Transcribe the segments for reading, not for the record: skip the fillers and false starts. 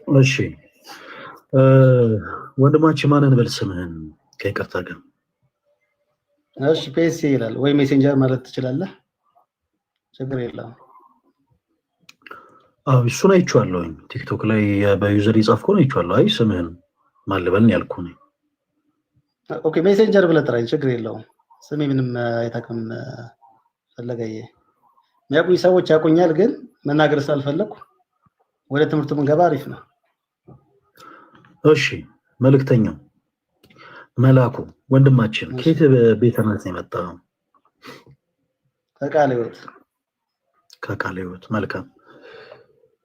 እሺ ወንድማችን ማንን በል ስምህን ከይቅርታ ጋር? እሺ ፒኤስ ይላል ወይ ሜሴንጀር ማለት ትችላለህ? ችግር የለውም። እሱን አይቼዋለሁኝ ቲክቶክ ላይ በዩዘር የጻፍከው ነው አይቼዋለሁ። አይ ስምህን ማን ልበልን ያልኩህ ነው። ኦኬ ሜሴንጀር ብለህ ጥራኝ፣ ችግር የለውም። ስሜ ምንም አይጠቅም። ፈለገዬ የሚያውቁኝ ሰዎች ያውቁኛል፣ ግን መናገር ስላልፈለኩ ወደ ትምህርቱ ብንገባ አሪፍ ነው። እሺ መልእክተኛው መላኩ ወንድማችን ከየት ቤተ እምነት ነው የመጣው? ከቃለ ሕይወት። ከቃለ ሕይወት መልካም።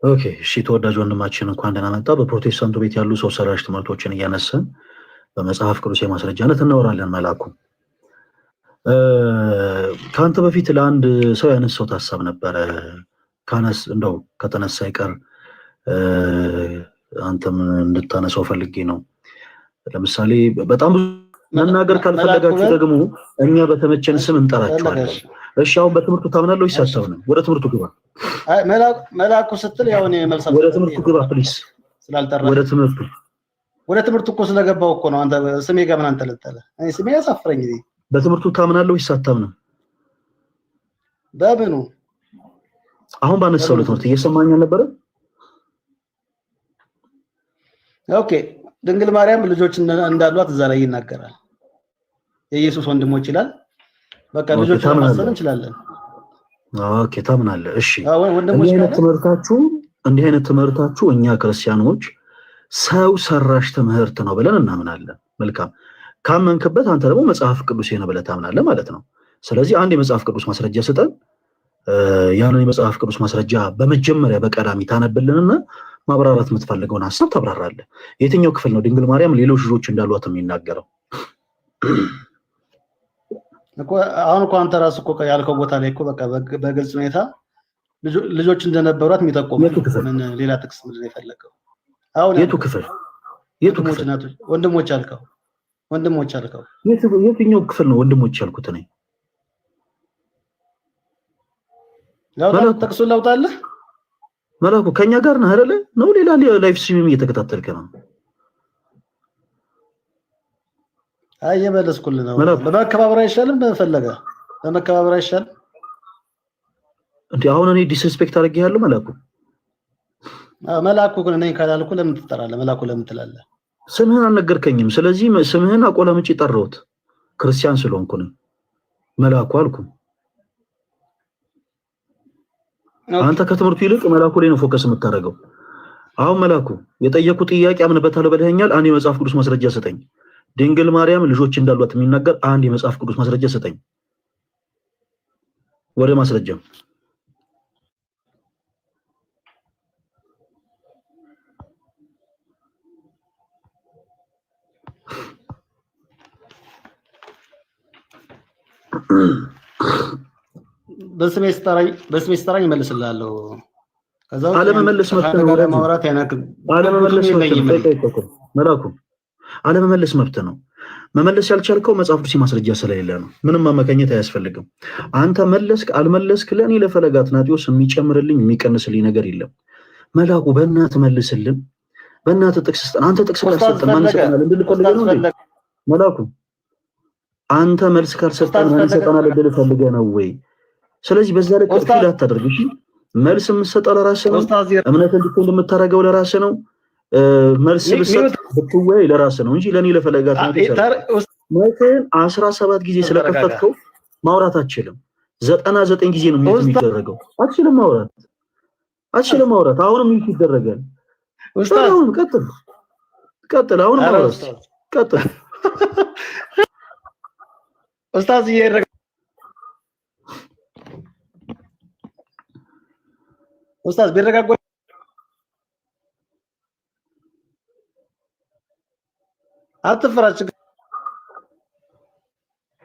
ኦኬ እሺ ተወዳጅ ወንድማችን እንኳን ደህና መጣ። በፕሮቴስታንቱ ቤት ያሉ ሰው ሰራሽ ትምህርቶችን እያነሳን በመጽሐፍ ቅዱስ የማስረጃነት እናወራለን። መላኩ ከአንተ በፊት ለአንድ ሰው ያነሳሁት ሀሳብ ነበረ። እንደው ከተነሳ ይቀር አንተም እንድታነሳው ፈልጌ ነው። ለምሳሌ በጣም መናገር ካልፈለጋችሁ ደግሞ እኛ በተመቸን ስም እንጠራችኋለን። እሺ አሁን በትምህርቱ ታምናለህ ወይስ አታምንም? ወደ ትምህርቱ ግባ። አይ መላኩ ስትል ያው እኔ መልስ ወደ ትምህርቱ ግባ ፕሊስ። ስላልጠራ ወደ ትምህርቱ እኮ ስለገባው እኮ ነው። አንተ ስሜ ጋር ምን አንጠለጠለ? እኔ ስሜ ያሳፍረኝ እንዴ። በትምህርቱ ታምናለህ ወይስ አታምንም? በምኑ? አሁን ባነሳው ትምህርት እየሰማኝ አልነበረ? ኦኬ ድንግል ማርያም ልጆች እንዳሏት እዛ ላይ ይናገራል። የኢየሱስ ወንድሞች ይላል። በቃ ልጆች ማሰብ እንችላለን። ኦኬ ታምናለህ? እሺ ወንድሞች እንዲህ አይነት ትምህርታችሁ እኛ ክርስቲያኖች ሰው ሰራሽ ትምህርት ነው ብለን እናምናለን። መልካም ካመንክበት አንተ ደግሞ መጽሐፍ ቅዱስ ነው ብለህ ታምናለህ ማለት ነው። ስለዚህ አንድ የመጽሐፍ ቅዱስ ማስረጃ ስጠን። ያንን የመጽሐፍ ቅዱስ ማስረጃ በመጀመሪያ በቀዳሚ ታነብልንና ማብራራት የምትፈልገውን ሐሳብ ታብራራለህ። የትኛው ክፍል ነው ድንግል ማርያም ሌሎች ልጆች እንዳሏት የሚናገረው? አሁን እኮ አንተ ራስህ እኮ ያልከው ቦታ ላይ እኮ በቃ በግልጽ ሁኔታ ልጆች እንደነበሯት የሚጠቁም ምን ሌላ ጥቅስ ምንድን ነው የፈለገው? አሁን የቱ ክፍል ወንድሞች አልከው። የትኛው ክፍል ነው ወንድሞች ያልኩት? እኔ ጥቅሱን ላውጣለህ? መላኩ ከኛ ጋር ነህ አይደለ? ነው ሌላ ላይፍ ስትሪም እየተከታተልክ ነው? አይ የመለስኩልህ ነው። በመከባበር አይሻልም? በመከባበር አይሻልም እንዴ? አሁን እኔ ዲስሪስፔክት አድርጌሃለሁ መላኩ? መላኩ ግን እኔ ካላልኩ ለምን ትጠራለህ? መላኩ ለምን ትላለህ? ስምህን አልነገርከኝም። ስለዚህ ስምህን አቆላምጬ ጠራሁት። ክርስቲያን ስለሆንኩ ነው መላኩ አልኩ። አንተ ከትምህርቱ ይልቅ መላኩ ላይ ነው ፎከስ የምታደርገው። አሁን መላኩ የጠየቁ ጥያቄ አምንበታለሁ ብለኸኛል። አንድ የመጽሐፍ ቅዱስ ማስረጃ ስጠኝ። ድንግል ማርያም ልጆች እንዳሏት የሚናገር አንድ የመጽሐፍ ቅዱስ ማስረጃ ስጠኝ። ወደ ማስረጃው በስሜ ስጠራኝ እመልስልሃለሁ። ከዛው አለመመለስ መብት ነው። ማውራት ያናክል አለመመለስ መብት ነው። መላኩ አለመመለስ መብት ነው። መመለስ ያልቻልከው መጽሐፍ ቅዱስ ማስረጃ ስለሌለ ነው። ምንም ማመካኘት አያስፈልግም። አንተ መለስክ አልመለስክ ለኔ ለፈለገ አትናቴዎስ የሚጨምርልኝ የሚቀንስልኝ ነገር የለም። መላኩ በእናትህ መልስልን። በእናትህ ጥቅስ ስጠን። አንተ ጥቅስ ካልሰጠን ማን ይሰጠናል? እንድልፈልገህ ነው እንዴ? መላኩ አንተ መልስ ካልሰጠን ማን ይሰጠናል? እንድልፈልገህ ነው ወይ? ስለዚህ በዛ ላይ ከፊል አታደርግ። እሺ መልስ የምትሰጠው ለራስህ ነው። እምነት እንድትሆን የምታደርገው ለራስህ ነው። መልስ ብትሰጥ ብትወያይ ለራስህ ነው እንጂ ለኔ ለፈለጋት ነው ይችላል። ማይክን 17 ጊዜ ስለከፈትከው ማውራት አትችልም። 99 ጊዜ ነው የሚደረገው። አትችልም ማውራት። አሁንም ሚት ይደረጋል። አሁን ቀጥል። አሁንም ማውራት ቀጥል። ኡስታዝ ይረጋ ኡስታዝ ቢረጋጋ አትፍራች።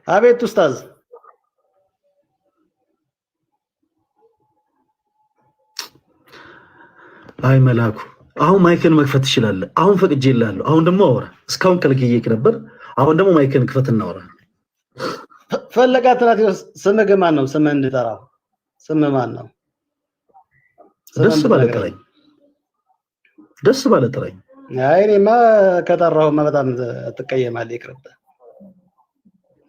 አቤት ኡስታዝ። አይ መላኩ አሁን ማይክን መክፈት ትችላለህ። አሁን ፈቅጄልሃለሁ። አሁን ደግሞ አውራ። እስካሁን ከልክዬክ ነበር። አሁን ደግሞ ማይክን ክፈት እናውራ። ፈለጋ አትናቴዎስ ስምህ ማን ነው? ስምህ እንድጠራው ስምህ ማን ነው? ደስ ባለቀኝ ደስ ባለ ጥራኝ። አይ እኔማ ከጠራሁማ በጣም ትቀየማለህ። ይቅርብህ።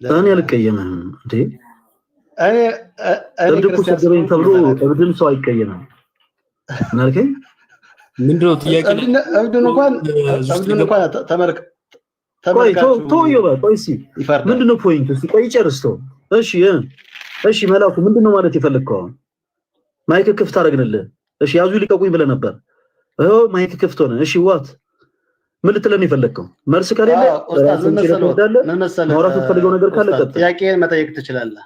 እኔ አልቀየምህም እንዴ። እኔ እብድ እኮ ሰደበኝ ተብሎ እብድም ሰው አይቀየምም። ምን አልከኝ? ምንድነው ጥያቄ? እብዱን እንኳን ተመልክ ምንድነው ፖይንት? እስቲ ቆይ ጨርስ ተው። እሺ መላኩ ምንድነው ማለት የፈለግከው? ማይክ ክፍት አደረግንልህ። እሺ ያዙ ልቀቁኝ ብለህ ነበር። ማይክ ክፍት ሆነ። እሺ ዋት ምን ልትለን የፈለግከው? መልስ ከሌለ ማውራት የምትፈልገው ነገር ካለ ጥያቄን መጠየቅ ትችላለህ።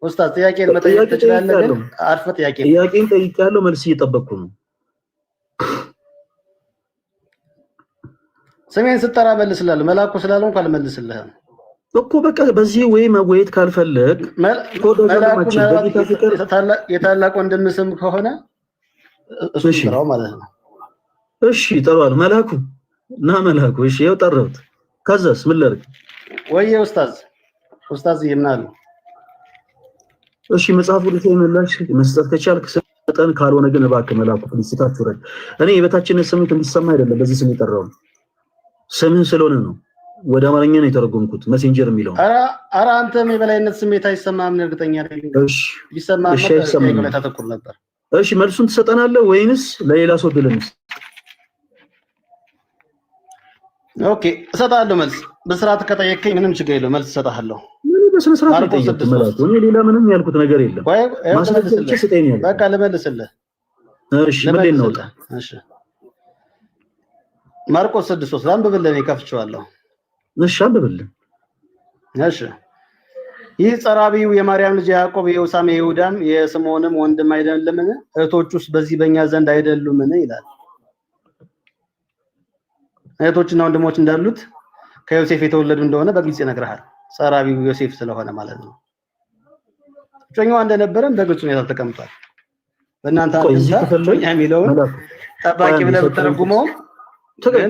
ኡስታዝ ጥያቄን መጠየቅ ትችላለህ፣ ግን አርፈህ ጥያቄን ጠይቄያለሁ። መልስ እየጠበቅኩ ነው። ስሜን ስጠራ መልስልሃለሁ። መላኩ ስላለው እንኳን አልመልስልህም እኮ በቃ በዚህ ወይ መወየት ካልፈለግ የታላቅ ወንድም ስም ከሆነ እሱ ጥራው ማለት ነው። እሺ ጠራዋል። መላኩ ና መላኩ። እሺ ያው ጠራሁት። ከዛስ ምን ላድርግ? ወይዬ ኡስታዝ ይምናሉ። እሺ መጽሐፍ ወደ ተመላሽ መስጠት ከቻልክ ሰጠን፣ ካልሆነ ግን እባክህ መላኩ ፍልስታችሁ ረድ። እኔ የበታችነት ስሜት እንዲሰማ አይደለም በዚህ ስም የጠራው ስምህ ስለሆነ ነው። ወደ አማርኛ ነው የተረጎምኩት ሜሴንጀር የሚለው። ኧረ አንተም የበላይነት ስሜት አይሰማም። እርግጠኛ ነኝ። እሺ ቢሰማም ላይ ታተኩር ነበር። እሺ መልሱን ትሰጠናለህ ወይንስ ለሌላ ሰው ድልንስ? ኦኬ እሰጥሃለሁ መልስ። በስርዓት ከጠየቀኝ ምንም ችግር የለውም፣ መልስ እሰጥሃለሁ። ምን በስነ ስርዓት ጠየቅኩት ማለት ነው። ሌላ ምንም ያልኩት ነገር የለም። ማስረጃ ስጠኝ ነው። በቃ ልመልስልህ። እሺ ምን ነው? እሺ ማርቆስ 6:3 አንብብልህ። እኔ ከፍቼዋለሁ። እሺ አንብብልህ። እሺ ይህ ጸራቢው የማርያም ልጅ ያዕቆብ የዮሳም የይሁዳም የስምዖንም ወንድም አይደለምን? እህቶቹስ በዚህ በእኛ ዘንድ አይደሉምን? ይላል። እህቶችና ወንድሞች እንዳሉት ከዮሴፍ የተወለዱ እንደሆነ በግልጽ ይነግርሃል። ጸራቢው ዮሴፍ ስለሆነ ማለት ነው። ጮኛዋ እንደነበረም በግልጽ ሁኔታ ተቀምጧል። በእናንተ አንተ ጮኛ የሚለውን ጠባቂ ብለህ ብትተረጉመው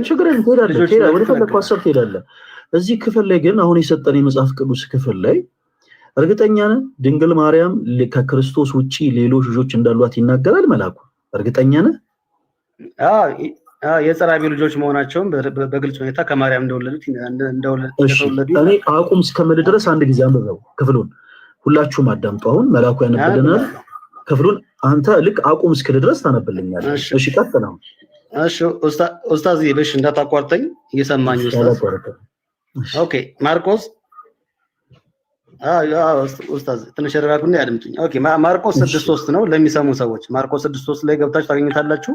ችግርን ትሄዳለህ፣ ወደ ፈለግከው ሀሳብ ትሄዳለህ። እዚህ ክፍል ላይ ግን አሁን የሰጠን የመጽሐፍ ቅዱስ ክፍል ላይ እርግጠኛ ነህ ድንግል ማርያም ከክርስቶስ ውጪ ሌሎች ልጆች እንዳሏት ይናገራል መላኩ? እርግጠኛ ነህ? የጸራቢ ልጆች መሆናቸውን በግልጽ ሁኔታ ከማርያም እንደወለዱ እኔ አቁም እስከምል ድረስ አንድ ጊዜ አንብበው ክፍሉን። ሁላችሁም አዳምጡ። አሁን መላኩ ያነብልናል ክፍሉን። አንተ ልክ አቁም እስክል ድረስ ታነብልኛለህ። እሺ ቀጥል ነው። እሺ ኡስታዝ ይበሽ እንዳታቋርጠኝ፣ እየሰማኝ ኡስታዝ። ኦኬ ማርቆስ ኡስታዝ ትንሽ ረጋጉና ያድምጡኝ። ኦኬ ማርቆስ 6:3 ነው ለሚሰሙ ሰዎች። ማርቆስ 6:3 ላይ ገብታችሁ ታገኙታላችሁ።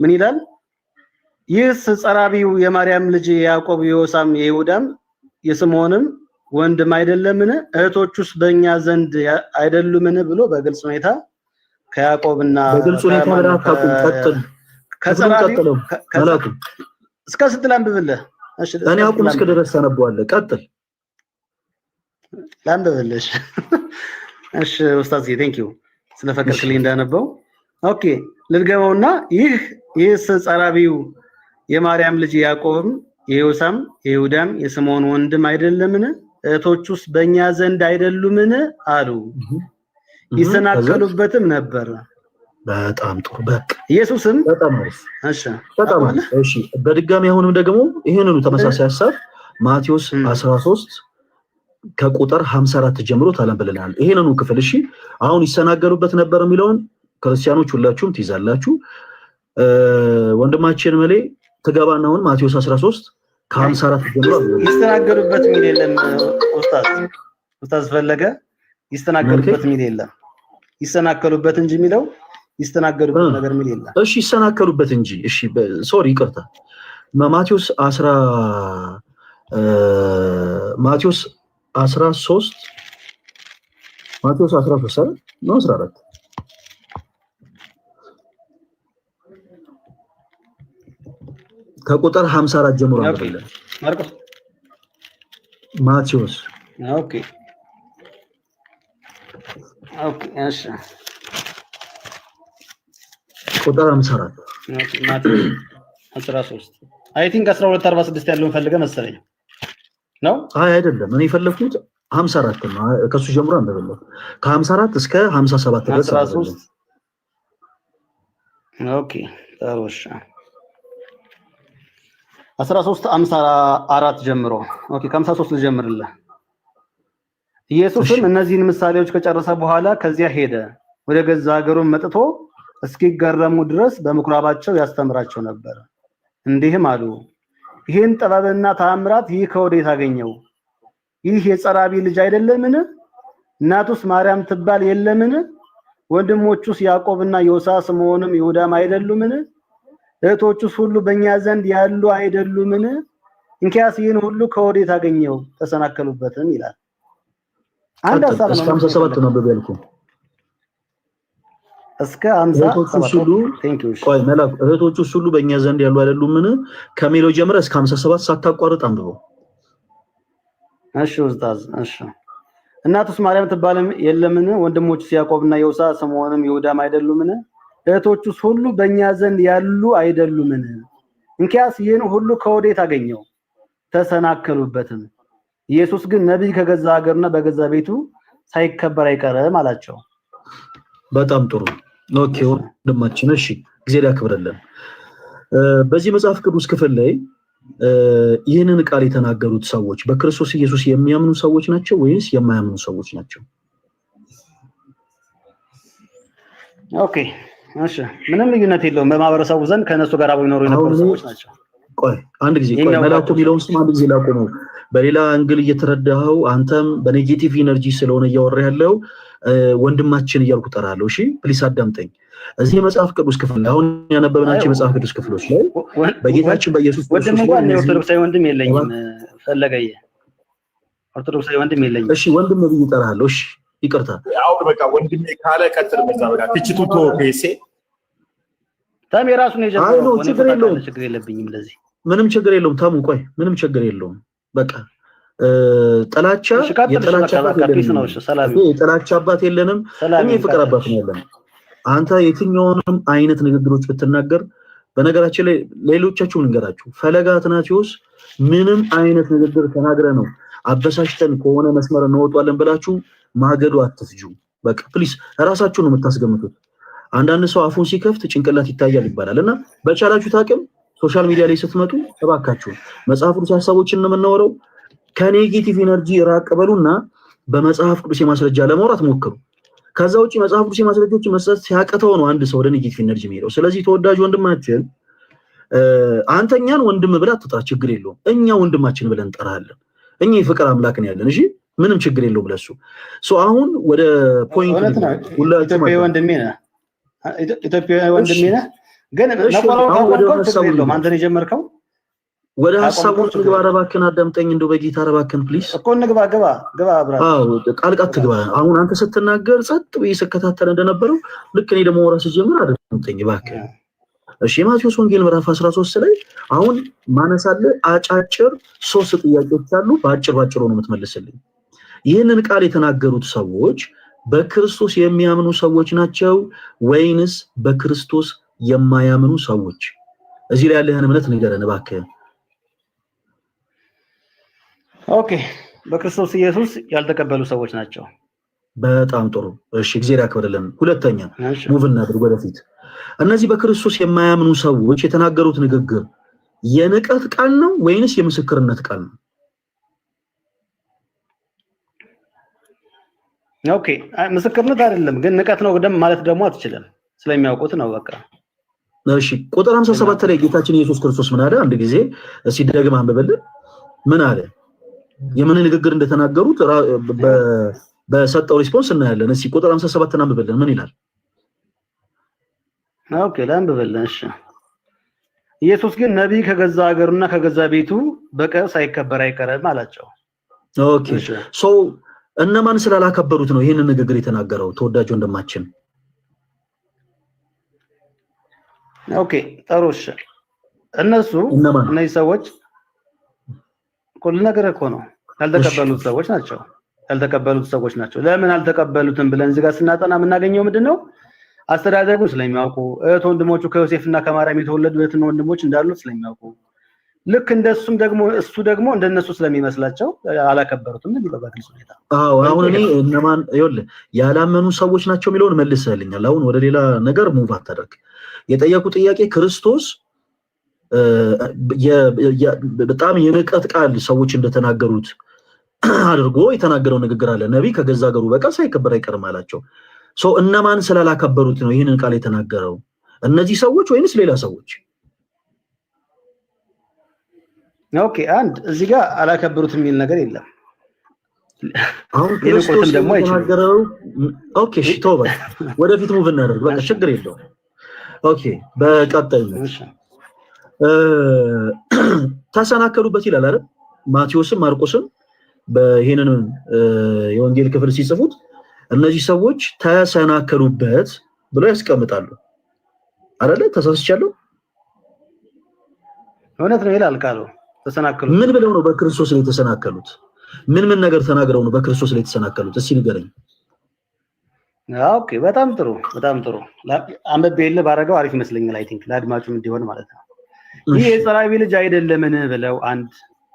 ምን ይላል? ይህ ጸራቢው የማርያም ልጅ የያዕቆብ የዮሳም የይሁዳም የስምዖንም ወንድም አይደለምን? እህቶቹስ በእኛ ዘንድ አይደሉምን? ብሎ በግልጽ ሁኔታ ከያዕቆብና በግልጽ ሁኔታ ቀጥል ከጸራቢው እስከ ስትል አንብብልህ። እሺ እኔ አቁም እስከ ድረስ ታነበዋለህ። ቀጥል ላንብብልህ። እሺ ኡስታዝ ቴንክ ዩ ስለፈቀድክልኝ እንዳነበው። ኦኬ ልድገመውና ይህ ጸራቢው የማርያም ልጅ ያዕቆብም የዮሳም የይሁዳም የስምዖን ወንድም አይደለምን? እህቶቹስ በእኛ ዘንድ አይደሉምን? አሉ። ይሰናከሉበትም ነበር። በጣም ጥሩ። በቃ ኢየሱስም በጣም አሪፍ። እሺ በድጋሚ አሁንም ደግሞ ይሄንኑ ተመሳሳይ ሐሳብ ማቴዎስ 13 ከቁጥር 54 ጀምሮ ታነብልናል። ይሄንኑ ክፍል እሺ። አሁን ይሰናገሉበት ነበር የሚለውን ክርስቲያኖች ሁላችሁም ትይዛላችሁ። ወንድማችን መሌ ትገባና አሁን ማቴዎስ 13 ከ54 ጀምሮ ይስተናገዱበት ሚል የለም። ኡስታዝ ፈለገ ይስተናገዱበት ሚል የለም። ይሰናከሉበት እንጂ የሚለው ይስተናገዱበት ነገር ሚል የለም። እሺ ይሰናከሉበት እንጂ። እሺ ሶሪ ይቅርታ። ማቴዎስ 13 ነው 14 ከቁጥር 54 ጀምሮ አለ ማርቆስ ማቴዎስ። ኦኬ እሺ ቁጥር 54 ማቴዎስ 13 አይ ቲንክ 12:46 ያለውን ፈልገህ መሰለኝ ነው። አይ አይደለም፣ እኔ የፈለኩት 54 ነው። ከሱ ጀምሮ አንበበለው ከ54 እስከ 57 ድረስ 13 ኦኬ ታውሽ 13:54 ጀምሮ ኦኬ ከ53 ልጀምርልህ። ኢየሱስም እነዚህን ምሳሌዎች ከጨረሰ በኋላ ከዚያ ሄደ። ወደ ገዛ ሀገሩም መጥቶ እስኪገረሙ ድረስ በምኩራባቸው ያስተምራቸው ነበር። እንዲህም አሉ፣ ይህን ጥበብና ተአምራት ይህ ከወዴት አገኘው? ይህ የጸራቢ ልጅ አይደለምን? እናቱስ ማርያም ትባል የለምን? ወንድሞቹስ ያዕቆብና ዮሳ ስምዖንም ይሁዳም አይደሉምን? እህቶቹስ ሁሉ በእኛ ዘንድ ያሉ አይደሉምን? እንኪያስ ይህን ሁሉ ከወዴት አገኘው? ተሰናከሉበትም ይላል። አንድ ሐሳብ ነው። 57 ነው በበልኩ እስከ 57 ቆይ መላኩ እህቶቹስ ሁሉ በእኛ ዘንድ ያሉ አይደሉምን ከሚለው ጀምረ እስከ 57 ሳታቋርጥ አንብበው። እሺ ኡስታዝ፣ እሺ። እናቱስ ማርያም ትባልም የለምን? ወንድሞቹስ ያዕቆብና ዮሳ ስምዖንም ይሁዳም አይደሉምን? እህቶቹስ ሁሉ በእኛ ዘንድ ያሉ አይደሉምን? እንኪያስ ይህን ሁሉ ከወዴት አገኘው? ተሰናከሉበትም። ኢየሱስ ግን ነብይ ከገዛ ሀገሩና በገዛ ቤቱ ሳይከበር አይቀርም አላቸው። በጣም ጥሩ። ኦኬ ወንድማችን፣ እሺ እግዚአብሔር ያክብርልን። በዚህ መጽሐፍ ቅዱስ ክፍል ላይ ይህንን ቃል የተናገሩት ሰዎች በክርስቶስ ኢየሱስ የሚያምኑ ሰዎች ናቸው ወይስ የማያምኑ ሰዎች ናቸው? ኦኬ እሺ፣ ምንም ልዩነት የለውም። በማህበረሰቡ ዘንድ ከነሱ ጋር አብረው ይኖሩ የነበሩ ሰዎች ናቸው። ቆይ አንድ ጊዜ ቆይ፣ መላኩ የሚለውን ስም አንድ ጊዜ ላቆመው። በሌላ አንግል እየተረዳኸው አንተም በኔጌቲቭ ኢነርጂ ስለሆነ እያወራ ያለው ወንድማችን እያልኩ ጠራለሁ። እሺ ፕሊስ አዳምጠኝ። እዚህ የመጽሐፍ ቅዱስ ክፍል ላይ አሁን ያነበብናቸው የመጽሐፍ ቅዱስ ክፍሎች ላይ በጌታችን በኢየሱስ ክርስቶስ ወንድም ኦርቶዶክሳዊ ወንድም የለኝም ፈለገየ ኦርቶዶክሳዊ ወንድም የለኝም። እሺ ወንድም ብዬ እጠራለሁ። እሺ ይቅርታ። አሁን በቃ ወንድሜ ካለ ቀጥል። በዛ በቃ ትችቱ ቶፔሴ ታም የራሱ ነው የጀመረው። ችግር የለብኝም ለዚህ ምንም ችግር የለውም። ታሙ ቆይ ምንም ችግር የለውም። በቃ ጥላቻ የጥላቻ አባት የለንም። እኔ ፍቅር አባት ነው ያለን። አንተ የትኛውንም አይነት ንግግሮች ብትናገር፣ በነገራችን ላይ ሌሎቻችሁ ንገራችሁ፣ ፈለገ አትናቴዎስ ምንም አይነት ንግግር ተናግረ ነው አበሳሽተን ከሆነ መስመር እንወጣለን ብላችሁ ማገዱ አትፍጁ። በቃ ፕሊስ ራሳችሁ ነው የምታስገምቱት። አንዳንድ ሰው አፉን ሲከፍት ጭንቅላት ይታያል ይባላል እና በቻላችሁት አቅም ሶሻል ሚዲያ ላይ ስትመጡ እባካችሁ መጽሐፍ ቅዱስ ሐሳቦችን ነው የምናወራው። ከኔጌቲቭ ኢነርጂ ራቅ በሉና በመጽሐፍ ቅዱስ የማስረጃ ለማውራት ሞክሩ። ከዛ ውጪ መጽሐፍ ቅዱስ የማስረጃዎች መስጠት ሲያቀተው ነው አንድ ሰው ወደ ኔጌቲቭ ኢነርጂ የሚሄደው። ስለዚህ ተወዳጅ ወንድማችን አንተኛን ወንድም ብለህ አትጥራ፣ ችግር የለውም። እኛ ወንድማችን ብለን እንጠራለን። እኛ የፍቅር አምላክ ነው ያለን። እሺ ምንም ችግር የለውም ለሱ። አሁን ወደ ፖይንት ኢትዮጵያዊ ወንድሜ ነህ፣ ኢትዮጵያዊ ወንድሜ ነህ። ግን ነው አንተን የጀመርከው ወደ ሐሳቡ ንግባ። እባክህን አዳምጠኝ እንደው በጌታ እባክህን ፕሊስ እኮ ንግባ። ግባ አብራ። አዎ ቃልቃት ትግባ። አሁን አንተ ስትናገር ጸጥ ብዬ ስከታተል እንደነበረው ልክ እኔ ደግሞ ወራስ ጀምር አዳምጠኝ እባክህ። እሺ ማቴዎስ ወንጌል ምዕራፍ 13 ላይ አሁን ማነሳለ አጫጭር 3 ጥያቄዎች አሉ። ባጭሩ ነው የምትመልስልኝ። ይህንን ቃል የተናገሩት ሰዎች በክርስቶስ የሚያምኑ ሰዎች ናቸው ወይንስ በክርስቶስ የማያምኑ ሰዎች? እዚህ ላይ ያለህን እምነት ንገረን እባክህ። ኦኬ በክርስቶስ ኢየሱስ ያልተቀበሉ ሰዎች ናቸው። በጣም ጥሩ። እሺ እግዚአብሔር ያክብርልን። ሁለተኛ ሙቭ እናድርግ ወደፊት። እነዚህ በክርስቶስ የማያምኑ ሰዎች የተናገሩት ንግግር የንቀት ቃል ነው ወይንስ የምስክርነት ቃል ነው? ኦኬ ምስክርነት አይደለም ግን ንቀት ነው ማለት ደግሞ አትችልም፣ ስለሚያውቁት ነው በቃ። እሺ ቁጥር 57 ላይ ጌታችን ኢየሱስ ክርስቶስ ምን አለ? አንድ ጊዜ እስኪ ደግመህ አንብበልን። ምን አለ? የምን ንግግር እንደተናገሩት በሰጠው ሪስፖንስ እናያለን። እስኪ ቁጥር 57 አንብበልን። ምን ይላል? ኦኬ ላንብበልን። እሺ ኢየሱስ ግን ነብይ ከገዛ ሀገሩና ከገዛ ቤቱ በቀር ሳይከበር አይቀርም አላቸው። ኦኬ ሶ እነማን ስላላከበሩት ነው ይሄንን ንግግር የተናገረው ተወዳጅ ወንድማችን? ኦኬ ጥሩሽ እነሱ እነዚህ ሰዎች ሁሉ ነገር እኮ ነው ያልተቀበሉት ሰዎች ናቸው። ያልተቀበሉት ሰዎች ናቸው። ለምን አልተቀበሉትም ብለን እዚህ ጋር ስናጠና የምናገኘው ምንድነው? አስተዳደሩን ስለሚያውቁ፣ እህት ወንድሞቹ ከዮሴፍና ከማርያም የተወለዱ እህትና ወንድሞች እንዳሉት ስለሚያውቁ፣ ልክ እንደሱም ደግሞ እሱ ደግሞ እንደነሱ ስለሚመስላቸው አላከበሩትም ነው የሚለው በግልጽ ሁኔታ። አዎ አሁን እኔ እነማን ይኸውልህ ያላመኑ ሰዎች ናቸው የሚለውን መልሰህልኛል። አሁን ወደ ሌላ ነገር ሙቭ አታደርግ። የጠየቁ ጥያቄ ክርስቶስ በጣም የንቀት ቃል ሰዎች እንደተናገሩት አድርጎ የተናገረው ንግግር አለ። ነብይ ከገዛ ሀገሩ በቀር ሳይከበር አይቀርም አላቸው። እነማን ስላላከበሩት ነው ይህንን ቃል የተናገረው? እነዚህ ሰዎች ወይንስ ሌላ ሰዎች? ኦኬ አንድ እዚህ ጋር አላከበሩት የሚል ነገር የለም። አሁን ክርስቶስ ደግሞ የተናገረው ኦኬ እሺ ተው በቃ ወደፊት ሙቭ እናደርግ በቃ ችግር የለውም። ኦኬ በቀጣይ ተሰናከሉበት ይላል አይደል? ማቴዎስም ማርቆስም በይሄንን የወንጌል ክፍል ሲጽፉት እነዚህ ሰዎች ተሰናከሉበት ብለው ያስቀምጣሉ አይደለ? ተሳስቻለሁ? እውነት ነው ይላል ቃሉ። ተሰናከሉ ምን ብለው ነው በክርስቶስ ላይ የተሰናከሉት? ምን ነገር ተናግረው ነው በክርስቶስ ላይ የተሰናከሉት? እስኪ ንገረኝ። ኦኬ በጣም ጥሩ በጣም ጥሩ። አንበቤልህ ባረጋው አሪፍ ይመስለኛል። አይ ቲንክ ለአድማጩም እንዲሆን ማለት ነው። ይህ የጸራቢ ልጅ አይደለምን ብለው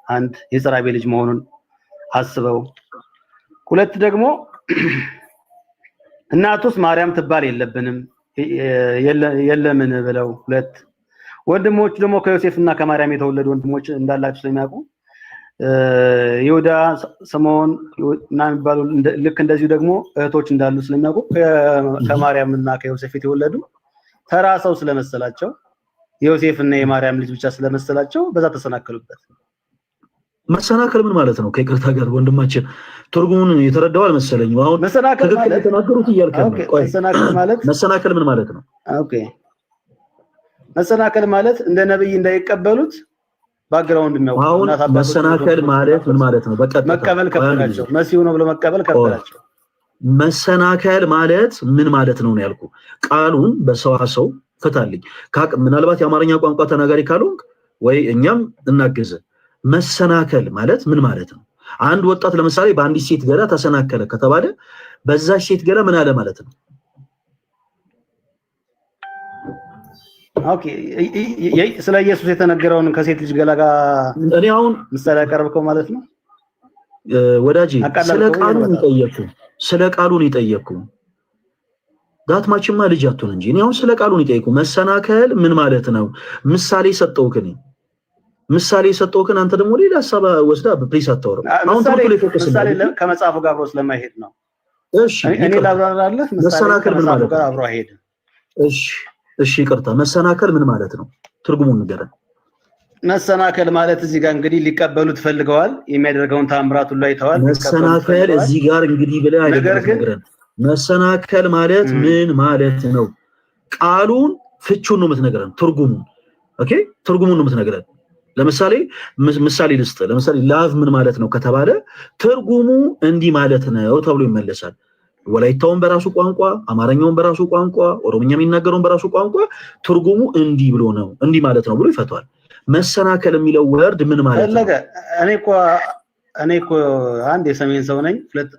አንድ የጸራቢ ልጅ መሆኑን አስበው፣ ሁለት ደግሞ እናቱስ ማርያም ትባል የለምን ብለው፣ ሁለት ወንድሞች ደግሞ ከዮሴፍና ከማርያም የተወለዱ ወንድሞች እንዳላቸው ስለሚያውቁ ይሁዳ፣ ስምዖን እና የሚባሉ ልክ እንደዚሁ ደግሞ እህቶች እንዳሉ ስለሚያውቁ ከማርያምና ከዮሴፍ የተወለዱ ተራ ሰው ስለመሰላቸው ዮሴፍና የማርያም ልጅ ብቻ ስለመሰላቸው በዛ ተሰናከሉበት። መሰናከል ምን ማለት ነው? ከይቅርታ ጋር ወንድማችን ትርጉሙን የተረዳው አልመሰለኝም። አሁን መሰናከል ማለት ተናገሩት እያልከኝ ነው። ቆይ መሰናከል ምን ማለት ነው? ኦኬ መሰናከል ማለት እንደ ነብይ እንዳይቀበሉት ባግራውንድ የሚያውቁ። አሁን መሰናከል ማለት ምን ማለት ነው? በቃ መቀበል ከበላቸው መሲሁ ነው ብሎ መቀበል ከበላቸው። መሰናከል ማለት ምን ማለት ነው ያልኩ? ቃሉን በሰዋሰው ፍታልኝ። ምናልባት የአማርኛ ቋንቋ ተናጋሪ ካልሆንክ ወይ እኛም እናገዘ። መሰናከል ማለት ምን ማለት ነው? አንድ ወጣት ለምሳሌ በአንዲት ሴት ገላ ተሰናከለ ከተባለ በዛች ሴት ገላ ምን አለ ማለት ነው? ኦኬ ስለ ኢየሱስ የተነገረውን ከሴት ልጅ ገላ ጋር እኔ አሁን ምሳሌ ያቀርብከው ማለት ነው ወዳጄ። ስለ ቃሉን ይጠየቅኩ ዳትማችማ ልጅ አትሆን እንጂ እኔ አሁን ስለ ቃሉን ይጠየቅኩ። መሰናከል ምን ማለት ነው? ምሳሌ ሰጠውከኝ አንተ ደግሞ ሌላ ሐሳብ ወስዳ በፕሪስ አታወራው። አሁን ምሳሌ ከመጽሐፉ ጋር አብሮ ስለማይሄድ ነው። እሺ እኔ ላብራራለህ። መሰናከል ምን ማለት ነው? አብሮ አይሄድም። እሺ ይቅርታ፣ መሰናከል ምን ማለት ነው? ትርጉሙን ንገረን። መሰናከል ማለት እዚህ ጋር እንግዲህ ሊቀበሉት ፈልገዋል፣ የሚያደርገውን ታምራት ሁሉ አይተዋል። መሰናከል እዚህ ጋር እንግዲህ ብለህ አይደለም። መሰናከል ማለት ምን ማለት ነው? ቃሉን ፍቹን ነው የምትነግረን፣ ትርጉሙን። ኦኬ ትርጉሙን ነው የምትነግረን። ለምሳሌ ምሳሌ ልስጥ። ለምሳሌ ላቭ ምን ማለት ነው ከተባለ ትርጉሙ እንዲህ ማለት ነው ተብሎ ይመለሳል። ወላይታውን በራሱ ቋንቋ፣ አማርኛውን በራሱ ቋንቋ፣ ኦሮምኛ የሚናገረውን በራሱ ቋንቋ ትርጉሙ እንዲህ ብሎ ነው እንዲህ ማለት ነው ብሎ ይፈቷል። መሰናከል የሚለው ወርድ ምን ማለት ነው? እኔ እኮ አንድ የሰሜን ሰው ነኝ። ሁለት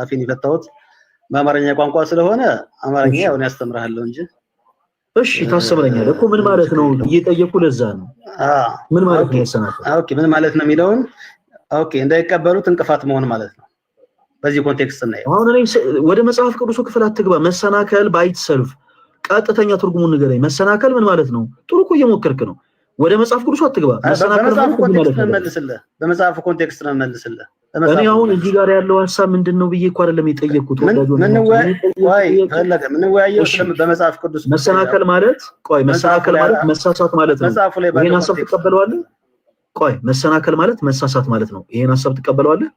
አፌን የፈታሁት በአማርኛ ቋንቋ ስለሆነ አማርኛ ያውን ያስተምርሃለሁ እንጂ። እሺ ታስተምረኛለህ እኮ ምን ማለት ነው እየጠየኩ ለዛ ነው። ምን ማለት ነው መሰናከል? ኦኬ ምን ማለት ነው የሚለውን እንዳይቀበሉት እንቅፋት መሆን ማለት ነው። በዚህ ኮንቴክስት ነው። አሁን እኔ ወደ መጽሐፍ ቅዱሱ ክፍል አትግባ። መሰናከል ባይትሰልፍ ቀጥተኛ ትርጉሙን ንገረኝ። መሰናከል ምን ማለት ነው? ጥሩ እኮ እየሞከርክ ነው። ወደ መጽሐፍ ቅዱሱ አትግባ። መሰናከል ማለት በመጽሐፍ ኮንቴክስት ነው መልስልህ። እኔ አሁን እዚህ ጋር ያለው ሐሳብ ምንድነው ብዬ እኮ አይደለም የጠየቅኩት። በመጽሐፍ ቅዱስ መሰናከል ማለት መሰናከል ማለት መሳሳት ማለት ነው። ይሄን ሐሳብ ትቀበለዋለህ? መሰናከል ማለት መሳሳት ማለት ነው። ይሄን ሐሳብ ትቀበለዋለህ?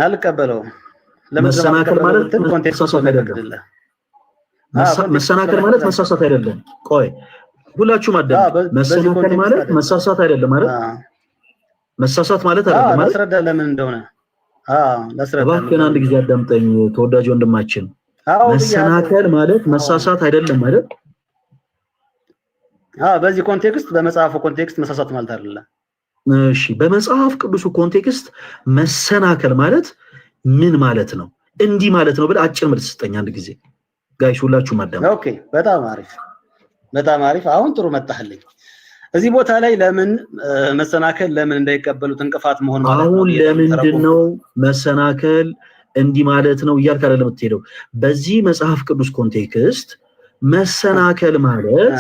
አልቀበለውም። መሰናከል ማለት መሳሳት አይደለም። መሰናከል ማለት መሳሳት አይደለም። ሁላችሁም አዳምጡ። መሰናከል ማለት መሳሳት አይደለም ማለት መሳሳት ማለት አይደለም ማለት አስረዳ ለምን እንደሆነ ለስረዳ እባክህን አንድ ጊዜ አዳምጠኝ ተወዳጅ ወንድማችን። መሰናከል ማለት መሳሳት አይደለም ማለት በዚህ ኮንቴክስት በመጽሐፉ ኮንቴክስት መሳሳት ማለት አይደለም። እሺ በመጽሐፍ ቅዱሱ ኮንቴክስት መሰናከል ማለት ምን ማለት ነው? እንዲህ ማለት ነው ብለህ አጭር መልስ ስጠኝ አንድ ጊዜ ጋይስ፣ ሁላችሁም አዳምጡ። ኦኬ በጣም አሪፍ። አሁን ጥሩ መጣህልኝ። እዚህ ቦታ ላይ ለምን መሰናከል ለምን እንዳይቀበሉት እንቅፋት መሆን ማለት ነው። አሁን ለምንድን ነው መሰናከል እንዲህ ማለት ነው እያልክ አይደለም የምትሄደው። በዚህ መጽሐፍ ቅዱስ ኮንቴክስት መሰናከል ማለት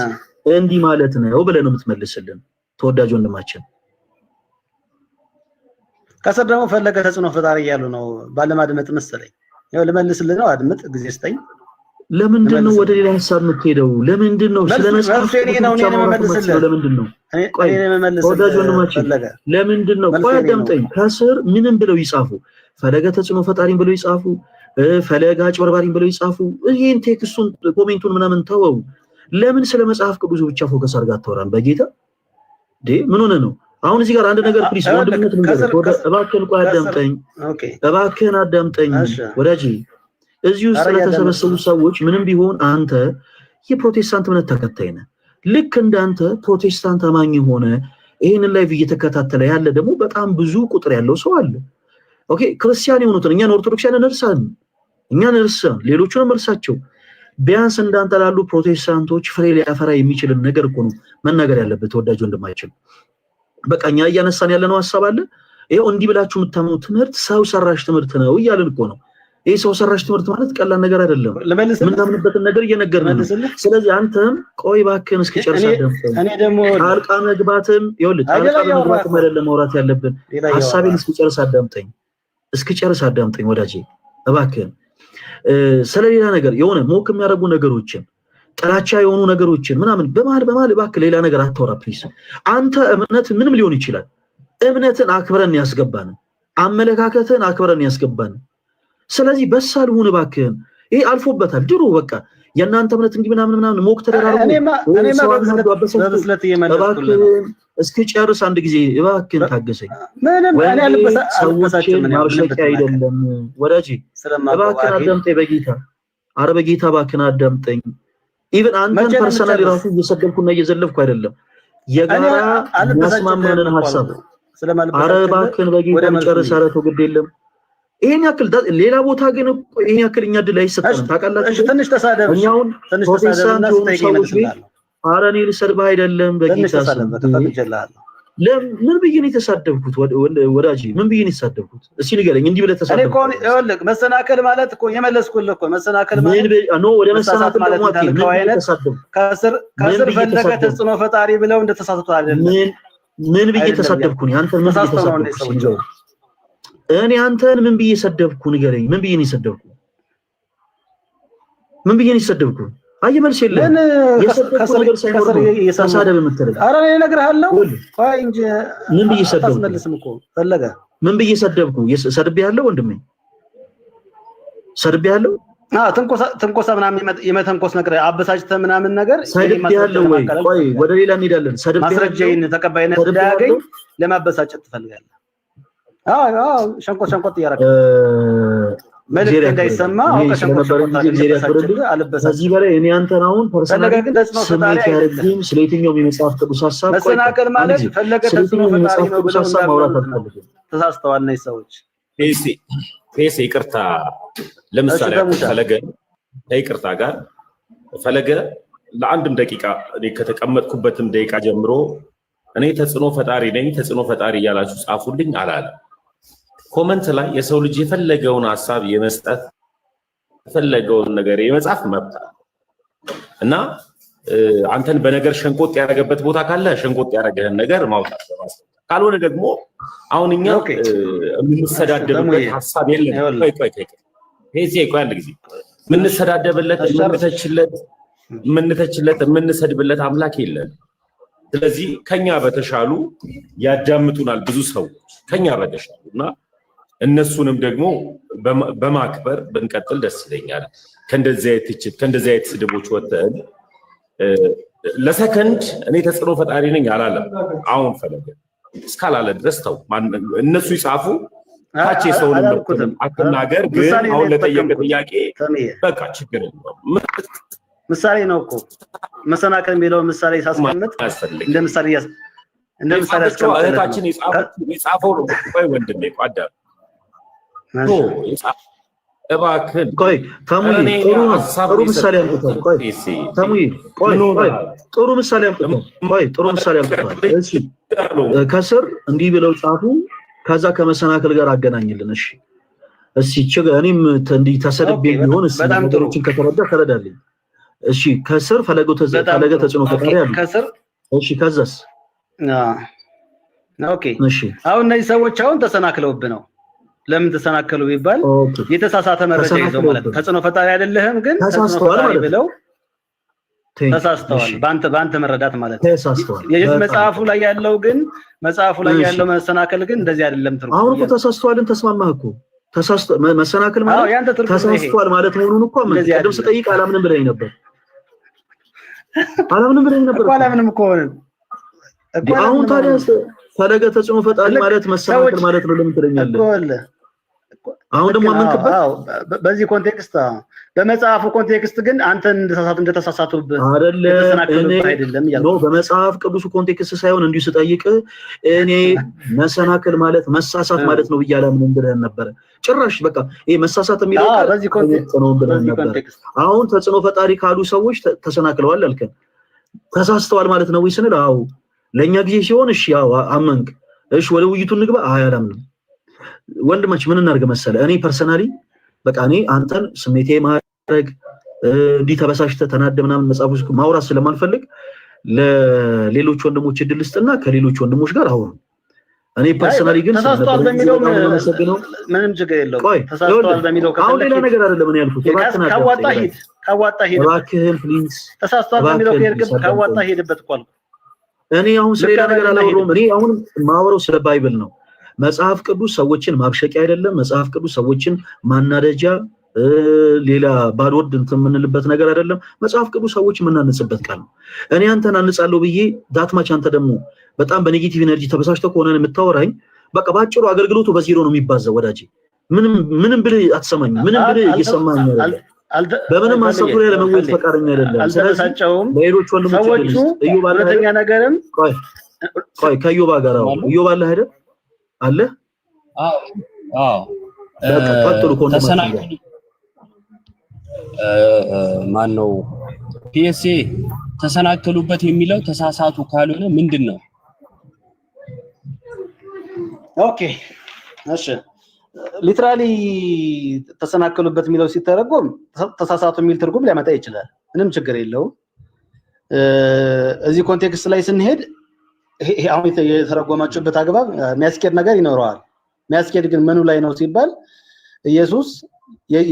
እንዲህ ማለት ነው ብለህ ነው የምትመልስልን ተወዳጅ ወንድማችን። ከስር ደግሞ ፈለገ ተጽዕኖ ፈጣሪ እያሉ ነው ባለማድመጥ መሰለኝ። ያው ልመልስልህ ነው፣ አድምጥ፣ ጊዜ ስጠኝ። ለምንድን ነው ወደ ሌላ ሐሳብ የምትሄደው? ለምንድን ነው ስለነጻፍ ለምንድን ነው ተወዳጅ ወንድማችን ለምንድን ነው? ቆይ አዳምጠኝ። ከስር ምንም ብለው ይጻፉ፣ ፈለገ ተጽዕኖ ፈጣሪን ብለው ይጻፉ፣ ፈለገ አጭበርባሪን ብለው ይጻፉ። ይሄን ቴክስቱን ኮሜንቱን ምናምን ተወው። ለምን ስለ መጽሐፍ ቅዱስ ብቻ ፎከስ አድርጋ አታወራም? በጌታ ምን ሆነ ነው? አሁን እዚህ ጋር አንድ ነገር ፕሊስ ወንድምነት ንገር። እባክህን ቆይ አዳምጠኝ፣ እባክህን አዳምጠኝ ወዳጅ። እዚህ ውስጥ ስለተሰበሰቡ ሰዎች ምንም ቢሆን አንተ የፕሮቴስታንት እምነት ተከታይ ነህ። ልክ እንዳንተ ፕሮቴስታንት አማኝ ሆነ ይሄንን ላይቭ እየተከታተለ ያለ ደግሞ በጣም ብዙ ቁጥር ያለው ሰው አለ። ኦኬ ክርስቲያን የሆኑትን እኛን ኦርቶዶክሳውያን እንርሳን፣ እኛን እንርሳን፣ ሌሎቹንም እርሳቸው። ቢያንስ እንዳንተ ላሉ ፕሮቴስታንቶች ፍሬ ሊያፈራ የሚችልን ነገር እኮ ነው መናገር ያለበት ተወዳጅ ወንድማችን። በቃ እኛ እያነሳን ያለነው ሐሳብ አለ። ይሄው እንዲህ ብላችሁ የምታምኑት ትምህርት ሰው ሰራሽ ትምህርት ነው እያልን እኮ ነው። ይሄ ሰው ሰራሽ ትምህርት ማለት ቀላል ነገር አይደለም። ምናምንበትን ነገር እየነገርን ነው። ስለዚህ አንተም ቆይ እባክህን እስኪጨርስ አዳምጠኝ። እኔ ደግሞ ጣልቃ መግባትም ይኸውልህ ጣልቃ መግባትም አይደለም ማውራት ያለብን። ሐሳቤን እስኪጨርስ አዳምጠኝ፣ እስኪጨርስ አዳምጠኝ ወዳጄ እባክህን። ስለሌላ ነገር የሆነ ሞክ የሚያደርጉ ነገሮችን ጥላቻ የሆኑ ነገሮችን ምናምን በመሀል እባክህ ሌላ ነገር አታወራ ፕሊዝ። አንተ እምነት ምንም ሊሆን ይችላል። እምነትን አክብረን ያስገባን፣ አመለካከትን አክብረን ያስገባን። ስለዚህ በሳል ሁን እባክህን። ይሄ አልፎበታል ድሮ በቃ የእናንተ እምነት እንዲህ ምናምን ሞክ ተደራርጉ። እስኪጨርስ አንድ ጊዜ እባክህን ታገሰኝ። ሰዎችን ማብሸቂያ አይደለም ወዳጄ፣ እባክህን አዳምጠኝ በጌታ። ኧረ በጌታ እባክህን አዳምጠኝ። ኢቭን አንተን ፐርሰናሊ ራሱ እየሰደብኩና እየዘለብኩ አይደለም፣ የጋራ ማስማማንን ሐሳብ። ኧረ እባክህን በጌታ ጨርስ። ኧረ ተው ግድ የለም ይሄን ያክል ሌላ ቦታ ግን ይሄን ያክል እኛ ድል አይሰጠንም ታውቃላችሁ። ትንሽ ተሳደብ እኛውን ፕሮቴስታንት የሆኑ ሰዎች ኧረ እኔ ልሰድብህ አይደለም በጌታ ምን ብዬ ነው የተሳደብኩት ወዳጄ? ምን ብዬ ነው የተሳደብኩት? እስኪ ንገረኝ። እንዲህ ብለህ ተሳደብኩት? እኔ እኮ ይኸውልህ መሰናከል ማለት እኮ የመለስኩልህ እኮ መሰናከል ማለት ነው። ወደ መሰናከል ደግሞ ከስር ፈለገ ተጽዕኖ ፈጣሪ ብለው እንደተሳሳቱ አይደለም። ምን ብዬ ተሳደብኩ? አንተ ምን ብዬ ተሳደብኩ? እኔ አንተን ምን ብዬ ሰደብኩ? ንገረኝ። ምን ብዬ ነው የሰደብኩ? ምን ብዬ ነው የሰደብኩ? አይ መልስ የለም። የሰደብኩ ነገር ሳይኖር ተሳደብ የምትለው ኧረ እኔ እነግርሃለሁ። ቆይ እንጂ ምን ብዬ ሰደብኩ? አትመልስም እኮ ፈለገ። ምን ብዬ ሰደብኩ? ሰድቤያለሁ ወንድሜ፣ ሰድቤያለሁ። ትንኮሳ ምናምን የመተንኮስ ነገር አበሳጭተህ ምናምን ነገር ሰድቤያለሁ ወይ? ቆይ ወደ ሌላ እንሄዳለን። ማስረጃዬን ተቀባይነት እንዳያገኝ ለማበሳጨት ትፈልጋለህ? አዎ ሸንቆጥ እያደረግህ መልዕክት እንዳይሰማ ከዚህ በላይ እኔ አንተን አሁን ፐርሰናሊ ስሜት ያደርግም ስለ የትኛውም የመጽሐፍ ቅዱስ ሀሳብ መሰናከል ማለት ፈለገ ተጽዕኖ ፈጣሪ ነው ብለው ማውራት አልፈልግም። ተሳስተዋል እነዚህ ሰዎች። ፌስ ይቅርታ፣ ለምሳሌ ፈለገ ከይቅርታ ጋር ፈለገ ለአንድም ደቂቃ እኔ ከተቀመጥኩበትም ደቂቃ ጀምሮ እኔ ተጽዕኖ ፈጣሪ ነኝ ተጽዕኖ ፈጣሪ እያላችሁ ጻፉልኝ አላለም። ኮመንት ላይ የሰው ልጅ የፈለገውን ሐሳብ የመስጠት የፈለገውን ነገር የመጻፍ መብት እና አንተን በነገር ሸንቆጥ ያደረገበት ቦታ ካለ ሸንቆጥ ያደረገህን ነገር ማውጣት ካልሆነ ደግሞ አሁን እኛ የምንሰዳደብበት ሐሳብ የለም። ቆይ አንድ ጊዜ የምንሰዳደብለት የምንተችለት የምንሰድብለት አምላክ የለም። ስለዚህ ከኛ በተሻሉ ያዳምጡናል ብዙ ሰዎች ከኛ በተሻሉ እና እነሱንም ደግሞ በማክበር ብንቀጥል ደስ ይለኛል። ከእንደዚህ አይነት ትችት ከእንደዚህ አይነት ስድቦች ወጥተን ለሰከንድ እኔ ተጽዕኖ ፈጣሪ ነኝ አላለም። አሁን ፈለገ እስካላለ ድረስ ተው፣ እነሱ ይጻፉ ታች የሰውን አትናገር። ግን አሁን ለጠየቀ ጥያቄ በቃ ችግር የለውም። ምሳሌ ነው እኮ መሰናከል የሚለው ምሳሌ ሳስቀምጥ እንደ ምሳሌ እህታችን የጻፈው ነው። ቆይ ወንድሜ ቋዳ እባክህን ቆይ ተሙይ ጥሩ ምሳሌ አምጥቷል። ቆይ ተሙይ ቆይ ጥሩ ምሳሌ አምጥቷል። ቆይ ጥሩ ምሳሌ አምጥቷል። እሺ ከስር እንዲህ ብለው ጻፉ፣ ከዛ ከመሰናከል ጋር አገናኝልን። እሺ እሺ እኔም እንዲህ ተሰድቤ ቢሆን ነገሮችን ከተረዳልኝ እሺ ከስር ፈለገ ተጽዕኖ ፈጣሪ አሉ። ከስር እሺ ከዛስ? ኦኬ እሺ አሁን እነዚህ ሰዎች አሁን ተሰናክለውብህ ነው። ለምን ተሰናከሉ ቢባል የተሳሳተ መረጃ ይዘው ማለት ነው። ተጽዕኖ ፈጣሪ አይደለህም ግን ተሳስተዋል ማለት ብለው ተሳስተዋል። ባንተ መረዳት ማለት ነው። የዚህ መጽሐፉ ላይ ያለው መሰናከል ግን እንደዚህ አይደለም ትርጉም። አሁን እኮ ተሳስተዋልን ተስማማህ እኮ መሰናከል ማለት ተሳስተዋል ማለት መሆኑን እኮ ቅድም ስጠይቅ አላምንም ብለኝ ነበር። አላምንም እኮ አሁን ታዲያ ፈለገ ተጽዕኖ ፈጣሪ ማለት መሰናከል ማለት ነው ለምን ትለኛለህ? አሁን ደግሞ አመንክበት? በዚህ ኮንቴክስት በመጽሐፉ ኮንቴክስት ግን አንተ እንደተሳሳቱብህ አይደለም ነው። በመጽሐፍ ቅዱስ ኮንቴክስት ሳይሆን እንዲሁ ስጠይቅ እኔ መሰናከል ማለት መሳሳት ማለት ነው ብያለሁ ምን ብለህ ነበር? ጭራሽ በቃ ይሄ መሳሳት የሚለው በዚህ ኮንቴክስት ነው ብለህ ነበር። አሁን ተጽዕኖ ፈጣሪ ካሉ ሰዎች ተሰናክለዋል አልከን። ተሳስተዋል ማለት ነው ወይ ስንል አዎ ለኛ ጊዜ ሲሆን እሺ ያው አመንክ። እሺ ወደ ውይይቱ እንግባ። አያላምንም ወንድማችን ምን እናርገ መሰለ እኔ ፐርሰናሊ በቃ እኔ አንተን ስሜቴ ማድረግ እንዲህ ተበሳሽተህ ተናደ ምናምን መጽሐፍ ውስጥ ማውራት ስለማልፈልግ ለሌሎች ወንድሞች እድል ስጥና ከሌሎች ወንድሞች ጋር አውሩ። እኔ ፐርሰናሊ ግን ተሳስተዋል በሚለው ምንም ችግር የለውም። ተሳስተዋል በሚለው አሁን ሌላ ነገር አይደለም እኔ ያልኩት ካዋጣ ሂድ እባክህን ፕሊዝ ተሳስተዋል በሚለው ከሄድክ ካዋጣ ሄድበት እኮ አልኩ። እኔ አሁን ስለሌላ ነገር አላወራሁም። እኔ አሁን ማወራው ስለ ባይብል ነው። መጽሐፍ ቅዱስ ሰዎችን ማብሸቂያ አይደለም። መጽሐፍ ቅዱስ ሰዎችን ማናደጃ ሌላ ባድወርድ እንትን የምንልበት ነገር አይደለም። መጽሐፍ ቅዱስ ሰዎች የምናንጽበት ቃል ነው። እኔ አንተን አንጻለሁ ብዬ ዳትማች አንተ ደግሞ በጣም በኔጌቲቭ ኤነርጂ ተበሳሽተህ ከሆነ የምታወራኝ በቃ ባጭሩ አገልግሎቱ በዜሮ ነው የሚባዛው ወዳጄ። ምንም ብለህ አትሰማኝም። ምንም ብለህ እየሰማኝ አይደለም። በምንም ሀሳብ ዙሪያ ለመወያየት ፈቃደኛ አይደለም። አልተበሳጨውም። ለሌሎች ወንድሞች ሁለተኛ ነገርም ከዮባ ጋር ዮባ አለ አይደል አለ ማን ነው ፒኤስኤ ተሰናከሉበት የሚለው ተሳሳቱ ካልሆነ ምንድነው? ኦኬ እሺ ሊትራሊ ተሰናከሉበት የሚለው ሲተረጎም ተሳሳቱ የሚል ትርጉም ሊያመጣ ይችላል። ምንም ችግር የለውም። እዚህ ኮንቴክስት ላይ ስንሄድ ይሄ አሁን የተረጎማችሁበት አግባብ የሚያስኬድ ነገር ይኖረዋል። የሚያስኬድ ግን ምኑ ላይ ነው ሲባል ኢየሱስ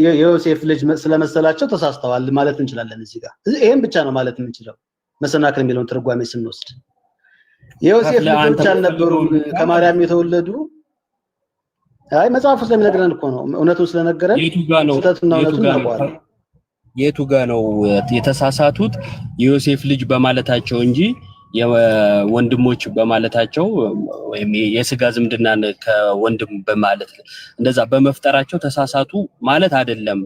የዮሴፍ ልጅ ስለመሰላቸው ተሳስተዋል ማለት እንችላለን። እዚህ ጋር ይሄን ብቻ ነው ማለት የምንችለው። መሰናከል የሚለውን ትርጓሜ ስንወስድ የዮሴፍ ልጆች አልነበሩም ከማርያም የተወለዱ። አይ መጽሐፉ ስለሚነግረን እኮ ነው። እውነቱን ስለነገረን የቱ ጋር ነው የተሳሳቱት? የዮሴፍ ልጅ በማለታቸው እንጂ የወንድሞች በማለታቸው ወይም የስጋ ዝምድናን ከወንድም በማለት እንደዛ በመፍጠራቸው ተሳሳቱ ማለት አይደለም።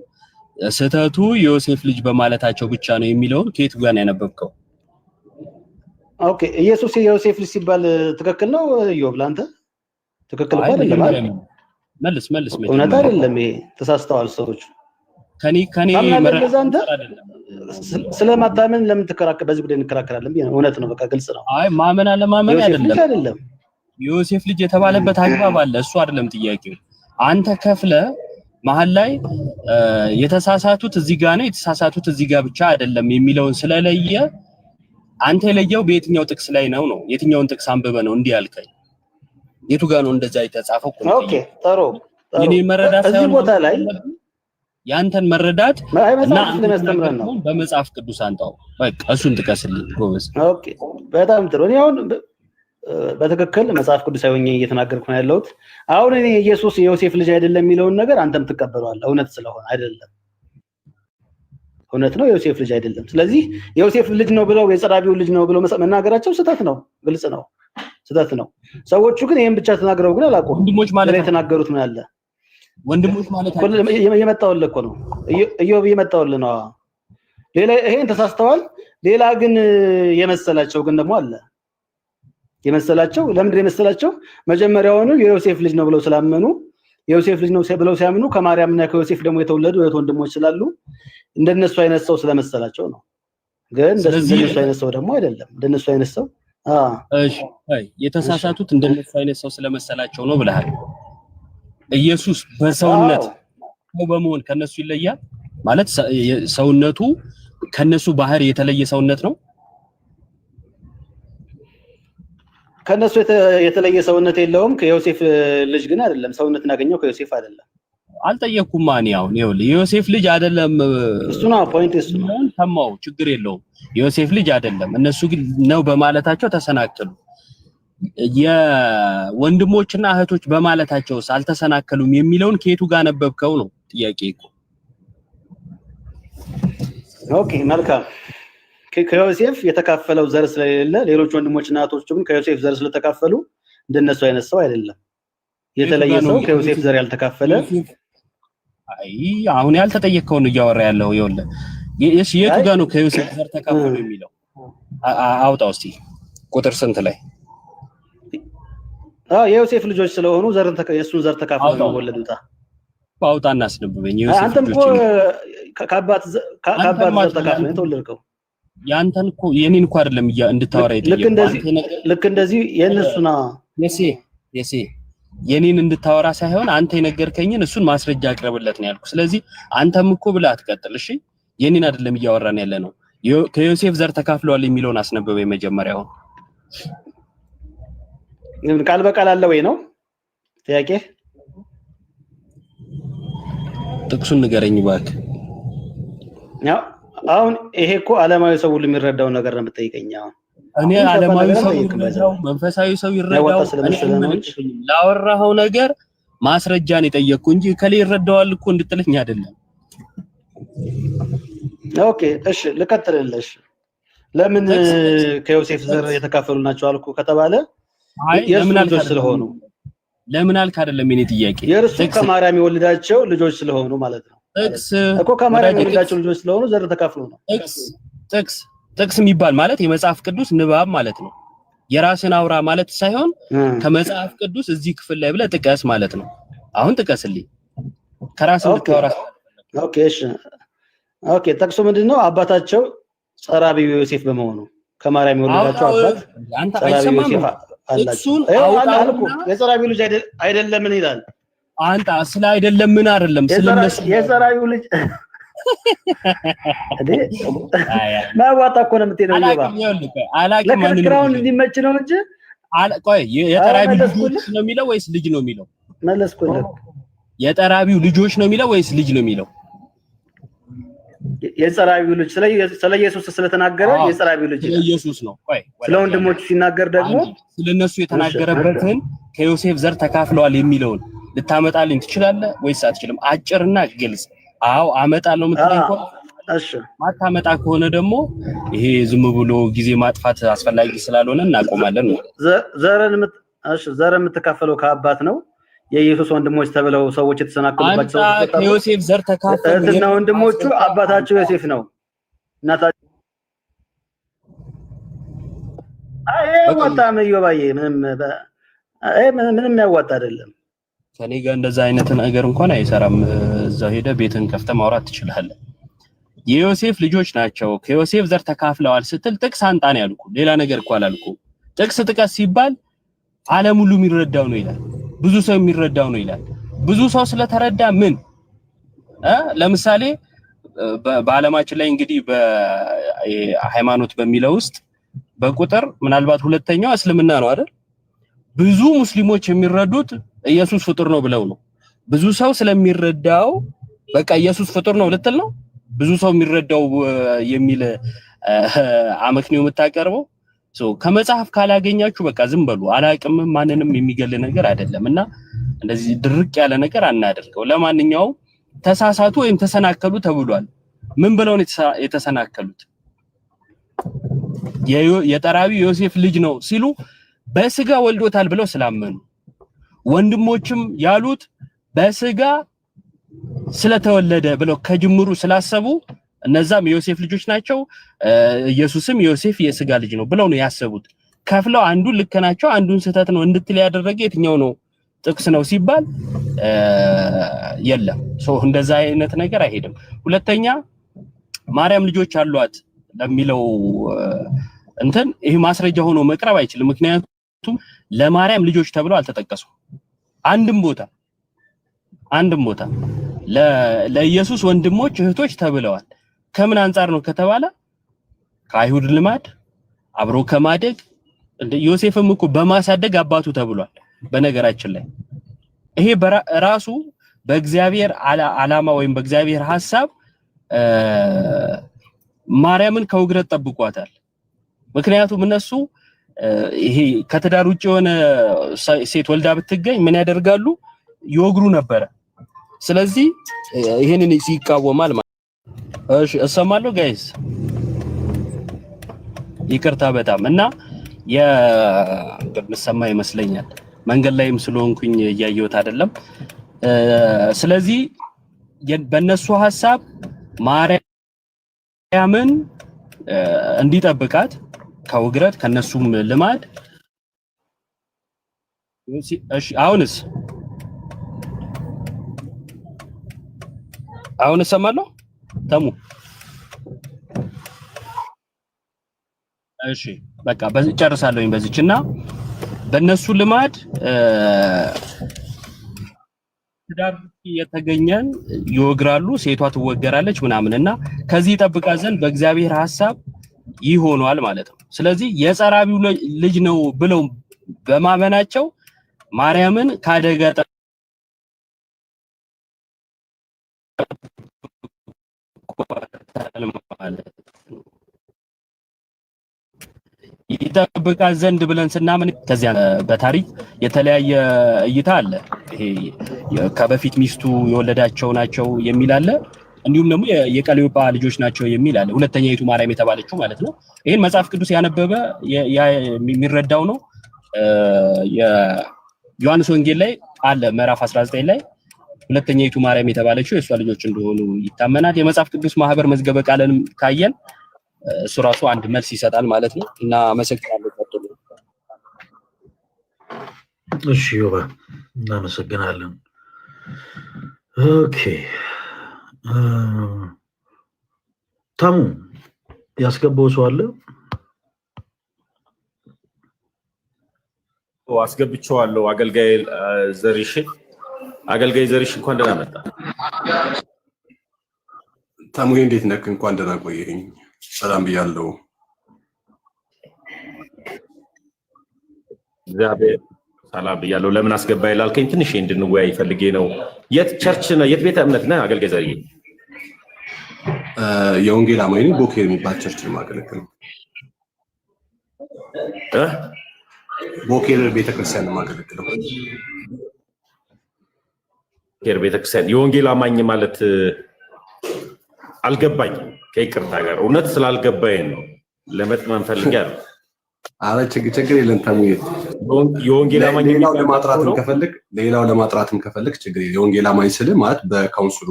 ስህተቱ የዮሴፍ ልጅ በማለታቸው ብቻ ነው የሚለውን ከየቱ ጋር ነው ያነበብከው? ኦኬ ኢየሱስ የዮሴፍ ልጅ ሲባል ትክክል ነው ኢዮብ? ላንተ ትክክል አይደለም። መልስ እውነት አይደለም። ይሄ ተሳስተዋል ሰዎች። ከኔ መረዳት አይደለም። ስለማታመን ለምን ተከራከረ? በዚህ ጉዳይ እንከራከራለን። እውነት ነው፣ በቃ ግልጽ ነው። አይ ማመን አለማመን አይደለም። ዮሴፍ ልጅ የተባለበት አግባብ አለ። እሱ አይደለም ጥያቄው። አንተ ከፍለ መሀል ላይ የተሳሳቱት እዚህ ጋር ነው የተሳሳቱት እዚህ ጋር ብቻ አይደለም የሚለውን ስለለየ አንተ የለየው በየትኛው ጥቅስ ላይ ነው? የትኛውን ጥቅስ አንብበ ነው እንዲህ ያልከኝ? የቱ ጋር ነው እንደዛ የተጻፈው? ኦኬ ጥሩ። የኔ መረዳት እዚህ ቦታ ላይ ያንተን መረዳት እና ስለሚያስተምረን ነው። በመጽሐፍ ቅዱስ አንጣው በቃ እሱን ጥቀስልኝ ጎበዝ። ኦኬ በጣም ጥሩ። እኔ አሁን በትክክል መጽሐፍ ቅዱሳዊ ሆኜ እየተናገርኩ ነው ያለሁት። አሁን እኔ ኢየሱስ የዮሴፍ ልጅ አይደለም የሚለውን ነገር አንተም ትቀበለዋለህ። እውነት ስለሆነ አይደለም፣ እውነት ነው፣ የዮሴፍ ልጅ አይደለም። ስለዚህ የዮሴፍ ልጅ ነው ብለው የጸራቢው ልጅ ነው ብለው መናገራቸው ስህተት ነው፣ ግልጽ ነው፣ ስህተት ነው። ሰዎቹ ግን ይሄን ብቻ ተናግረው ግን አላቆም። ወንድሞች ማለት ነው የተናገሩት ምን አለ? ወንድሞች ማለት ነው የመጣውልህ እኮ ነው ኢዮብ የመጣውልህ ነው። ሌላ ይሄን ተሳስተዋል። ሌላ ግን የመሰላቸው ግን ደግሞ አለ። የመሰላቸው ለምንድን የመሰላቸው? መጀመሪያውኑ የዮሴፍ ልጅ ነው ብለው ስላመኑ የዮሴፍ ልጅ ነው ብለው ሲያምኑ ከማርያምና ከዮሴፍ ደግሞ የተወለዱ ሁለት ወንድሞች ስላሉ እንደነሱ አይነት ሰው ስለመሰላቸው ነው። ግን እንደነሱ አይነት ሰው ደግሞ አይደለም። እንደነሱ አይነት ሰው እሺ የተሳሳቱት እንደነሱ አይነት ሰው ስለመሰላቸው ነው ብለሃል። ኢየሱስ በሰውነት ነው በመሆን ከነሱ ይለያል ማለት ሰውነቱ ከነሱ ባህር የተለየ ሰውነት ነው? ከነሱ የተለየ ሰውነት የለውም። ከዮሴፍ ልጅ ግን አይደለም። ሰውነትን ያገኘው ከዮሴፍ አይደለም። አልጠየቅኩም። ማን ያው የዮሴፍ ልጅ አይደለም። እሱ ነው ፖይንት። እሱ ነው ሰማው፣ ችግር የለውም። የዮሴፍ ልጅ አይደለም። እነሱ ግን ነው በማለታቸው ተሰናከሉ። የወንድሞችና እህቶች በማለታቸውስ አልተሰናከሉም የሚለውን ከየቱ ጋር ነበብከው ነው ጥያቄ እኮ። ኦኬ መልካም። ከዮሴፍ የተካፈለው ዘር ስለሌለ ሌሎች ወንድሞችና እህቶችም ከዮሴፍ ዘር ስለተካፈሉ እንደነሱ አይነት ሰው አይደለም። የተለየ ሰው ከዮሴፍ ዘር ያልተካፈለ። አይ አሁን ያልተጠየቀው ነው እያወራ ያለው። ይኸውልህ የቱ ጋር ነው ከዮሴፍ ዘር ተካፈሉ የሚለው? አውጣው እስቲ ቁጥር ስንት ላይ? የዮሴፍ ልጆች ስለሆኑ የእሱን ዘር ተካፈሉ ነው ወለዱታ። አውጣና አስነብበኝ። የዮሴፍ አንተም እኮ ከአባት ዘር ተካፈሉ ነው የተወለድከው። ያንተን እኮ የኔን እኮ አይደለም እንድታወራ የጠየቀው። ልክ እንደዚህ የእነሱና የሴ የኔን እንድታወራ ሳይሆን አንተ የነገርከኝን እሱን ማስረጃ አቅርብለት ነው ያልኩ። ስለዚህ አንተም እኮ ብለህ አትቀጥል እሺ። የኔን አይደለም እያወራን ያለ ነው። ከዮሴፍ ዘር ተካፍለዋል የሚለውን አስነበበ የመጀመሪያው። ቃል በቃል አለ ወይ ነው ጥያቄ? ጥቅሱን ንገረኝ እባክህ። ያው አሁን ይሄ እኮ ዓለማዊ ሰው ሁሉ የሚረዳው ነገር ነው የምትጠይቀኝ። አሁን እኔ ዓለማዊ ሰው ይረዳው መንፈሳዊ ሰው ይረዳው ላወራኸው ነገር ማስረጃን የጠየቅኩ እንጂ ከሌ ይረዳዋል እኮ እንድትለኝ አይደለም። ኦኬ እሺ ልቀጥልልሽ። ለምን ከዮሴፍ ዘር የተካፈሉ ናቸው አልኩ ከተባለ የእሱ ልጆች ስለሆኑ። ለምን አልክ አይደለም የኔ ጥያቄ። የእርሱ ከማርያም የወለዳቸው ልጆች ስለሆኑ ማለት ነው እኮ። ከማርያም የወለዳቸው ልጆች ስለሆኑ ዘር ተካፍሉ ነው። ጥቅስ የሚባል ማለት የመጽሐፍ ቅዱስ ንባብ ማለት ነው። የራስን አውራ ማለት ሳይሆን ከመጽሐፍ ቅዱስ እዚህ ክፍል ላይ ብለህ ጥቀስ ማለት ነው። አሁን ጥቀስልኝ ከራስህ ልታወራ። ኦኬ እሺ ኦኬ። ጥቅሱ ምንድነው? አባታቸው ጸራቢ ዮሴፍ በመሆኑ ከማርያም የወለዳቸው አባት ጸራቢ ዮሴፍ አላቸው። አውጣልኩ የጸራቢ ልጅ አይደለም ምን ይላል? አንተ ስለ አይደለም ምን አይደለም ስለነሱ የጸራቢው ልጅ ማዋጣ እኮ ነው የምትሄደው። አላውቅም ለክርክራውን እንዲመች ነው እንጂ ቆይ የጠራቢው ልጆች ነው የሚለው ወይስ ልጅ ነው የሚለው? መለስኩልህ። የጠራቢው ልጆች ነው የሚለው ወይስ ልጅ ነው የሚለው? የጸራቢው ልጅ ስለ ኢየሱስ ስለተናገረ የጸራቢው ልጅ ኢየሱስ ነው። ቆይ ስለ ወንድሞቹ ሲናገር ደግሞ ስለነሱ የተናገረበትን ከዮሴፍ ዘር ተካፍለዋል የሚለውን ልታመጣልኝ ትችላለህ ወይስ አትችልም? አጭርና ግልጽ። አዎ አመጣለሁ የምትለኝ ከሆነ እሺ፣ ማታመጣ ከሆነ ደግሞ ይሄ ዝም ብሎ ጊዜ ማጥፋት አስፈላጊ ስላልሆነ እናቆማለን ነው። ዘርን የምትካፈለው ከአባት ነው። የኢየሱስ ወንድሞች ተብለው ሰዎች የተሰናከሉባቸው ከዮሴፍ ዘር ተካፈሉ እህትና ወንድሞቹ አባታቸው ዮሴፍ ነው። እናታቸው ወጣም ይወባዬ ምንም ያዋጣ አይደለም። ከኔ ጋር እንደዛ አይነት ነገር እንኳን አይሰራም። እዛው ሄደ ቤትን ከፍተ ማውራት ትችላለህ። የዮሴፍ ልጆች ናቸው ከዮሴፍ ዘር ተካፍለዋል ስትል ጥቅስ አንጣ ነው ያልኩ። ሌላ ነገር እኮ አላልኩ። ጥቅስ ጥቀስ ሲባል ዓለም ሁሉ የሚረዳው ነው ይላል። ብዙ ሰው የሚረዳው ነው ይላል። ብዙ ሰው ስለተረዳ ምን ለምሳሌ በዓለማችን ላይ እንግዲህ በሃይማኖት በሚለው ውስጥ በቁጥር ምናልባት ሁለተኛው እስልምና ነው አይደል? ብዙ ሙስሊሞች የሚረዱት ኢየሱስ ፍጡር ነው ብለው ነው። ብዙ ሰው ስለሚረዳው በቃ ኢየሱስ ፍጡር ነው ልትል ነው። ብዙ ሰው የሚረዳው የሚል አመክንዮ የምታቀርበው ከመጽሐፍ ካላገኛችሁ በቃ ዝም በሉ። አላቅም ማንንም የሚገል ነገር አይደለምና እንደዚህ ድርቅ ያለ ነገር አናደርገው። ለማንኛውም ተሳሳቱ ወይም ተሰናከሉ ተብሏል። ምን ብለው ነው የተሰናከሉት? የጠራቢው ዮሴፍ ልጅ ነው ሲሉ በስጋ ወልዶታል ብለው ስላመኑ፣ ወንድሞችም ያሉት በስጋ ስለተወለደ ብለው ከጅምሩ ስላሰቡ እነዛም የዮሴፍ ልጆች ናቸው፣ ኢየሱስም የዮሴፍ የስጋ ልጅ ነው ብለው ነው ያሰቡት። ከፍለው አንዱን ልክ ናቸው አንዱን ስህተት ነው እንድትል ያደረገ የትኛው ነው ጥቅስ ነው ሲባል የለም። እንደዛ አይነት ነገር አይሄድም። ሁለተኛ ማርያም ልጆች አሏት ለሚለው እንትን ይሄ ማስረጃ ሆኖ መቅረብ አይችልም። ምክንያቱም ለማርያም ልጆች ተብለው አልተጠቀሱም። አንድም ቦታ ለኢየሱስ ወንድሞች እህቶች ተብለዋል። ከምን አንፃር ነው ከተባለ ከአይሁድ ልማድ አብሮ ከማደግ እንደ ዮሴፍም እኮ በማሳደግ አባቱ ተብሏል። በነገራችን ላይ ይሄ ራሱ በእግዚአብሔር ዓላማ ወይም በእግዚአብሔር ሐሳብ ማርያምን ከውግረት ጠብቋታል። ምክንያቱም እነሱ ይሄ ከተዳር ውጭ የሆነ ሴት ወልዳ ብትገኝ ምን ያደርጋሉ? ይወግሩ ነበረ። ስለዚህ ይሄንን ይቃወማል ማለት። እሺ እሰማለሁ ጋይስ፣ ይቅርታ በጣም እና የምሰማ ይመስለኛል መንገድ ላይም ስለሆንኩኝ እያየሁት አይደለም። ስለዚህ በእነሱ ሐሳብ ማርያምን እንዲጠብቃት ከውግረት ከነሱም ልማድ። እሺ አሁን እሰማለሁ ተሙ። እሺ በቃ በዚህ ጨርሳለሁኝ በዚህና በእነሱ ልማድ ትዳር የተገኘን ይወግራሉ፣ ሴቷ ትወገራለች ምናምንና ከዚህ ጠብቃ ዘንድ በእግዚአብሔር ሐሳብ ይሆናል ማለት ነው። ስለዚህ የጸራቢው ልጅ ነው ብለው በማመናቸው ማርያምን ካደጋ ይጠብቃ ዘንድ ብለን ስናምን ከዚያ በታሪክ የተለያየ እይታ አለ። ይሄ ከበፊት ሚስቱ የወለዳቸው ናቸው የሚል አለ። እንዲሁም ደግሞ የቀሌዮጳ ልጆች ናቸው የሚል አለ። ሁለተኛይቱ ማርያም የተባለችው ማለት ነው። ይሄን መጽሐፍ ቅዱስ ያነበበ የሚረዳው ነው። የዮሐንስ ወንጌል ላይ አለ ምዕራፍ 19 ላይ ሁለተኛይቱ ማርያም የተባለችው የሷ ልጆች እንደሆኑ ይታመናል። የመጽሐፍ ቅዱስ ማህበር መዝገበ ቃልንም ካየን እሱ ራሱ አንድ መልስ ይሰጣል ማለት ነው። እና አመሰግናለሁ። ቀጥሉ። እሺ ዮባ እናመሰግናለን። ኦኬ ታሙ ያስገባው ሰው አለ? አስገብቼዋለሁ። አገልጋይ ዘሪሽ እንኳን ደህና መጣ። ታሙዬ እንዴት ነህ? እንኳን ደህና ቆየኸኝ። ሰላም ብያለሁ። እግዚአብሔር ሰላም ብያለሁ። ለምን አስገባኝ ላልከኝ ትንሽ እንድንወያይ ፈልጌ ነው። የት ቸርች ነህ? የት ቤተ እምነት ነህ? አገልጋይ ዘርዬ የወንጌል አማኝ ነኝ። ቦኬር የሚባል ቸርች ነው የማገለግለው። ቦኬር ቤተክርስቲያን ነው የማገለግለው። ቦኬር ቤተክርስቲያን የወንጌል አማኝ ማለት አልገባኝም። ከይቅርታ ጋር እውነት ስላልገባኝ ነው ለመጥመን ፈልጋለሁ። አረ ችግር የለም ታሙዬ። የወንጌል አማኝ ሌላው ለማጥራትም ከፈለክ ችግር የለም። የወንጌል አማኝ ስል ማለት በካውንስሉ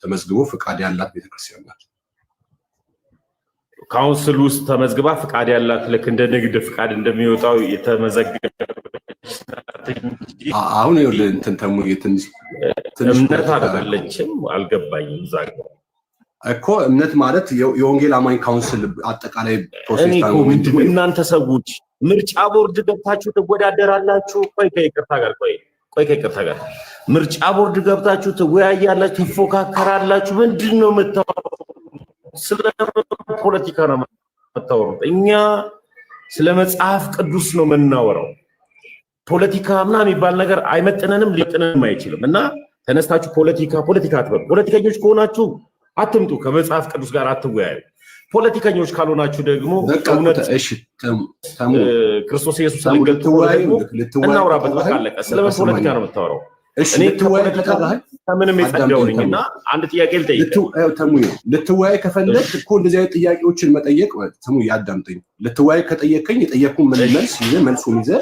ተመዝግቦ ፍቃድ ያላት ቤተክርስቲያን ናት። ካውንስል ውስጥ ተመዝግባ ፍቃድ ያላት ልክ እንደ ንግድ ፍቃድ እንደሚወጣው የተመዘገበች አሁን ይኸውልህ እንትን ታሙዬ ትንሽ እምነት አይደለችም። አልገባኝም እዛ ጋር እኮ እምነት ማለት የወንጌል አማኝ ካውንስል አጠቃላይ ፕሮቴስታንት። እናንተ ሰዎች ምርጫ ቦርድ ገብታችሁ ትወዳደራላችሁ። ከይቅርታ ጋር ምርጫ ቦርድ ገብታችሁ ትወያያላችሁ፣ ትፎካከራላችሁ። ምንድን ነው የምታወሩት? ስለ ፖለቲካ ነው የምታወሩት። እኛ ስለ መጽሐፍ ቅዱስ ነው የምናወራው። ፖለቲካ ምናምን የሚባል ነገር አይመጥነንም፣ ሊመጥነንም አይችልም። እና ተነስታችሁ ፖለቲካ አትበሉ። ፖለቲከኞች ከሆናችሁ አትምጡ፣ ከመጽሐፍ ቅዱስ ጋር አትወያዩ። ፖለቲከኞች ካልሆናችሁ ደግሞ ክርስቶስ ኢየሱስ ልንገልጥ እናውራበት። በቃ አለቀ። ስለምን ፖለቲካ ነው የምታወራው? እኔ ከምንም የጸዳው ነኝ እና አንድ ጥያቄ ልጠይቅ። ልትወያይ ከፈለግ እኮ እንደዚህ አይነት ጥያቄዎችን መጠየቅ ያዳምጠኝ። ልትወያይ ከጠየቀኝ የጠየቅኩን መልስ ይዘህ መልሱን ይዘህ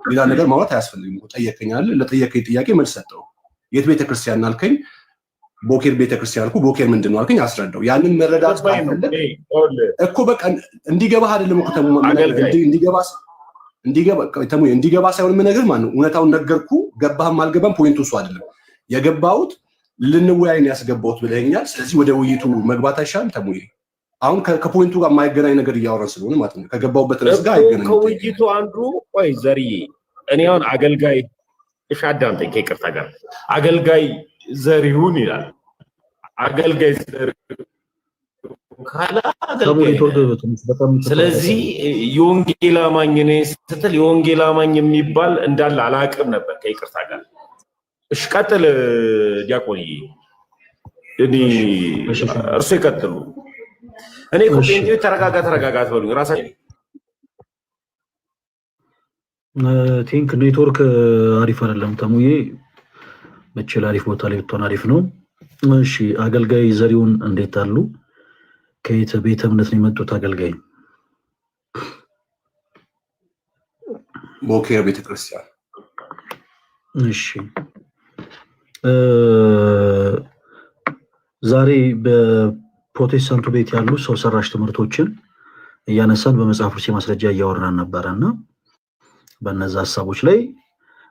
ሌላ ነገር ማውራት አያስፈልግም። ጠየቀኝ አለ፣ ለጠየቀኝ ጥያቄ መልስ ሰጠው። የት ቤተክርስቲያን አልከኝ? ቦኬር ቤተክርስቲያን አልኩ። ቦኬር ምንድን ነው አልከኝ፣ አስረዳው። ያንን መረዳት ካልፈለግ እኮ በቃ እንዲገባህ አይደለም እኮ እንዲገባ ሳይሆን የምነግርህ ማለት ነው። እውነታውን ነገርኩ። ገባህም አልገባም ፖይንቱ እሱ አይደለም። የገባሁት ልንወያይ ነው ያስገባሁት ብለኸኛል። ስለዚህ ወደ ውይይቱ መግባት አይሻልም? ተሙዬ አሁን ከፖይንቱ ጋር የማይገናኝ ነገር እያወራን ስለሆነ ማለት ነው። ከገባሁበት ርዕስ ጋር አይገናኝም። ከውይይቱ አንዱ ቆይ ዘርዬ፣ እኔ አሁን አገልጋይ አዳምጠኝ፣ ከይቅርታ ጋር አገልጋይ ዘሪሁን ይላል። አገልጋይ ዘሪሁን ካለ አገልጋይ ስለዚህ የወንጌል አማኝ ነኝ ስትል የወንጌል አማኝ የሚባል እንዳለ አላውቅም ነበር ከይቅርታ ጋር። እሺ ቀጥል ዲያቆንዬ። እኔ እርሱ ይቀጥሉ። እኔ ኮፒንግ ተረጋጋ አትበሉኝ ራሳችሁ። ቲንክ ኔትወርክ አሪፍ አይደለም ተሙዬ፣ በችል አሪፍ ቦታ ላይ ብትሆን አሪፍ ነው። እሺ አገልጋይ ዘሪሁን እንዴት አሉ? ከየት ቤተ እምነት ነው የመጡት አገልጋይ? ሞኬር ቤተክርስቲያን። እሺ ዛሬ በፕሮቴስታንቱ ቤት ያሉ ሰው ሰራሽ ትምህርቶችን እያነሳን በመጽሐፍ ቅዱስ ማስረጃ እያወራን ነበርና በእነዛ ሐሳቦች ላይ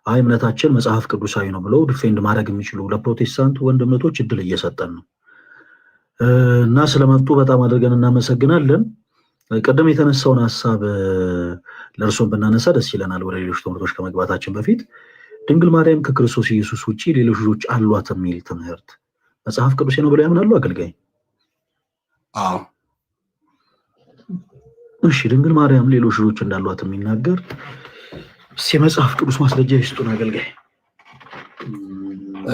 አይ እምነታችን መጽሐፍ ቅዱሳዊ ነው ብለው ዲፌንድ ማድረግ የሚችሉ ለፕሮቴስታንት ወንድምቶች እድል እየሰጠን ነው እና ስለመጡ በጣም አድርገን እናመሰግናለን። ቀደም የተነሳውን ሐሳብ ለእርሶም ብናነሳ ደስ ይለናል። ወደ ሌሎች ትምህርቶች ከመግባታችን በፊት ድንግል ማርያም ከክርስቶስ ኢየሱስ ውጪ ሌሎች ልጆች አሏት የሚል ትምህርት መጽሐፍ ቅዱስ ነው ብለው ያምናሉ አገልጋይ? አዎ። እሺ ድንግል ማርያም ሌሎች ልጆች እንዳሏት የሚናገር የመጽሐፍ ቅዱስ ማስረጃ ይስጡን አገልጋይ።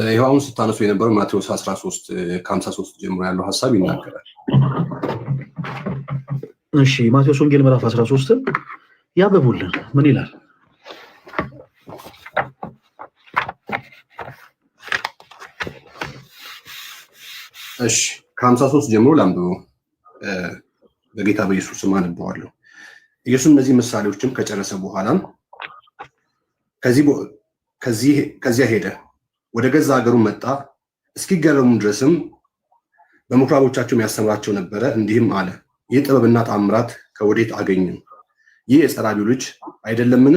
ይሄው አሁን ስታነሱ የነበረው ማቴዎስ 13 ከ53 ጀምሮ ያለው ሐሳብ ይናገራል። እሺ ማቴዎስ ወንጌል ምዕራፍ 13 ያበቡልን ምን ይላል? እሺ ከ53 ጀምሮ ላንብበው። በጌታ በኢየሱስ ስም አነበዋለሁ። ኢየሱስ እነዚህ ምሳሌዎችም ከጨረሰ በኋላ ከዚያ ሄደ፣ ወደ ገዛ ሀገሩ መጣ። እስኪገረሙ ድረስም በምኩራቦቻቸው ያስተምራቸው ነበረ። እንዲህም አለ፣ ይህ ጥበብና ተአምራት ከወዴት አገኙ? ይህ የጸራቢው ልጅ አይደለምን?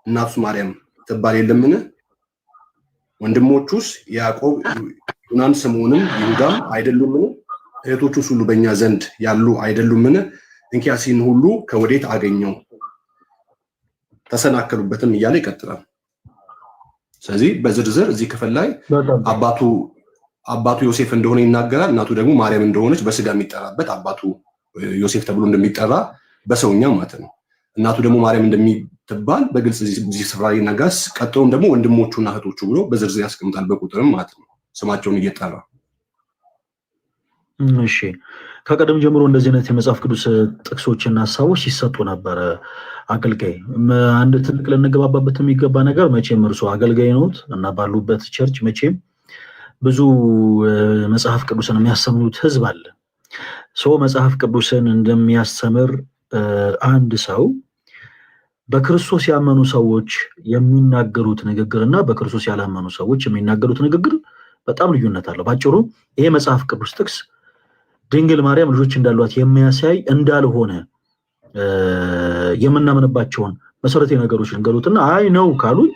እናቱ ማርያም ትባል የለምን? ወንድሞቹስ ያዕቆብ፣ ዮናን፣ ስምዖንም ይሁዳም አይደሉምን? እህቶቹስ ሁሉ በእኛ ዘንድ ያሉ አይደሉምን? እንኪያስ ይህን ሁሉ ከወዴት አገኘው? ተሰናከሉበትም እያለ ይቀጥላል። ስለዚህ በዝርዝር እዚህ ክፍል ላይ አባቱ ዮሴፍ እንደሆነ ይናገራል። እናቱ ደግሞ ማርያም እንደሆነች በስጋ የሚጠራበት አባቱ ዮሴፍ ተብሎ እንደሚጠራ በሰውኛ ማለት ነው። እናቱ ደግሞ ማርያም እንደሚትባል በግልጽ እዚህ ስፍራ ይናገራል። ቀጥሎም ደግሞ ወንድሞቹና እህቶቹ ብሎ በዝርዝር ያስቀምጣል፣ በቁጥርም ማለት ነው ስማቸውን እየጠራ። እሺ ከቀደም ጀምሮ እንደዚህ አይነት የመጽሐፍ ቅዱስ ጥቅሶችና ሐሳቦች ሲሰጡ ነበረ አገልጋይ። አንድ ትልቅ ልንገባባበት የሚገባ ነገር መቼም እርሶ አገልጋይ ነዎት እና ባሉበት ቸርች መቼም ብዙ መጽሐፍ ቅዱስን የሚያስተምሩት ህዝብ አለ። ሰው መጽሐፍ ቅዱስን እንደሚያስተምር አንድ ሰው በክርስቶስ ያመኑ ሰዎች የሚናገሩት ንግግርና በክርስቶስ ያላመኑ ሰዎች የሚናገሩት ንግግር በጣም ልዩነት አለው። ባጭሩ ይሄ መጽሐፍ ቅዱስ ጥቅስ ድንግል ማርያም ልጆች እንዳሏት የሚያሳይ እንዳልሆነ የምናምንባቸውን መሰረታዊ ነገሮች እንገሩትና አይ ነው ካሉኝ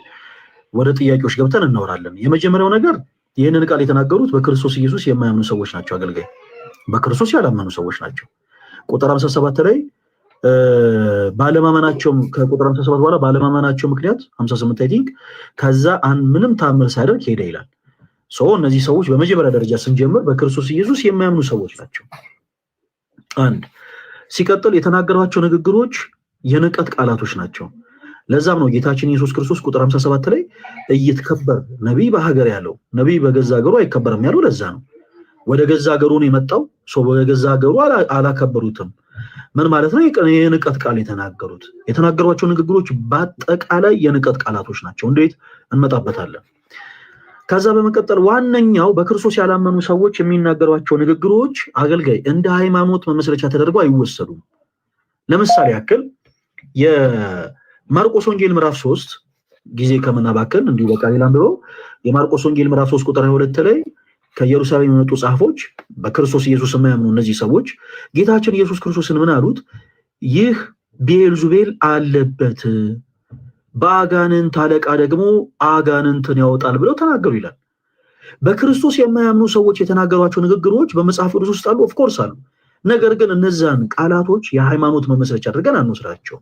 ወደ ጥያቄዎች ገብተን እናወራለን። የመጀመሪያው ነገር ይህንን ቃል የተናገሩት በክርስቶስ ኢየሱስ የማያምኑ ሰዎች ናቸው አገልጋይ፣ በክርስቶስ ያላመኑ ሰዎች ናቸው። ቁጥር 57 ላይ ባለማመናቸው ከቁጥር 57 በኋላ ባለማመናቸው ምክንያት 58 አይ ቲንክ ከዛ ምንም ታምር ሳይደርግ ሄደ ይላል። እነዚህ ሰዎች በመጀመሪያ ደረጃ ስንጀምር በክርስቶስ ኢየሱስ የማያምኑ ሰዎች ናቸው። አንድ ሲቀጥል የተናገሯቸው ንግግሮች የንቀት ቃላቶች ናቸው። ለዛም ነው ጌታችን ኢየሱስ ክርስቶስ ቁጥር 57 ላይ እይትከበር ነቢይ በሀገር ያለው ነቢይ በገዛ ሀገሩ አይከበርም ያለው ለዛ ነው። ወደ ገዛ ሀገሩ ነው የመጣው፣ በገዛ ሀገሩ አላከበሩትም። ምን ማለት ነው? የንቀት ቃል የተናገሯቸው ንግግሮች በአጠቃላይ የንቀት ቃላቶች ናቸው። እንዴት እንመጣበታለን። ከዛ በመቀጠል ዋነኛው በክርስቶስ ያላመኑ ሰዎች የሚናገሯቸው ንግግሮች አገልጋይ እንደ ሃይማኖት መመስረቻ ተደርገው አይወሰዱም። ለምሳሌ ያክል የማርቆስ ወንጌል ምዕራፍ 3 ጊዜ ከምናባከን እንዲሁ በቃ ሌላ አንብበው የማርቆስ ወንጌል ምዕራፍ 3 ቁጥር 22 ላይ ከኢየሩሳሌም የመጡ ጻፎች በክርስቶስ ኢየሱስ የማያምኑ እነዚህ ሰዎች ጌታችን ኢየሱስ ክርስቶስን ምን አሉት? ይህ ቤልዙቤል አለበት፣ በአጋንንት አለቃ ደግሞ አጋንንትን ያወጣል ብለው ተናገሩ ይላል። በክርስቶስ የማያምኑ ሰዎች የተናገሯቸው ንግግሮች በመጽሐፍ ቅዱስ ውስጥ አሉ፣ ኦፍኮርስ አሉ። ነገር ግን እነዛን ቃላቶች የሃይማኖት መመስረቻ አድርገን አንወስዳቸው።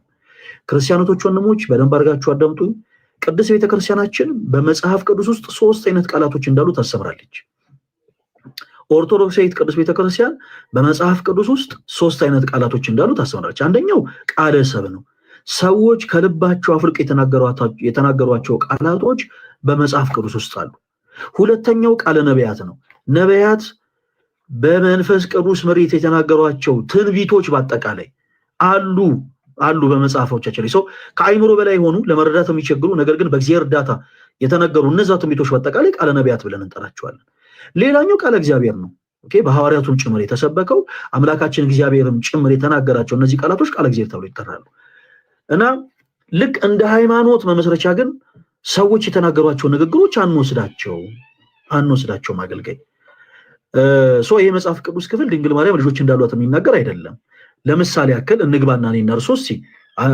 ክርስቲያኖች ወንድሞች በደንብ አድርጋችሁ አዳምጡኝ። ቅድስት ቤተክርስቲያናችን በመጽሐፍ ቅዱስ ውስጥ 3 አይነት ቃላቶች እንዳሉ ታስተምራለች። ኦርቶዶክሳዊት ቅዱስ ቤተክርስቲያን በመጽሐፍ ቅዱስ ውስጥ 3 አይነት ቃላቶች እንዳሉ ታስተምራለች። አንደኛው ቃለ ሰብ ነው። ሰዎች ከልባቸው አፍልቅ የተናገሯቸው ቃላቶች በመጽሐፍ ቅዱስ ውስጥ አሉ። ሁለተኛው ቃለ ነቢያት ነው። ነቢያት በመንፈስ ቅዱስ ምሪት የተናገሯቸው ትንቢቶች በአጠቃላይ አሉ በመጽሐፎቻችን ላይ። ከአይምሮ በላይ ሆኑ ለመረዳት የሚቸግሩ ነገር ግን በእግዚአብሔር እርዳታ የተነገሩ እነዛ ትንቢቶች በአጠቃላይ ቃለ ነቢያት ብለን እንጠራቸዋለን። ሌላኛው ቃለ እግዚአብሔር ነው። ኦኬ፣ በሐዋርያቱም ጭምር የተሰበከው አምላካችን እግዚአብሔርም ጭምር የተናገራቸው እነዚህ ቃላቶች ቃለ እግዚአብሔር ተብለው ይጠራሉ። እና ልክ እንደ ሃይማኖት መመስረቻ ግን ሰዎች የተናገሯቸው ንግግሮች አንወስዳቸውም አገልጋይ። ይሄ መጽሐፍ ቅዱስ ክፍል ድንግል ማርያም ልጆች እንዳሏት የሚናገር አይደለም። ለምሳሌ ያክል እንግባና እኔና እርሶ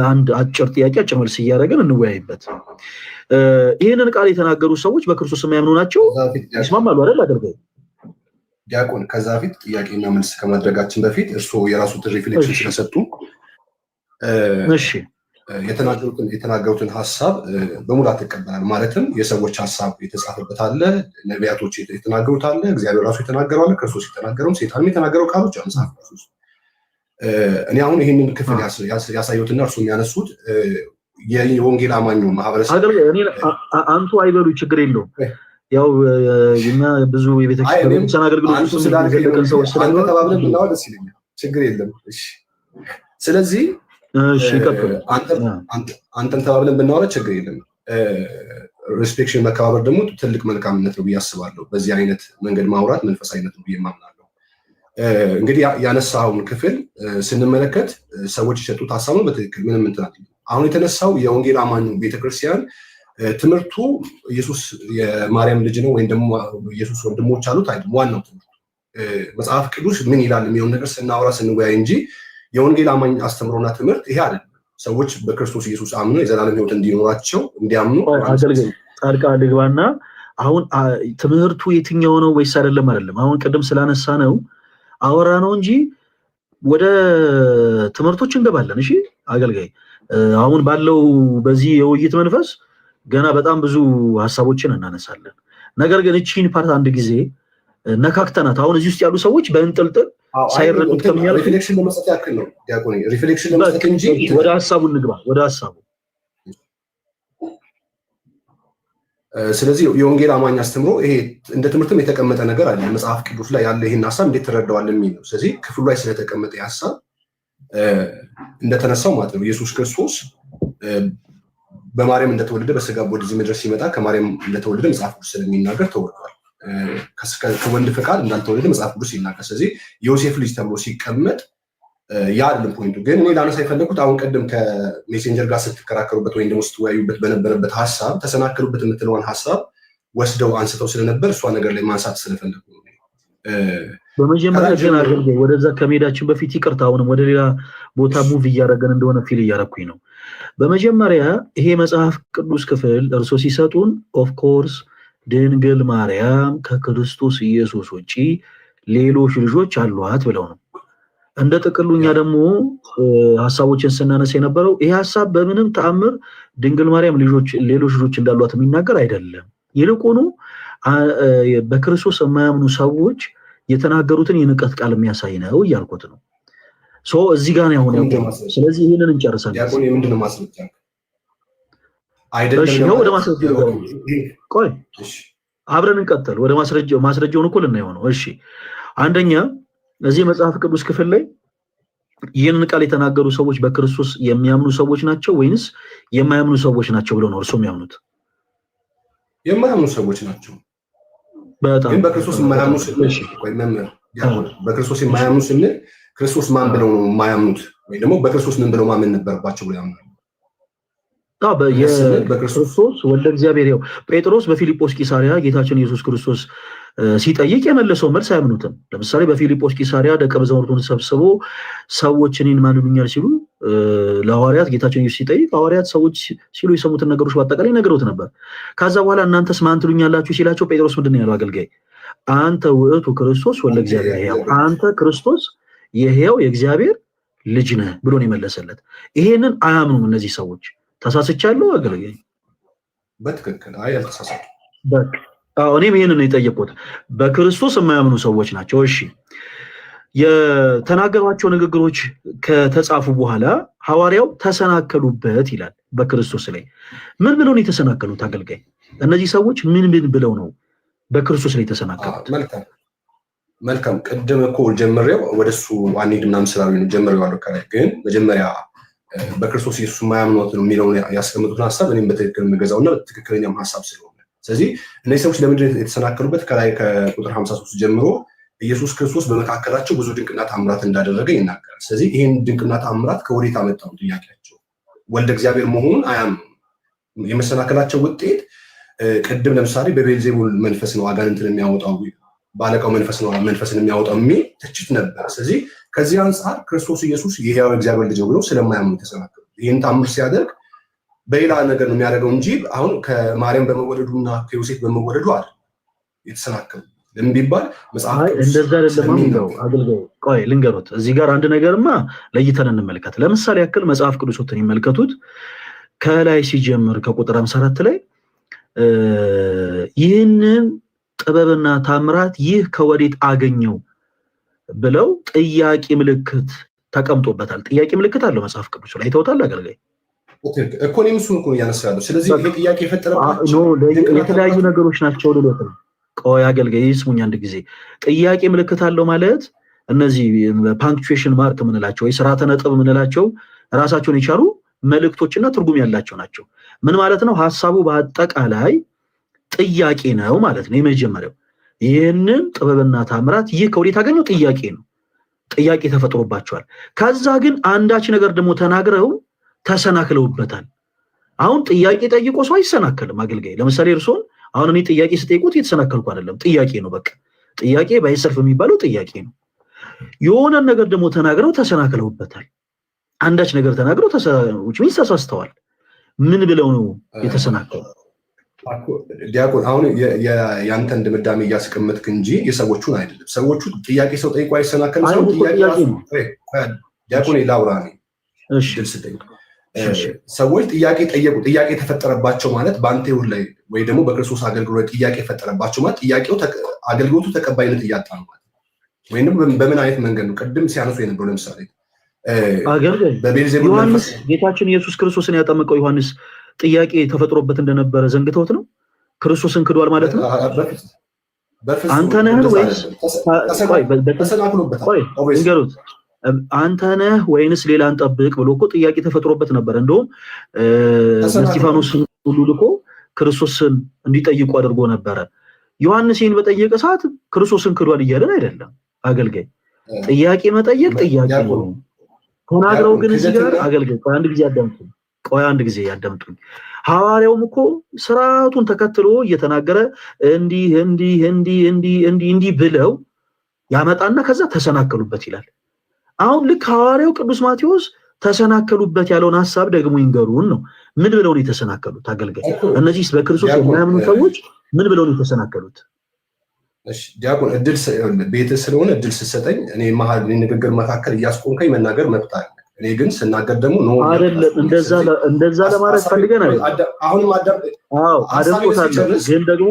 አንድ አጭር ጥያቄ አጭር መልስ እያደረግን እንወያይበት። ይህንን ቃል የተናገሩ ሰዎች በክርስቶስ የሚያምኑ ናቸው? ይስማማሉ አይደል አገልጋይ? ዲያቆን፣ ከዛ በፊት ጥያቄና መልስ ከማድረጋችን በፊት እርስዎ የራሱን ሪፍሌክሽን ስለሰጡ የተናገሩትን ሀሳብ በሙላት ይቀበላል። ማለትም የሰዎች ሀሳብ የተጻፈበት አለ፣ ነቢያቶች የተናገሩት አለ፣ እግዚአብሔር ራሱ የተናገረው አለ፣ ክርስቶስ የተናገረው፣ ሴጣንም የተናገረው ቃሎች መጽሐፍ ቅዱስ። እኔ አሁን ይህንን ክፍል ያሳየሁትና እርሱ የሚያነሱት የወንጌል አማኙ ማህበረሰብ አንቱ አይበሉ፣ ችግር የለውም። ያው እኛ ብዙ የቤተክርስቲያን አገልግሎት ሰዎች ተባብለን ብናወራ ደስ ይለኛል። ችግር የለም። እሺ፣ ስለዚህ አንተን ተባብለን ብናወራ ችግር የለም። ሪስፔክሽን፣ መከባበር ደግሞ ትልቅ መልካምነት ነው ብዬ አስባለሁ። በዚህ አይነት መንገድ ማውራት መንፈሳዊነት ነው ብዬ ማምናለሁ። እንግዲህ ያነሳውን ክፍል ስንመለከት ሰዎች የሰጡት ሀሳብ ነው በትክክል ምንም እንትን አሁን የተነሳው የወንጌል አማኙ ቤተክርስቲያን ትምህርቱ ኢየሱስ የማርያም ልጅ ነው ወይም ደግሞ ኢየሱስ ወንድሞች አሉት አይደለም። ዋናው ትምህርቱ መጽሐፍ ቅዱስ ምን ይላል የሚሆን ነገር ስናወራ ስንወያይ እንጂ የወንጌል አማኝ አስተምሮና ትምህርት ይሄ አይደለም። ሰዎች በክርስቶስ ኢየሱስ አምነው የዘላለም ሕይወት እንዲኖራቸው እንዲያምኑ አገልግል ጣልቃ ልግባና አሁን ትምህርቱ የትኛው ነው ወይስ አይደለም? አሁን ቅድም ስላነሳ ነው አወራ ነው እንጂ ወደ ትምህርቶች እንገባለን። እሺ አገልጋይ፣ አሁን ባለው በዚህ የውይይት መንፈስ ገና በጣም ብዙ ሀሳቦችን እናነሳለን። ነገር ግን እቺን ፓርት አንድ ጊዜ ነካክተናት አሁን እዚህ ውስጥ ያሉ ሰዎች በእንጥልጥል ሳይረዱት ከሚያልፉ ሪፍሌክሽን ለመስጠት ያክል ነው ዲያቆን፣ ሪፍሌክሽን ለመስጠት እንጂ ወደ ሀሳቡ እንግባ፣ ወደ ሀሳቡ። ስለዚህ የወንጌል አማኝ አስተምሮ ይሄ እንደ ትምህርትም የተቀመጠ ነገር አለ መጽሐፍ ቅዱስ ላይ ያለ ይሄን ሀሳብ እንዴት ትረዳዋለህ የሚል ነው። ስለዚህ ክፍሉ ላይ ስለተቀመጠ ሀሳብ እንደተነሳው ማለት ነው ኢየሱስ ክርስቶስ በማርያም እንደተወለደ በስጋ ወደዚህ ምድር ሲመጣ ከማርያም እንደተወለደ መጽሐፍ ቅዱስ ስለሚናገር ተወልዷል። ከወንድ ፈቃድ እንዳልተወለደ መጽሐፍ ቅዱስ ይናገር። ስለዚህ ዮሴፍ ልጅ ተብሎ ሲቀመጥ ያ አይደለም ፖይንቱ። ግን እኔ ላነሳ የፈለኩት አሁን ቀደም ከሜሴንጀር ጋር ስትከራከሩበት ወይም ደግሞ ስትወያዩበት በነበረበት ሀሳብ ተሰናከሉበት የምትለውን ሀሳብ ወስደው አንስተው ስለነበር እሷ ነገር ላይ ማንሳት ስለፈለኩ ነው። በመጀመሪያ ግን አገልጋይ ወደዛ ከመሄዳችን በፊት ይቅርታ፣ አሁንም ወደ ሌላ ቦታ ሙቭ እያደረገን እንደሆነ ፊል እያደረኩኝ ነው። በመጀመሪያ ይሄ መጽሐፍ ቅዱስ ክፍል እርሶ ሲሰጡን ኦፍ ኮርስ ድንግል ማርያም ከክርስቶስ ኢየሱስ ውጪ ሌሎች ልጆች አሏት ብለው ነው። እንደ ጥቅሉኛ ደግሞ ሀሳቦችን ስናነሳ የነበረው ይሄ ሀሳብ በምንም ተአምር ድንግል ማርያም ሌሎች ልጆች እንዳሏት የሚናገር አይደለም። ይልቁኑ በክርስቶስ የማያምኑ ሰዎች የተናገሩትን የንቀት ቃል የሚያሳይ ነው እያልኩት ነው። እዚህ ጋር ነው ያለው። ስለዚህ ይሄንን እንጨርሳለን። ዲያቆን የምንድነው ማስረጃ? አይደለም ወደ ማስረጃው ቆይ አብረን እንቀጥል። ወደ ማስረጃውን እኮ ልናየው ነው። እሺ አንደኛ እዚህ መጽሐፍ ቅዱስ ክፍል ላይ ይህንን ቃል የተናገሩ ሰዎች በክርስቶስ የሚያምኑ ሰዎች ናቸው ወይንስ የማያምኑ ሰዎች ናቸው ብለው ነው እርሱ የሚያምኑት? የማያምኑ ሰዎች ናቸው። በጣም ግን በክርስቶስ የማያምኑ ስንል ቆይ መምህር ዲያቆን በክርስቶስ የማያምኑ ስንል ክርስቶስ ማን ብለው ነው የማያምኑት ወይ ደግሞ በክርስቶስ ምን ብለው ማመን ነበረባቸው ብለው ያምናሉ? በክርስቶስ ወልደ እግዚአብሔር ያው ጴጥሮስ በፊልጶስ ቂሳሪያ ጌታችን ኢየሱስ ክርስቶስ ሲጠይቅ የመለሰው መልስ አያምኑትም። ለምሳሌ በፊልጶስ ቂሳሪያ ደቀ መዛሙርቱን ሰብስቦ ሰዎች እኔን ማን ይሉኛል ሲሉ ለሐዋርያት ጌታችን ኢየሱስ ሲጠይቅ ሐዋርያት ሰዎች ሲሉ የሰሙትን ነገሮች በአጠቃላይ ነግረውት ነበር። ከዛ በኋላ እናንተስ ማን ትሉኛላችሁ ሲላቸው ጴጥሮስ ምንድን ነው ያለው? አገልጋይ አንተ ውእቱ ክርስቶስ ወልደ እግዚአብሔር ሕያው፣ አንተ ክርስቶስ የሕያው የእግዚአብሔር ልጅ ነህ ብሎ ነው የመለሰለት። ይሄንን አያምኑም እነዚህ ሰዎች። ተሳስቻለሁ አገልጋይ? በትክክል አይ አልተሳሳቱም። በቃ እኔም ይሄንን ነው የጠየቁት። በክርስቶስ የማያምኑ ሰዎች ናቸው። እሺ የተናገሯቸው ንግግሮች ከተጻፉ በኋላ ሐዋርያው ተሰናከሉበት ይላል። በክርስቶስ ላይ ምን ብለው ነው የተሰናከሉት? አገልጋይ እነዚህ ሰዎች ምን ብለው ነው በክርስቶስ ላይ የተሰናከሉት? መልካም ቅድም እኮ ጀምሬው ወደሱ አንሄድ ምናምን ስላሉ ነው ጀምሬው አለው። ከላይ ግን መጀመሪያ በክርስቶስ ኢየሱስ የማያምኑት ነው የሚለውን ያስቀምጡትን ሀሳብ እኔም በትክክል የምገዛውና ትክክለኛም ሀሳብ ስለሆነ ስለዚህ እነዚህ ሰዎች ለምንድን ነው የተሰናከሉበት? ከላይ ከቁጥር 53 ጀምሮ ኢየሱስ ክርስቶስ በመካከላቸው ብዙ ድንቅና ተአምራት እንዳደረገ ይናገራል። ስለዚህ ይህን ድንቅና ተአምራት ከወዴት አመጣው? ጥያቄያቸው ወልደ እግዚአብሔር መሆኑን አያምኑም። የመሰናከላቸው ውጤት ቅድም ለምሳሌ በቤልዜቡል መንፈስ ነው አጋንንትን የሚያወጣው፣ በአለቃው መንፈስ ነው መንፈስን የሚያወጣው የሚል ትችት ነበር። ስለዚህ ከዚህ አንጻር ክርስቶስ ኢየሱስ የሕያው እግዚአብሔር ልጅ ነው ብለው ስለማያምኑ የተሰናከሉ። ይህን ተአምር ሲያደርግ በሌላ ነገር ነው የሚያደርገው እንጂ አሁን ከማርያም በመወለዱና ከዮሴፍ በመወለዱ አይደል የተሰናከሉ። ለምን ቢባል መጽሐፍ እንደዛ አይደለም ነው አገልጋይ። ቆይ ልንገሩት፣ እዚህ ጋር አንድ ነገርማ ለይተን እንመልከት። ለምሳሌ ያክል መጽሐፍ ቅዱሶትን ይመልከቱት። ከላይ ሲጀምር ከቁጥር 54 ላይ ይህንን ጥበብና ታምራት ይህ ከወዴት አገኘው ብለው ጥያቄ ምልክት ተቀምጦበታል። ጥያቄ ምልክት አለው መጽሐፍ ቅዱስ ላይ አይተውታል አገልጋይ እኮ ነው እሱ እኮ ያነሳለው። ስለዚህ ይሄ ጥያቄ የፈጠረባቸው የተለያዩ ነገሮች ናቸው ልሎት ነው። ቆይ አገልጋይ ይስሙኝ አንድ ጊዜ። ጥያቄ ምልክት አለው ማለት እነዚህ ፓንክቹዌሽን ማርክ ምንላቸው ወይ ስርዓተ ነጥብ ምንላቸው ራሳቸውን የቻሉ መልእክቶችና ትርጉም ያላቸው ናቸው። ምን ማለት ነው? ሐሳቡ በአጠቃላይ ጥያቄ ነው ማለት ነው። የመጀመሪያው ይህንን ጥበብና ታምራት ይህ ከወዴት አገኘው ጥያቄ ነው። ጥያቄ ተፈጥሮባቸዋል። ከዛ ግን አንዳች ነገር ደግሞ ተናግረው ተሰናክለውበታል። አሁን ጥያቄ ጠይቆ ሰው አይሰናከልም አገልጋይ። ለምሳሌ እርሶን አሁን እኔ ጥያቄ ስጠይቁት የተሰናከልኩ አይደለም፣ ጥያቄ ነው። በቃ ጥያቄ ባይሰልፍ የሚባለው ጥያቄ ነው። የሆነ ነገር ደግሞ ተናግረው ተሰናክለውበታል። አንዳች ነገር ተናግረው ተሳስተዋል። ምን ብለው ነው የተሰናከሉ? ዲያቆን አሁን ያንተን ድምዳሜ እያስቀመጥክ እንጂ የሰዎቹን አይደለም። ሰዎቹ ጥያቄ ሰው ጠይቆ አይሰናከልም። ሰው ዲያቆን ላውራ ነው። እሺ ሰዎች ጥያቄ ጠየቁ። ጥያቄ ተፈጠረባቸው ማለት በአንተ ይሁን ላይ ወይ ደግሞ በክርስቶስ አገልግሎት ጥያቄ ፈጠረባቸው ማለት ጥያቄው አገልግሎቱ ተቀባይነት እያጣ ነው ማለት ወይም በምን አይነት መንገድ ነው? ቅድም ሲያነሱ የነበረው ለምሳሌ በቤልዜቡል ዮሐንስ ጌታችን ኢየሱስ ክርስቶስን ያጠመቀው ዮሐንስ ጥያቄ ተፈጥሮበት እንደነበረ ዘንግተውት ነው ክርስቶስን ክዷል ማለት ነው። አንተ ነህ ወይስ እንገሩት አንተ ነህ ወይንስ ሌላ እንጠብቅ ብሎ እኮ ጥያቄ ተፈጥሮበት ነበር። እንደውም እስጢፋኖስ ሁሉ ልኮ ክርስቶስን እንዲጠይቁ አድርጎ ነበረ። ዮሐንስ ይህን በጠየቀ ሰዓት ክርስቶስን ክዷል እያለን አይደለም አገልጋይ። ጥያቄ መጠየቅ ጥያቄ ነው። ተናግረው ግን እዚህ ጋር አገልጋይ አንድ ጊዜ ያዳምጡኝ። ሐዋርያውም እኮ ስርዓቱን ተከትሎ እየተናገረ እንዲህ ብለው ያመጣና ከዛ ተሰናከሉበት ይላል። አሁን ልክ ሐዋርያው ቅዱስ ማቴዎስ ተሰናከሉበት ያለውን ሐሳብ ደግሞ ይንገሩን ነው። ምን ብለው ነው የተሰናከሉት አገልጋይ? እነዚህ በክርስቶስ የማያምኑ ሰዎች ምን ብለው ነው የተሰናከሉት? እሺ ዲያቆን ቤት ስለሆነ እድል ስትሰጠኝ እኔ መሀል ንግግር መካከል እያስቆምከኝ መናገር መብት አለ። እኔ ግን ስናገር ደግሞ ነው አይደለም እንደዛ ለማድረግ ፈልገን አይደለም። አሁንም አደምጦታለሁ ግን ደግሞ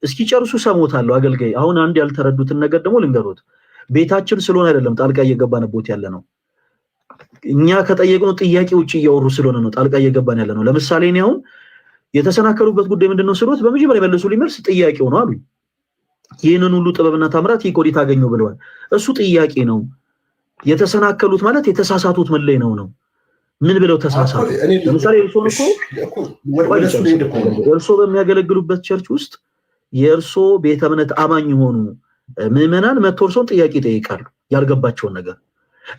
እስኪጨርሱ ሰሞታለሁ አገልጋይ። አሁን አንድ ያልተረዱትን ነገር ደግሞ ልንገሩት። ቤታችን ስለሆነ አይደለም ጣልቃ እየገባንበት ያለ ነው። እኛ ከጠየቅነው ጥያቄ ውጪ እያወሩ ስለሆነ ነው ጣልቃ እየገባን ያለ ነው። ለምሳሌ እኔ አሁን የተሰናከሉበት ጉዳይ ምንድነው ስሎት በመጀመሪያ የመለሱልኝ መልስ ጥያቄው ነው አሉኝ። ይህንን ሁሉ ጥበብና ታምራት ይህ ከወዴት አገኘው ብለዋል። እሱ ጥያቄ ነው። የተሰናከሉት ማለት የተሳሳቱት ምን ላይ ነው? ምን ብለው ተሳሳቱ? ለምሳሌ እርሶ በሚያገለግሉበት ቸርች ውስጥ የእርሶ ቤተ እምነት አማኝ የሆኑ ምዕመናን መጥተው እርሶን ጥያቄ ይጠይቃሉ፣ ያልገባቸውን ነገር።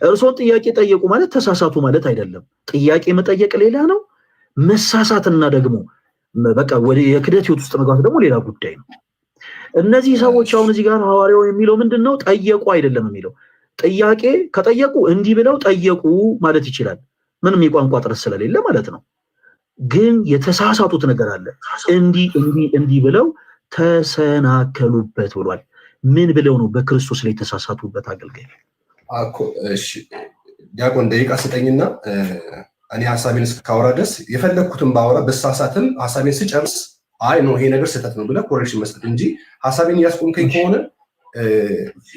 እርሶን ጥያቄ ጠየቁ ማለት ተሳሳቱ ማለት አይደለም። ጥያቄ መጠየቅ ሌላ ነው፣ መሳሳትና ደግሞ በቃ ወደ የክደት ህይወት ውስጥ መግባት ደግሞ ሌላ ጉዳይ ነው። እነዚህ ሰዎች አሁን እዚህ ጋር ሐዋርያው የሚለው ምንድነው? ጠየቁ አይደለም የሚለው። ጥያቄ ከጠየቁ እንዲህ ብለው ጠየቁ ማለት ይችላል፣ ምንም የቋንቋ ጥረት ስለሌለ ማለት ነው። ግን የተሳሳቱት ነገር አለ። እንዲህ ብለው ተሰናከሉበት ብሏል። ምን ብለው ነው በክርስቶስ ላይ የተሳሳቱበት አገልጋይ? እሺ ዲያቆን ደቂቃ ስጠኝና እኔ ሐሳቤን እስካወራ ድረስ የፈለኩትን ባወራ በሳሳትም ሐሳቤን ስጨርስ አይ ነው ይሄ ነገር ስህተት ነው ብለህ ኮሬክሽን መስጠት እንጂ ሐሳቤን እያስቆምከኝ ከሆነ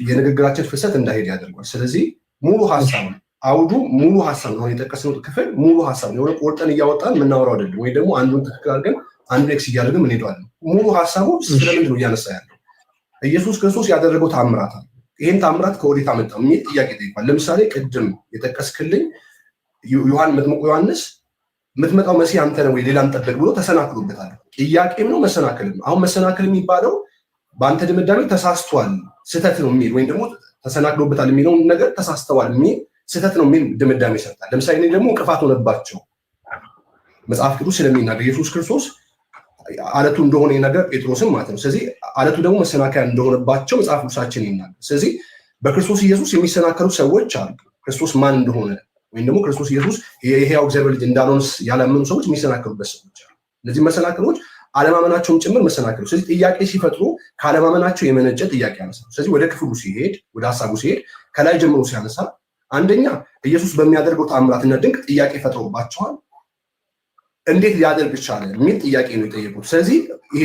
የንግግራችን ፍሰት እንዳይሄድ ያደርጋል። ስለዚህ ሙሉ ሐሳብ አውዱ ሙሉ ሐሳብ ነው የጠቀስነው ክፍል ሙሉ ሐሳብ ነው። ቆርጠን እያወጣን የምናወራው አይደለም፣ ወይ ደግሞ አንዱን ትክክል አድርገን አንዱን ኤክስ እያደረግን እንሄዳለን። ሙሉ ሐሳቡ ስለምንድን ነው እያነሳ ያለው? ኢየሱስ ክርስቶስ ያደረገው ተአምራት አለ። ይሄን ተአምራት ከወዴት አመጣው የሚል ጥያቄ ጠይቋል። ለምሳሌ ቅድም የጠቀስክልኝ መጥምቁ ዮሐንስ የምትመጣው መሲህ አንተ ነህ ወይ ሌላ እንጠብቅ ብሎ ተሰናክሎበታል። ጥያቄም ነው መሰናክልም። አሁን መሰናክል የሚባለው በአንተ ድምዳሜ ተሳስቷል ስህተት ነው የሚል ወይም ደግሞ ተሰናክሎበታል የሚለውን ነገር ተሳስተዋል የሚል ስህተት ነው የሚል ድምዳሜ ይሰጣል። ለምሳሌ እኔ ደግሞ እንቅፋት ሆነባቸው መጽሐፍ ቅዱስ ስለሚናገር ኢየሱስ ክርስቶስ አለቱ እንደሆነ ነገር ጴጥሮስም ማለት ነው። ስለዚህ አለቱ ደግሞ መሰናከያ እንደሆነባቸው መጽሐፍ ቅዱሳችን ይናገር። ስለዚህ በክርስቶስ ኢየሱስ የሚሰናከሉ ሰዎች አሉ። ክርስቶስ ማን እንደሆነ ወይም ደግሞ ክርስቶስ ኢየሱስ የሕያው እግዚአብሔር ልጅ እንዳልሆነ ያላመኑ ሰዎች የሚሰናከሉበት ሰዎች አሉ። እነዚህ መሰናክሎች አለማመናቸውም ጭምር መሰናክሉ። ስለዚህ ጥያቄ ሲፈጥሩ ካለማመናቸው የመነጨ ጥያቄ ያነሳሉ። ስለዚህ ወደ ክፍሉ ሲሄድ ወደ ሐሳቡ ሲሄድ ከላይ ጀምሮ ሲያነሳ አንደኛ ኢየሱስ በሚያደርገው ተአምራትና ድንቅ ጥያቄ ፈጥሮባቸዋል። እንዴት ሊያደርግ ቻለ የሚል ጥያቄ ነው የጠየቁት። ስለዚህ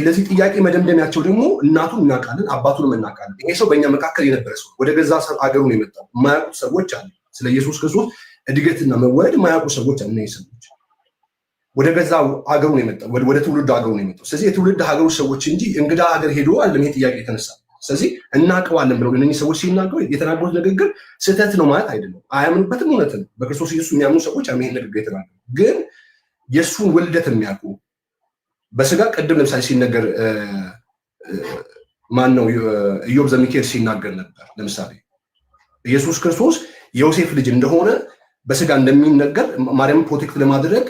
ለዚህ ጥያቄ መደምደሚያቸው ደግሞ እናቱን እናውቃለን፣ አባቱንም እናውቃለን። ይሄ ሰው በእኛ መካከል የነበረ ሰው ወደ ገዛ አገሩ ነው የመጣው። የማያውቁ ሰዎች አሉ። ስለ ኢየሱስ ክርስቶስ እድገትና መወለድ የማያውቁ ሰዎች አሉ። እነዚህ ሰዎች ወደ ገዛ ሀገሩ ነው የመጣው፣ ወደ ትውልድ ሀገሩ ነው የመጣው። ስለዚህ የትውልድ ሀገሩ ሰዎች እንጂ እንግዳ ሀገር ሄዶ አለም ይሄ ጥያቄ የተነሳ። ስለዚህ እናውቀዋለን ብለው እነዚህ ሰዎች ሲናገሩ የተናገሩት ንግግር ስህተት ነው ማለት አይደለም። አያምኑበትም፣ እውነት ነው። በክርስቶስ ኢየሱስ የሚያምኑ ሰዎች ይሄን ንግግር የተናገሩ ግን የእሱን ውልደት የሚያውቁ በስጋ ቅድም ለምሳሌ ሲነገር ማን ነው ኢዮብ ዘሚካኤል ሲናገር ነበር። ለምሳሌ ኢየሱስ ክርስቶስ የዮሴፍ ልጅ እንደሆነ በስጋ እንደሚነገር ማርያምን ፕሮቴክት ለማድረግ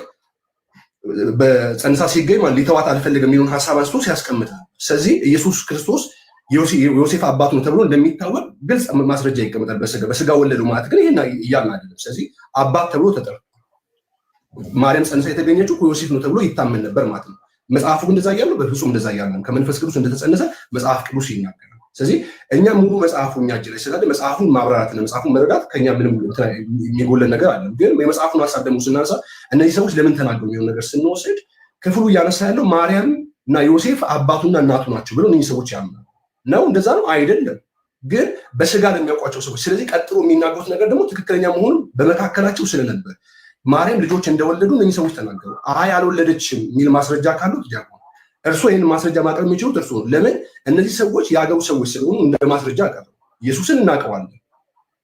በፀንሳ ሲገኝ ማለት ሊተዋት አልፈልግም የሚሉን ሀሳብ አንስቶ ሲያስቀምጥ፣ ስለዚህ ኢየሱስ ክርስቶስ የዮሴፍ አባቱ ነው ተብሎ እንደሚታወቅ ግልጽ ማስረጃ ይቀመጣል። በስጋ ወለዱ ማለት ግን ይሄን እያልን አይደለም። ስለዚህ አባት ተብሎ ተጠርቷል። ማርያም ፀንሳ የተገኘችው ዮሴፍ ነው ተብሎ ይታመን ነበር ማለት ነው። መጽሐፉ እንደዛ እያለው በፍጹም እንደዛ እያለ ከመንፈስ ቅዱስ እንደተጸነሰ መጽሐፍ ቅዱስ ይናገራል። ስለዚህ እኛ ሙሉ መጽሐፉ እኛ እጅ ላይ ስላለ መጽሐፉን ማብራራትና መጽሐፉን መረዳት ከኛ ምንም የሚጎለን ነገር አለ። ግን የመጽሐፉን ሀሳብ ደግሞ ስናነሳ እነዚህ ሰዎች ለምን ተናገሩ የሚሆን ነገር ስንወስድ ክፍሉ እያነሳ ያለው ማርያም እና ዮሴፍ አባቱና እናቱ ናቸው ብሎ እነዚህ ሰዎች ያምናሉ ነው። እንደዛ ነው አይደለም፣ ግን በስጋ ለሚያውቋቸው ሰዎች። ስለዚህ ቀጥሎ የሚናገሩት ነገር ደግሞ ትክክለኛ መሆኑን በመካከላቸው ስለነበር ማርያም ልጆች እንደወለዱ እነዚህ ሰዎች ተናገሩ። አይ አልወለደችም የሚል ማስረጃ ካሉት ዲያቆን እርሱ ይህን ማስረጃ ማቅረብ የሚችሉት እርሱ ነው። ለምን እነዚህ ሰዎች የአገሩ ሰዎች ስለሆኑ እንደ ማስረጃ አቀረቡ። ኢየሱስን እናውቀዋለን፣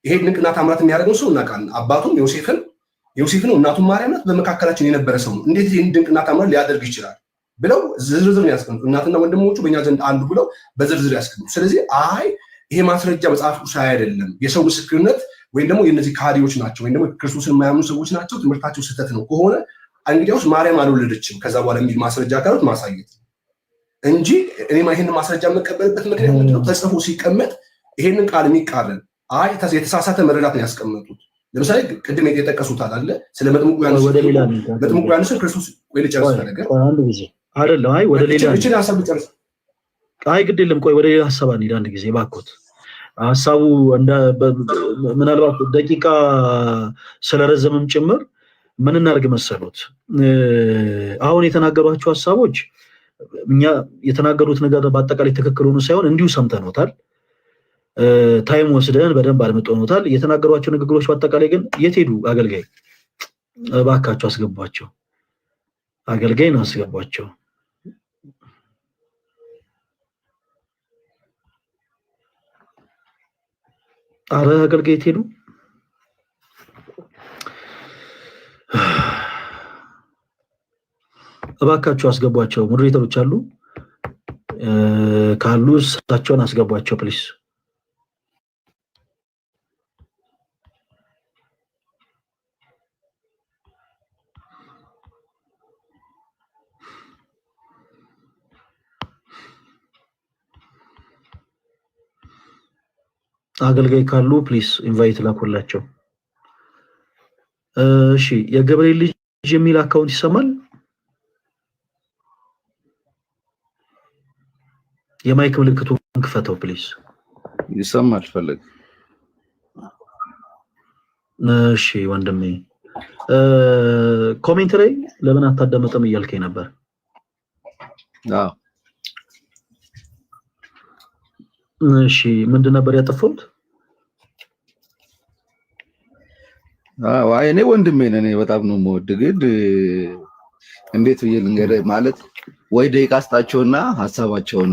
ይሄ ድንቅና ታምራት የሚያደርገው ሰው እናውቃለን። አባቱም ዮሴፍ ነው፣ እናቱም ማርያም ናት። በመካከላችን የነበረ ሰው ነው። እንዴት ይህን ድንቅና ታምራት ሊያደርግ ይችላል ብለው ዝርዝር ያስቀምጡ። እናትና ወንድሞቹ በእኛ ዘንድ አንዱ ብለው በዝርዝር ያስቀምጡ። ስለዚህ አይ ይሄ ማስረጃ መጽሐፍ ቅዱስ አይደለም፣ የሰው ምስክርነት ወይም ደግሞ የእነዚህ ካህዲዎች ናቸው ወይም ደግሞ ክርስቶስን የማያምኑ ሰዎች ናቸው፣ ትምህርታቸው ስህተት ነው ከሆነ እንግዲያውስ ማርያም አልወለደችም ከዛ በኋላ የሚል ማስረጃ ካሉት ማሳየት እንጂ እኔ ይሄንን ማስረጃ የምቀበልበት ምክንያት ምንድነው? ተጽፎ ሲቀመጥ ይሄንን ቃል የሚቃረን አይ የተሳሳተ መረዳት ነው ያስቀመጡት። ለምሳሌ ቅድም የጠቀሱት አለ ስለ መጥምቁ ዮሐንስን ክርስቶስ ወይ ልጨርስ ነገር አንድ ጊዜ አይደለም። አይ ወደ ሌላ እቺ ሐሳብ ልጨርስ። አይ ግድ የለም ቆይ ወደ ሌላ ሐሳብ አንድ አንድ ጊዜ ባኮት ሐሳቡ ምናልባት ደቂቃ ስለረዘመም ጭምር ምን እናድርግ መሰሉት? አሁን የተናገሯቸው ሐሳቦች እኛ የተናገሩት ነገር በአጠቃላይ ትክክል ሆኖ ሳይሆን እንዲሁ ሰምተኖታል፣ ታይም ወስደን በደንብ አድምጠኖታል። የተናገሯቸው ንግግሮች በአጠቃላይ ግን የት ሄዱ? አገልጋይ እባካቸው አስገቧቸው፣ አገልጋይ ነው አስገቧቸው። አረ አገልጋይ የት ሄዱ? እባካቸው አስገቧቸው። ሞዴሬተሮች አሉ ካሉ እሳቸውን አስገቧቸው ፕሊስ። አገልጋይ ካሉ ፕሊስ ኢንቫይት ላኩላቸው። እሺ የገብርኤል ልጅ የሚል አካውንት ይሰማል? የማይክ ምልክቱን ክፈተው ፕሊስ። ይሰማል ፈለግ። እሺ ወንድሜ ኮሜንት ላይ ለምን አታዳመጥም እያልከኝ ነበር። አዎ እሺ ምንድን ነበር ያጠፋሁት? አይ እኔ ወንድሜ ነኝ፣ እኔ በጣም ነው የምወድ። ግን እንዴት ብዬ ልንገርህ ማለት ወይ ደቂቃ ስጣቸውና ሀሳባቸውን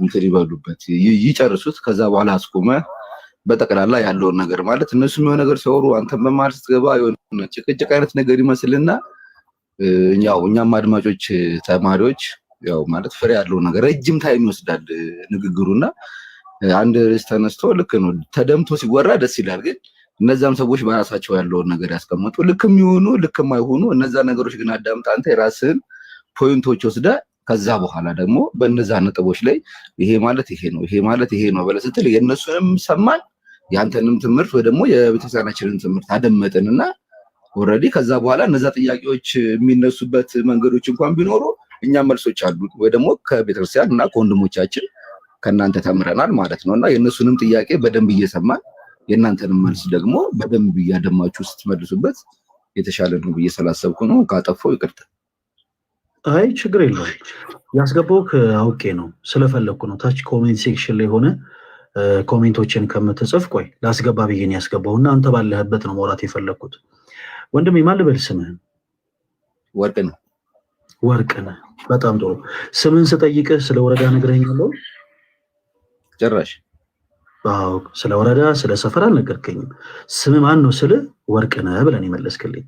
እንትን ይበሉበት ይጨርሱት። ከዛ በኋላ አስቆመህ በጠቅላላ ያለውን ነገር ማለት እነሱም የሆነ ነገር ሲያወሩ አንተም በመሀል ስትገባ የሆነ ጭቅጭቅ አይነት ነገር ይመስልና ያው እኛም አድማጮች ተማሪዎች ያው ማለት ፍሬ ያለው ነገር ረጅም ታይም ይወስዳል ንግግሩና አንድ ርዕስ ተነስቶ ልክ ነው ተደምቶ ሲወራ ደስ ይላል። ግን እነዛም ሰዎች በራሳቸው ያለውን ነገር ያስቀምጡ ልክም ይሁኑ ልክም አይሆኑ እነዛ ነገሮች ግን አዳምጣ አንተ የራስህን ፖይንቶች ወስደ ከዛ በኋላ ደግሞ በእነዛ ነጥቦች ላይ ይሄ ማለት ይሄ ነው ይሄ ማለት ይሄ ነው ብለህ ስትል የእነሱንም ሰማን ያንተንም ትምህርት ወይ ደግሞ የቤተክርስቲያናችንን ትምህርት አደመጥንና ኦሬዲ ከዛ በኋላ እነዛ ጥያቄዎች የሚነሱበት መንገዶች እንኳን ቢኖሩ እኛም መልሶች አሉ ወይ ደግሞ ከቤተክርስቲያን እና ከወንድሞቻችን ከናንተ ተምረናል ማለት ነውና የእነሱንም ጥያቄ በደንብ እየሰማን የናንተንም መልስ ደግሞ በደንብ እያደማችሁ ስትመልሱበት የተሻለ ነው ብዬ ስላሰብኩ ነው። ካጠፋው ይቅርታ። አይ ችግር የለውም። ያስገባውክ አውቄ ነው ስለፈለኩ ነው። ታች ኮሜንት ሴክሽን ላይ ሆነ ኮሜንቶችን ከምትጽፍ ቆይ ላስገባ ብዬ ነው ያስገባውና አንተ ባለህበት ነው ማውራት የፈለኩት። ወንድሜ ማን ልበል ስምህን? ወርቅነህ። ወርቅነህ በጣም ጥሩ። ስምህን ስጠይቅህ ስለ ወረዳ ነግረኸኛለሁ? ጭራሽ አዎ ስለ ወረዳ ስለ ሰፈር አልነገርከኝም። ስምህ ማን ነው ስልህ ወርቅነህ ብለን የመለስክልኝ።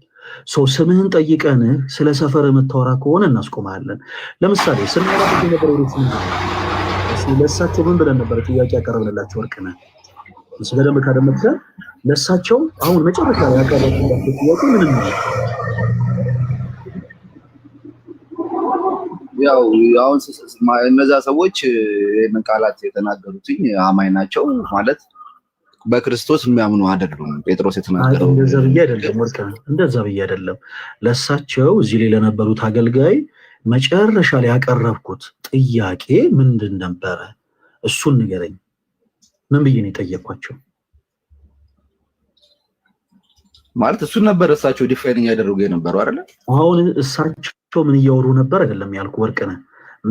ስምህን ጠይቀን ስለ ሰፈር የምታወራ ከሆነ እናስቆማለን። ለምሳሌ ስንመራ ነበር ለእሳቸው ምን ብለን ነበር ጥያቄ ያቀረብንላቸው? ወርቅነህ እሱ በደንብ ካደመጥከ ለእሳቸው አሁን መጨረሻ ላይ ያቀረብንላቸው ጥያቄ ምንም ነው? ያው አሁን እነዛ ሰዎች ይሄንን ቃላት የተናገሩትኝ አማኝ ናቸው ማለት በክርስቶስ የሚያምኑ አይደሉም። ጴጥሮስ የተናገረው እንደዛ ብዬ አይደለም ወርቅነህ፣ እንደዛ ብዬ አይደለም። ለእሳቸው እዚህ ላይ ለነበሩት አገልጋይ መጨረሻ ላይ ያቀረብኩት ጥያቄ ምንድን ነበረ? እሱን ንገረኝ። ምን ብዬ ነው የጠየኳቸው? ማለት እሱን ነበር እሳቸው ዲፋይን እያደረጉ የነበረው አይደለ? አሁን እሳቸው ምን እያወሩ ነበር አይደለም ያልኩ ወርቅነህ።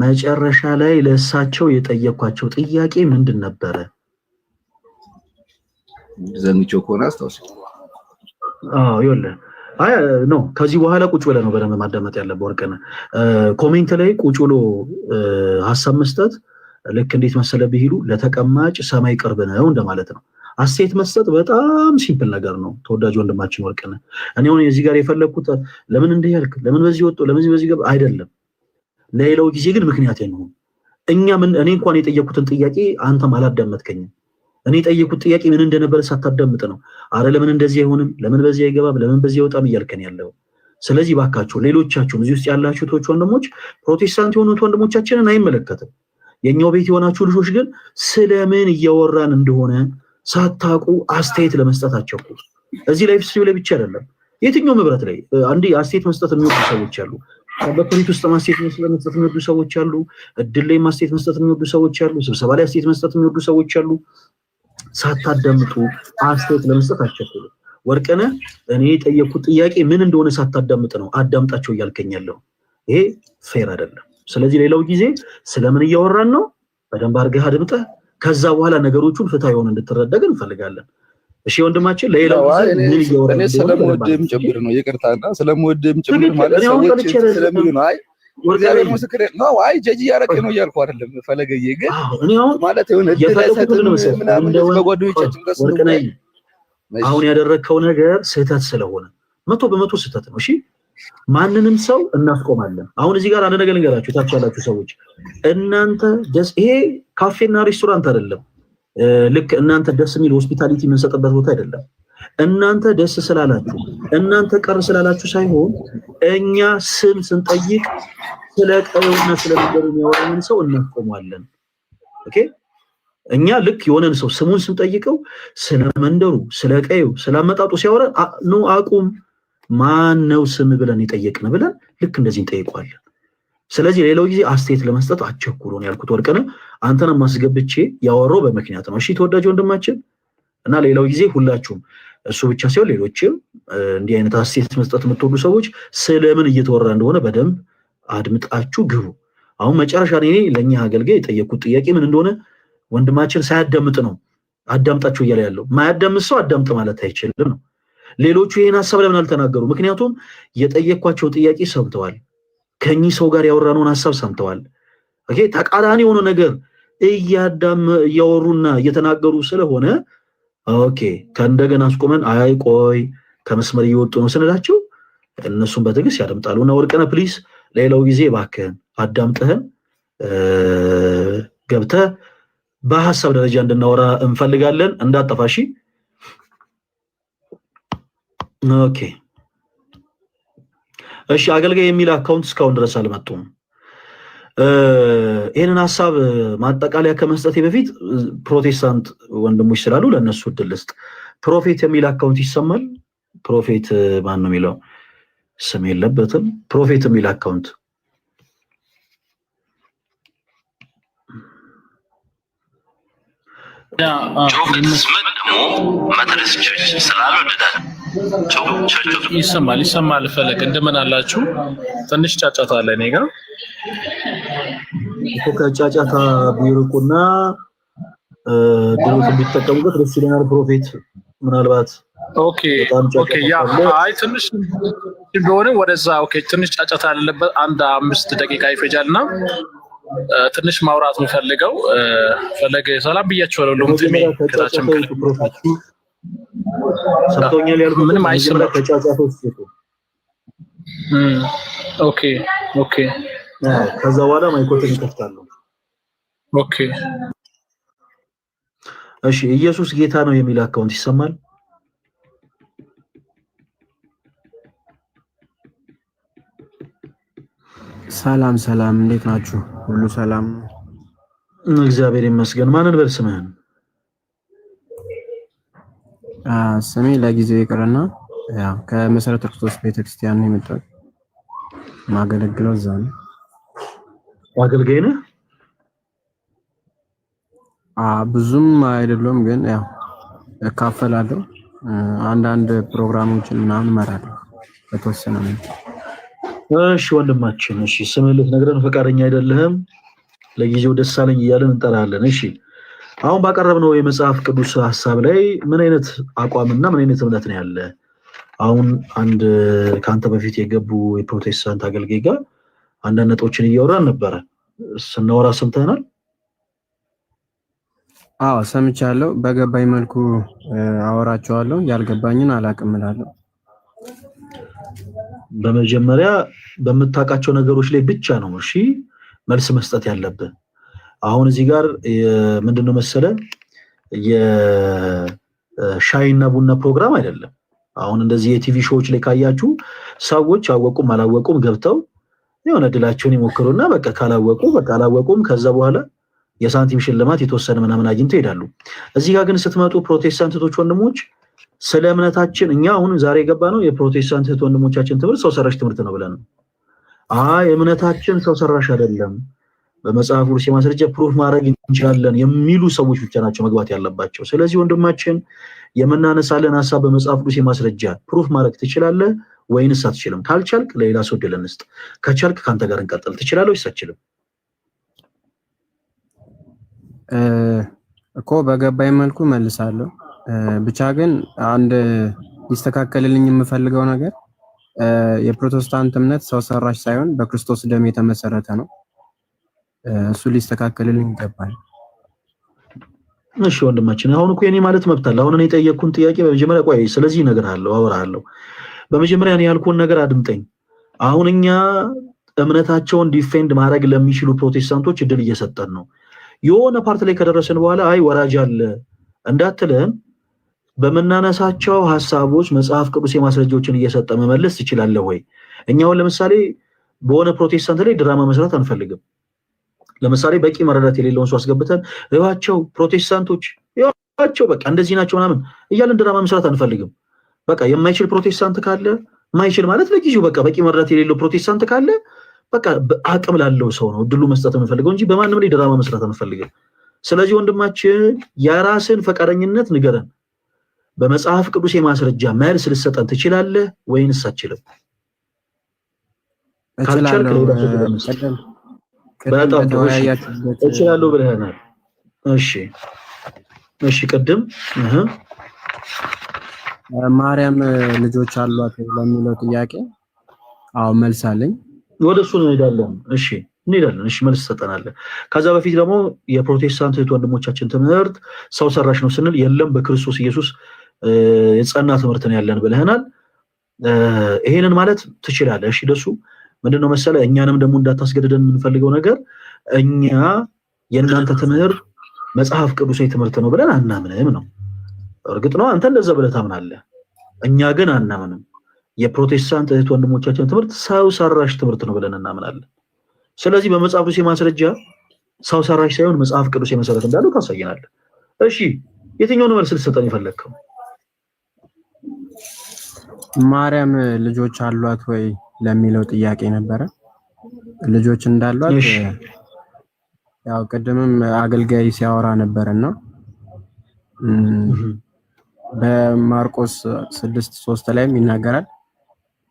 መጨረሻ ላይ ለእሳቸው የጠየኳቸው ጥያቄ ምንድን ነበረ? ዘንግቼው ከሆነ አስታውስ። ይኸውልህ አይ ኖ ከዚህ በኋላ ቁጭ ብለህ ነው በደንብ ማዳመጥ ያለብህ ወርቅነህ። ኮሜንት ላይ ቁጭ ብሎ ሀሳብ መስጠት ልክ እንዴት መሰለህ ይሉ ለተቀማጭ ሰማይ ቅርብ ነው እንደማለት ነው። አስተያየት መስጠት በጣም ሲምፕል ነገር ነው ተወዳጅ ወንድማችን ወርቅነህ። እኔ አሁን እዚህ ጋር የፈለኩት ለምን እንዲህ ያልክ ለምን በዚህ ወጥቶ ለምን በዚህ ገባ አይደለም። ለሌላው ጊዜ ግን ምክንያት ነው። እኔ እንኳን የጠየኩትን ጥያቄ አንተም አላዳመጥከኝም። እኔ የጠየኩት ጥያቄ ምን እንደነበረ ሳታዳምጥ ነው አረ ለምን እንደዚህ አይሆንም ለምን በዚህ አይገባም ለምን በዚህ አይወጣም እያልከን ያለው። ስለዚህ ባካችሁ ሌሎቻችሁ እዚህ ውስጥ ያላችሁ ወንድሞች ፕሮቴስታንት የሆኑት ወንድሞቻችንን አይመለከትም። የኛው ቤት የሆናችሁ ልጆች ግን ስለምን እያወራን እንደሆነ ሳታውቁ አስተያየት ለመስጠት አትቸኩ። እዚህ ላይ ፍስዩ ላይ ብቻ አይደለም የትኛው ህብረት ላይ አንዴ አስተያየት መስጠት የሚወዱ ሰዎች አሉ። በፕሪት ውስጥ አስተያየት መስጠት የሚወዱ ሰዎች አሉ። እድል ላይ አስተያየት መስጠት የሚወዱ ሰዎች አሉ። ስብሰባ ላይ አስተያየት መስጠት የሚወዱ ሰዎች አሉ። ሳታዳምጡ አስተያየት ለመስጠት አትቸኩሉ። ወርቅነህ እኔ የጠየኩት ጥያቄ ምን እንደሆነ ሳታዳምጥ ነው አዳምጣቸው እያልከኝ ያለው። ይሄ ፌር አይደለም። ስለዚህ ሌላው ጊዜ ስለምን እያወራን ነው በደንብ አድርገህ አድምጠህ ከዛ በኋላ ነገሮቹን ፍትሃ ይሆን እንድትረዳ ግን እንፈልጋለን። እሺ ወንድማችን ለሌላው ጊዜ ምን እያወራን ነው? ስለምወድም ጭምር ነው ይቅርታና ስለምወድም ጭምር ማለት ሰዎች ስለሚሉ ነው። አይ ወርጋቤል ምስክር ነው። አይ ጀጂ ያረከ ነው እያልኩ አይደለም ፈለገዬ ግን ማለት የሆነ ምናምን በጓደኞቻችን ጋር ወርቅነህ አሁን ያደረከው ነገር ስህተት ስለሆነ 100% ስህተት ነው። እሺ ማንንም ሰው እናስቆማለን። አሁን እዚህ ጋር አንድ ነገር ልንገራችሁ ታች ያላችሁ ሰዎች እናንተ ደስ ይሄ ካፌና ሬስቶራንት አይደለም። ልክ እናንተ ደስ የሚል ሆስፒታሊቲ የምንሰጥበት ቦታ አይደለም። እናንተ ደስ ስላላችሁ እናንተ ቀር ስላላችሁ ሳይሆን እኛ ስም ስንጠይቅ ስለ ቀየውና ስለ ነገሩ የሚያወራን ሰው እናስቆማለን። ኦኬ እኛ ልክ የሆነን ሰው ስሙን ስንጠይቀው ስለ መንደሩ ስለ ቀየው ስለ አመጣጡ ሲያወራ ነው አቁም ማን ነው ስም ብለን ይጠየቅን ብለን ልክ እንደዚህ እንጠይቀዋለን። ስለዚህ ሌላው ጊዜ አስተያየት ለመስጠት አትቸኩሉ ነው ያልኩት ወርቅነህ። አንተንም ማስገብቼ ያወራው በመክንያት ነው። እሺ ተወዳጅ ወንድማችን እና ሌላው ጊዜ ሁላችሁም እሱ ብቻ ሳይሆን ሌሎችም እንዲህ አይነት አስተያየት መስጠት የምትወዱ ሰዎች ስለምን እየተወራ እንደሆነ በደንብ አድምጣችሁ ግቡ። አሁን መጨረሻ ላይ ለኛ አገልጋይ የጠየቁት ጥያቄ ምን እንደሆነ ወንድማችን ሳያዳምጥ ነው አዳምጣቸው እያለ ያለው። ማያዳምጥ ሰው አዳምጥ ማለት አይችልም ነው። ሌሎቹ ይሄን ሐሳብ ለምን አልተናገሩ? ምክንያቱም የጠየኳቸው ጥያቄ ሰምተዋል። ከኚህ ሰው ጋር ያወራነውን ሐሳብ ሰምተዋል። ኦኬ ተቃራኒ የሆነ ነገር እያወሩና እየተናገሩ ስለሆነ ኦኬ ከእንደገና አስቆመን አይ ቆይ ከመስመር እየወጡ ነው ስንላቸው እነሱም በትዕግስት ያዳምጣሉና ወርቅነህ ፕሊስ ሌላው ጊዜ እባክህን አዳምጠህን ገብተህ በሐሳብ ደረጃ እንድናወራ እንፈልጋለን እንዳጠፋሺ። ኦኬ እሺ አገልጋይ የሚል አካውንት እስካሁን ድረስ አልመጡም። ይሄንን ሐሳብ ማጠቃለያ ከመስጠቴ በፊት ፕሮቴስታንት ወንድሞች ስላሉ ለነሱ እድል ልስጥ። ፕሮፌት የሚል አካውንት ይሰማል? ፕሮፌት ማን ነው የሚለው ስም የለበትም። ፕሮፌት የሚል አካውንት ይሰማል። ፈለግ እንደምን አላችሁ? ትንሽ ጫጫታ አለ እኔ ጋር እኮ ከጫጫታ ቢርቁና ድሮት ቢጠቀሙበት ደስ ይለናል። ፕሮፌት ምናልባት ኦኬ ያ አይ ትንሽ ቢሆን ወደዛ ኦኬ ትንሽ ጫጫታ አለበት። አንድ 5 ደቂቃ ይፈጃልና ትንሽ ማውራት የምፈልገው ፈለገ ሰላም ብያችኋለሁ። ለሙትሚ ከታችም ሰምቶኛል ያልኩት ምንም አይሰማም ከጫጫታ ውስጥ ኦኬ ከዛ በኋላ ማይኮትን ይከፍታሉ። ኦኬ እሺ ኢየሱስ ጌታ ነው የሚል አካውንት ይሰማል? ሰላም እንዴት ናችሁ? ሁሉ ሰላም ነው? እግዚአብሔር ይመስገን። ማንን በል ስምህን? ስሜ ለጊዜው ይቅርና ያው ከመሰረተ ክርስቶስ ቤተክርስቲያን ነው የመጣሁት። ማገለግለው እዛ ነው። አገልጋይ ነህ? ብዙም አይደለም ግን ያው እካፈላለሁ። አንዳንድ ፕሮግራሞችን ምናምን እመራለሁ በተወሰነ ነው። እሺ ወንድማችን፣ እሺ ስምህን ልትነግረን ፈቃደኛ አይደለህም? ለጊዜው ደሳለኝ እያለን እንጠራለን። እሺ አሁን ባቀረብነው የመጽሐፍ ቅዱስ ሐሳብ ላይ ምን አይነት አቋምና ምን አይነት እምነት ነው ያለ? አሁን አንድ ካንተ በፊት የገቡ የፕሮቴስታንት አገልጋይ ጋር አንዳንድ ነጥቦችን እያወራን ነበረ። ስናወራ ሰምተናል? አዎ ሰምቻለሁ። በገባኝ መልኩ አወራቸዋለሁ፣ ያልገባኝን አላቅም እላለሁ። በመጀመሪያ በምታውቃቸው ነገሮች ላይ ብቻ ነው እሺ መልስ መስጠት ያለብህ። አሁን እዚህ ጋር ምንድነው መሰለ የሻይና ቡና ፕሮግራም አይደለም። አሁን እንደዚህ የቲቪ ሾዎች ላይ ካያችሁ ሰዎች አወቁም አላወቁም ገብተው የሆነ ድላቸውን ይሞክሩና በቃ ካላወቁ በቃ አላወቁም ከዛ በኋላ የሳንቲም ሽልማት የተወሰነ ምናምን አግኝተው ይሄዳሉ። እዚህ ጋር ግን ስትመጡ ፕሮቴስታንቶች ወንድሞች ስለ እምነታችን እኛ አሁን ዛሬ የገባ ነው የፕሮቴስታንት ወንድሞቻችን ትምህርት ሰው ሰራሽ ትምህርት ነው ብለን እምነታችን ሰው ሰራሽ አይደለም በመጽሐፍ ቅዱስ የማስረጃ ፕሩፍ ማድረግ እንችላለን የሚሉ ሰዎች ብቻ ናቸው መግባት ያለባቸው። ስለዚህ ወንድማችን የምናነሳለን ሐሳብ በመጽሐፍ ቅዱስ የማስረጃ ፕሩፍ ማድረግ ትችላለህ ወይንስ አትችልም? ካልቻልክ ለሌላ ሰው ዕድል እንስጥ። ከቻልክ ካንተ ጋር እንቀጥል። ትችላለህ ወይስ አትችልም? እኮ በገባኝ መልኩ መልሳለሁ። ብቻ ግን አንድ ሊስተካከልልኝ የምፈልገው ነገር የፕሮቴስታንት እምነት ሰው ሰራሽ ሳይሆን በክርስቶስ ደም የተመሰረተ ነው። እሱ ሊስተካከልልኝ ይገባል። እሺ ወንድማችን፣ አሁን እኮ የኔ ማለት መብት አለ። አሁን እኔ ጠየቅኩን ጥያቄ በመጀመሪያ ቆይ ስለዚህ ነገር አወራለሁ። በመጀመሪያ እኔ ያልኩን ነገር አድምጠኝ። አሁን እኛ እምነታቸውን ዲፌንድ ማድረግ ለሚችሉ ፕሮቴስታንቶች እድል እየሰጠን ነው። የሆነ ፓርት ላይ ከደረሰን በኋላ አይ ወራጅ አለ እንዳትለን በመናነሳቸው ሐሳቦች መጽሐፍ ቅዱስ የማስረጃዎችን እየሰጠ መመለስ ትችላለህ ወይ? እኛውን ለምሳሌ በሆነ ፕሮቴስታንት ላይ ድራማ መስራት አንፈልግም። ለምሳሌ በቂ መረዳት የሌለውን ሰው አስገብተን እዋቸው ፕሮቴስታንቶች እዋቸው በቃ እንደዚህ ናቸው ምናምን እያልን ድራማ መስራት አንፈልግም። በቃ የማይችል ፕሮቴስታንት ካለ ማይችል ማለት ለጊዜው በቃ በቂ መረዳት የሌለው ፕሮቴስታንት ካለ በቃ አቅም ላለው ሰው ነው እድሉ መስጠት የምንፈልገው እንጂ በማንም ላይ ድራማ መስራት አንፈልግም። ስለዚህ ወንድማችን የራስን ፈቃደኝነት ንገረን። በመጽሐፍ ቅዱስ የማስረጃ መልስ ልሰጠን ትችላለህ ወይንስ አትችልም? በጣም እችላለሁ ብለናል። እሺ ቅድም ማርያም ልጆች አሏት ለሚለው ጥያቄ አዎ መልስ አለኝ። ወደሱ እንሄዳለን። እሺ መልስ ሰጠናል። ከዛ በፊት ደግሞ የፕሮቴስታንት እህት ወንድሞቻችን ትምህርት ሰው ሰራሽ ነው ስንል የለም በክርስቶስ ኢየሱስ የጸና ትምህርት ነው ያለን ብለናል። ይሄንን ማለት ትችላለህ። እሺ ደሱ ምንድነው መሰለ እኛንም ደግሞ እንዳታስገድደን የምንፈልገው ነገር እኛ የእናንተ ትምህርት መጽሐፍ ቅዱሳዊ ትምህርት ነው ብለን አናምንም ነው። እርግጥ ነው አንተ እንደዛ ብለህ ታምናለህ፣ እኛ ግን አናምንም። የፕሮቴስታንት እህት ወንድሞቻችን ትምህርት ሰው ሰራሽ ትምህርት ነው ብለን እናምናለን። ስለዚህ በመጽሐፍ ቅዱስ ማስረጃ ሰው ሰራሽ ሳይሆን መጽሐፍ ቅዱስ መሰረት እንዳለው ታሳየናለህ። እሺ የትኛውን መልስ ልትሰጠን የፈለግከው? ማርያም ልጆች አሏት ወይ ለሚለው ጥያቄ ነበረ። ልጆች እንዳሏት ያው ቅድምም አገልጋይ ሲያወራ ነበርና በማርቆስ 6:3 ላይም ይናገራል፣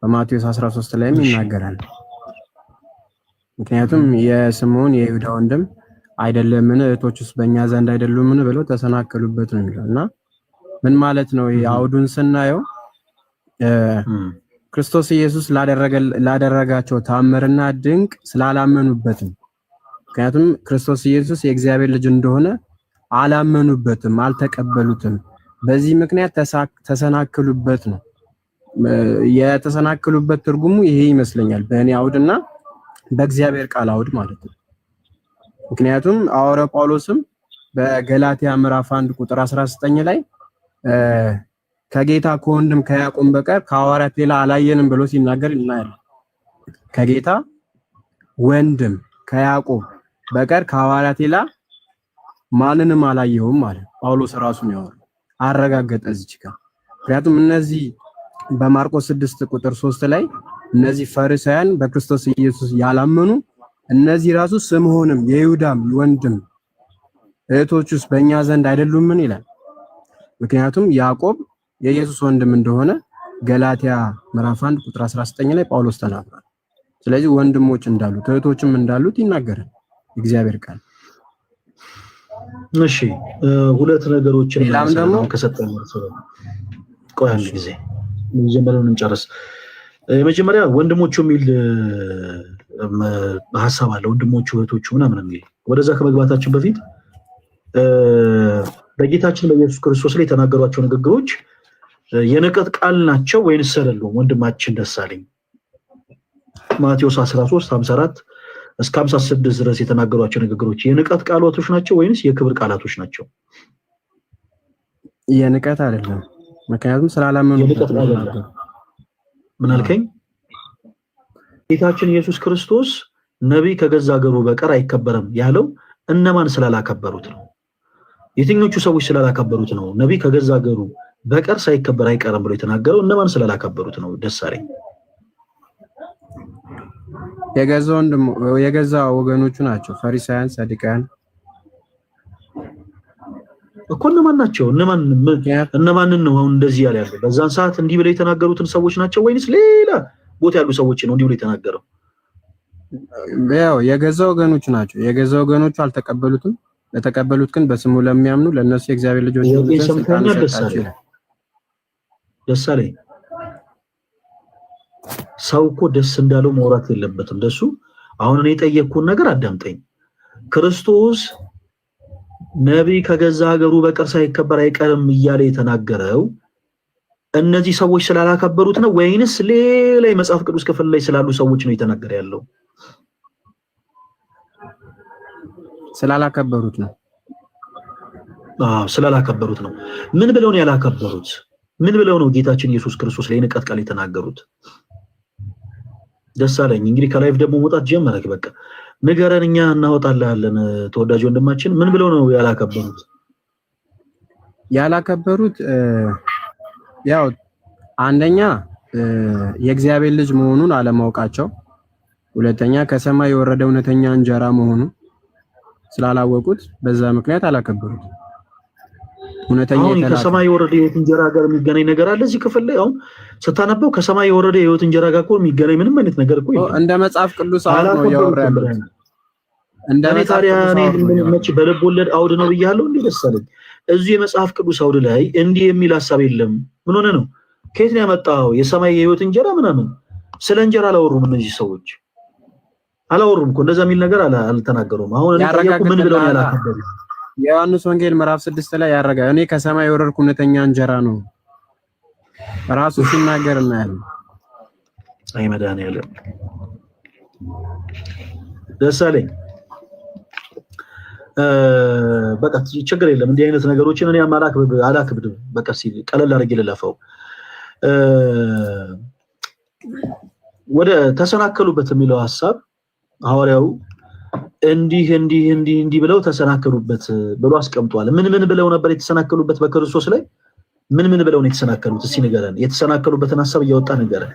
በማቴዎስ 13 ላይም ይናገራል። ምክንያቱም የስምዖን የይሁዳ ወንድም አይደለምን እህቶቹስ በእኛ ዘንድ አይደሉምን ብለው ተሰናከሉበት ነው የሚለው እና ምን ማለት ነው? የአውዱን ስናየው ክርስቶስ ኢየሱስ ላደረጋቸው ታምርና ድንቅ ስላላመኑበት ነው። ምክንያቱም ክርስቶስ ኢየሱስ የእግዚአብሔር ልጅ እንደሆነ አላመኑበትም፣ አልተቀበሉትም። በዚህ ምክንያት ተሰናክሉበት ነው። የተሰናክሉበት ትርጉሙ ይሄ ይመስለኛል በእኔ አውድና በእግዚአብሔር ቃል አውድ ማለት ነው። ምክንያቱም ሐዋርያው ጳውሎስም በገላትያ ምዕራፍ 1 ቁጥር 19 ላይ ከጌታ ከወንድም ከያዕቆብ በቀር ከሐዋርያት ሌላ አላየንም ብሎ ሲናገር እናያለን። ከጌታ ወንድም ከያዕቆብ በቀር ከሐዋርያት ሌላ ማንንም አላየሁም ማለት ጳውሎስ ራሱን ያወራል፣ አረጋገጠ እዚህ ጋር። ምክንያቱም እነዚህ በማርቆስ 6 ቁጥር 3 ላይ እነዚህ ፈሪሳውያን በክርስቶስ ኢየሱስ ያላመኑ እነዚህ ራሱ ስምዖንም የይሁዳም ወንድም እህቶቹስ በእኛ ዘንድ አይደሉምን ይላል። ምክንያቱም ያዕቆብ የኢየሱስ ወንድም እንደሆነ ገላትያ ምዕራፍ 1 ቁጥር 19 ላይ ጳውሎስ ተናግሯል። ስለዚህ ወንድሞች እንዳሉት እህቶችም እንዳሉት ይናገራል እግዚአብሔር ቃል። እሺ ሁለት ነገሮችን ደግሞ ከሰጠን ቆይ አንድ ጊዜ መጀመሪያውን እንጨርስ። የመጀመሪያ ወንድሞቹ የሚል ሐሳብ አለ። ወንድሞቹ እህቶቹ ምናምን የሚል ወደዛ ከመግባታችን በፊት በጌታችን በኢየሱስ ክርስቶስ ላይ የተናገሯቸው ንግግሮች የንቀት ቃል ናቸው ወይንስ አይደሉም? ወንድማችን ደሳለኝ ማቴዎስ 13:54 እስከ 56 ድረስ የተናገሯቸው ንግግሮች የንቀት ቃላቶች ናቸው ወይንስ የክብር ቃላቶች ናቸው? የንቀት አይደለም። ምክንያቱም ስላላመኑ ምን አልከኝ? ጌታችን ኢየሱስ ክርስቶስ ነቢይ ከገዛ ሀገሩ በቀር አይከበርም ያለው እነማን ስላላከበሩት ነው? የትኞቹ ሰዎች ስላላከበሩት ነው? ነቢይ ከገዛ ሀገሩ በቀር ሳይከበር አይቀርም ብሎ የተናገረው እነማን ስላላከበሩት ነው? ደሳለኝ የገዛ ወገኖቹ ናቸው። ፈሪሳውያን፣ ሰዱቃውያን እኮ እነማን ናቸው? እነማንን ነው አሁን እንደዚህ ያለው? በዛን ሰዓት እንዲህ ብለው የተናገሩትን ሰዎች ናቸው ወይንስ ሌላ ቦታ ያሉ ሰዎች ነው እንዲህ ብለው የተናገረው? ያው የገዛ ወገኖቹ ናቸው። የገዛ ወገኖቹ አልተቀበሉትም። ለተቀበሉት ግን በስሙ ለሚያምኑ ለነሱ የእግዚአብሔር ልጆች ነው። ደሳለኝ ሰው እኮ ደስ እንዳለው መውራት የለበትም። ደሱ አሁን እኔ የጠየቅኩን ነገር አዳምጠኝ። ክርስቶስ ነቢይ ከገዛ ሀገሩ በቀር ሳይከበር አይቀርም እያለ የተናገረው እነዚህ ሰዎች ስላላከበሩት ነው ወይንስ ሌላ የመጽሐፍ ቅዱስ ክፍል ላይ ስላሉ ሰዎች ነው የተናገረ ያለው? ስላላከበሩት ነው። ስላላከበሩት ነው። ምን ብለው ነው ያላከበሩት? ምን ብለው ነው ጌታችን ኢየሱስ ክርስቶስ ላይ ንቀት ቃል የተናገሩት? ደሳለኝ እንግዲህ ከላይፍ ደግሞ መውጣት ጀመረክ። በቃ ንገረን፣ እኛ እናወጣለን። ተወዳጅ ወንድማችን ምን ብለው ነው ያላከበሩት? ያላከበሩት ያው አንደኛ የእግዚአብሔር ልጅ መሆኑን አለማወቃቸው፣ ሁለተኛ ከሰማይ የወረደ እውነተኛ እንጀራ መሆኑን ስላላወቁት በዛ ምክንያት አላከበሩት። እውነተኛ ከሰማይ የወረደ የህይወት እንጀራ ጋር የሚገናኝ ነገር አለ እዚህ ክፍል ላይ? አሁን ስታነበው ከሰማይ የወረደ የህይወት እንጀራ ጋር እኮ የሚገናኝ ምንም አይነት ነገር እኮ እንደ መጽሐፍ ቅዱስ አሁን ነው ያወራ ያለው። እኔ ታዲያ እኔ መች በልብ ወለድ አውድ ነው ብያለሁ እንዴ? ደሳለኝ እዚህ የመጽሐፍ ቅዱስ አውድ ላይ እንዲህ የሚል ሐሳብ የለም። ምን ሆነ ነው? ከየት ነው ያመጣው? የሰማይ የህይወት እንጀራ ምናምን ስለ እንጀራ አላወሩም እነዚህ ሰዎች አላወሩም እኮ እንደዛ የሚል ነገር አልተናገሩም። አሁን እኔ ታየኩ ምን ብለው ያላከበሩ የዮሐንስ ወንጌል ምዕራፍ 6 ላይ ያረጋ እኔ ከሰማይ የወረድኩ እውነተኛ እንጀራ ነው ራሱ ሲናገር እናያለን። አይ መድኃኒዓለም ደሳለኝ በቃ ችግር የለም። እንዲህ አይነት ነገሮችን እኔ አላክብድም። በቃ ሲል ቀለል አድርጌ ልለፈው። ወደ ተሰናከሉበት የሚለው ሐሳብ ሐዋርያው እንዲህ ብለው ተሰናከሉበት ብሎ አስቀምጧል። ምን ብለው ነበር የተሰናከሉበት? በክርስቶስ ላይ ምን ብለው ነው የተሰናከሉት? እስኪ ንገረን። የተሰናከሉበትን ሐሳብ እያወጣ ንገረን።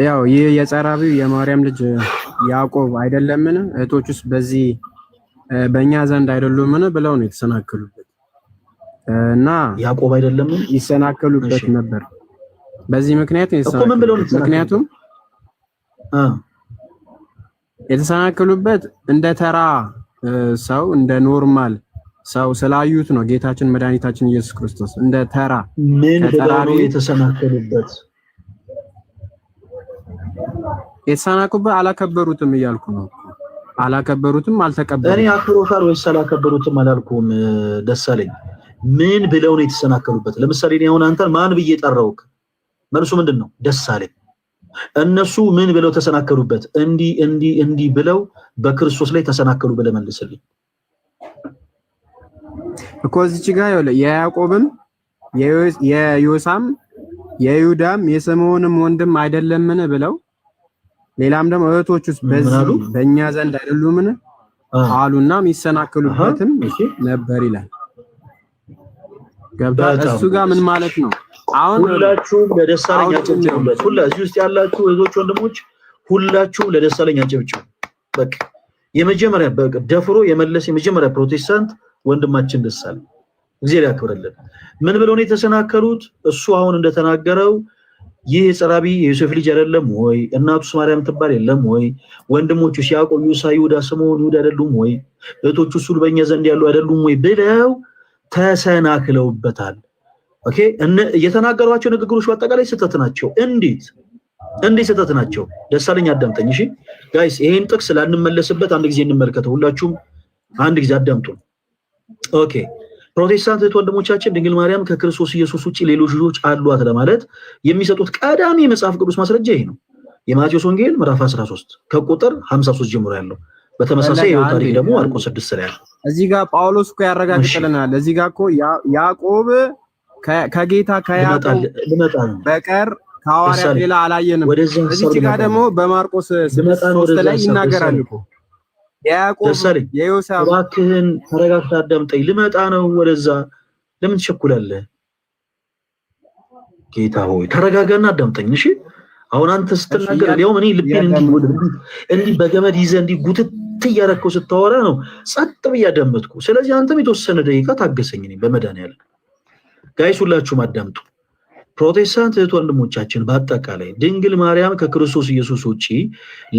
ያው ይህ የጸራቢው የማርያም ልጅ ያዕቆብ አይደለምን? እህቶቹስ በዚህ በእኛ ዘንድ አይደሉምን ብለው ነው የተሰናከሉበት እና ያዕቆብ አይደለምን ይሰናከሉበት ነበር። በዚህ ምክንያት ምክንያቱም የተሰናከሉበት እንደ ተራ ሰው እንደ ኖርማል ሰው ስላዩት ነው። ጌታችን መድኃኒታችን ኢየሱስ ክርስቶስ እንደ ተራ ምን ብለው ነው የተሰናከሉበት? የተሰናከሉበት አላከበሩትም እያልኩ ነው። አላከበሩትም፣ አልተቀበሉትም። እኔ አክብሮታል ወይስ አላከበሩትም አላልኩም ደሳለኝ። ምን ብለው ነው የተሰናከሉበት? ለምሳሌ እኔ አሁን አንተን ማን ብዬ ጠራውክ? መልሱ ምንድነው? ደሳለኝ። እነሱ ምን ብለው ተሰናከሉበት? እንዲህ ብለው በክርስቶስ ላይ ተሰናከሉ ብለህ መልስልኝ እኮ እዚች ጋር የያዕቆብም የዮሳም የይሁዳም የስምዖንም ወንድም አይደለምን ብለው ሌላም ደግሞ እህቶቹስ በዚህ በእኛ ዘንድ አይደሉምን አሉና የሚሰናከሉበትም ነበር ይላል። ገብቷል? እሱ ጋር ምን ማለት ነው? አሁን ሁላችሁም ለደሳለኝ አጨብጭቡለት። እዚህ ውስጥ ያላችሁ እህቶች ወንድሞች ሁላችሁም ለደሳለኝ አጨብጭቡ። በቃ የመጀመሪያ ደፍሮ የመለስ የመጀመሪያ ፕሮቴስታንት ወንድማችን ደሳለኝ እግዚአብሔር ያክብርልን። ምን ብለው ነው የተሰናከሉት? እሱ አሁን እንደተናገረው ይህ የጸራቢ የዮሴፍ ልጅ አይደለም ወይ? እናቱስ ማርያም ትባል የለም ወይ? ወንድሞቹ ያዕቆብ፣ ዮሳ፣ ይሁዳ፣ ስምዖን፣ ይሁዳ አይደሉም ወይ? እህቶቹስ ሁሉ በእኛ ዘንድ ያሉ አይደሉም ወይ ብለው ተሰናክለውበታል። ኦኬ የተናገሯቸው ንግግሮች በአጠቃላይ ስህተት ናቸው። እንዴት ስህተት ናቸው? ደሳለኝ አዳምጠኝ እሺ ጋይስ። ይሄን ጥቅስ ላንመለስበት አንድ ጊዜ እንመልከተው። ሁላችሁም አንድ ጊዜ አዳምጡ። ኦኬ ፕሮቴስታንት እህት ወንድሞቻችን ድንግል ማርያም ከክርስቶስ ኢየሱስ ውጪ ሌሎች ልጆች አሏት ለማለት የሚሰጡት ቀዳሚ የመጽሐፍ ቅዱስ ማስረጃ ይሄ ነው። የማቴዎስ ወንጌል ምዕራፍ 13 ከቁጥር 53 ጀምሮ ያለው። በተመሳሳይ የሕይወት ታሪክ ደግሞ ማርቆስ 6 ላይ ያለው። እዚህ ጋር ጳውሎስ እኮ ያረጋግጥልናል። እዚህ ጋር እኮ ያዕቆብ ከጌታ ከያዕቆብ በቀር ከሐዋርያት ሌላ አላየንም። እዚህ ጋር ደግሞ በማርቆስ 6 ላይ ይናገራል እኮ ያዕቆብ የዮሴፍ። እባክህን ተረጋግተህ አዳምጠኝ። ልመጣ ነው ወደዛ። ለምን ትቸኩላለህ? ጌታ ሆይ ተረጋጋና አዳምጠኝ እሺ። አሁን አንተ ስትናገር ያው እኔ ልቤን እንዲህ በገመድ ይዘህ እንዲህ ጉትት እያደረከው ስታወራ ነው ጸጥ ብዬ አዳመጥኩ። ስለዚህ አንተም የተወሰነ ደቂቃ ታገሰኝ። እኔ በመድኃኒዓለም ጋይስ ሁላችሁም አዳምጡ። ፕሮቴስታንት እህት ወንድሞቻችን በአጠቃላይ ድንግል ማርያም ከክርስቶስ ኢየሱስ ውጪ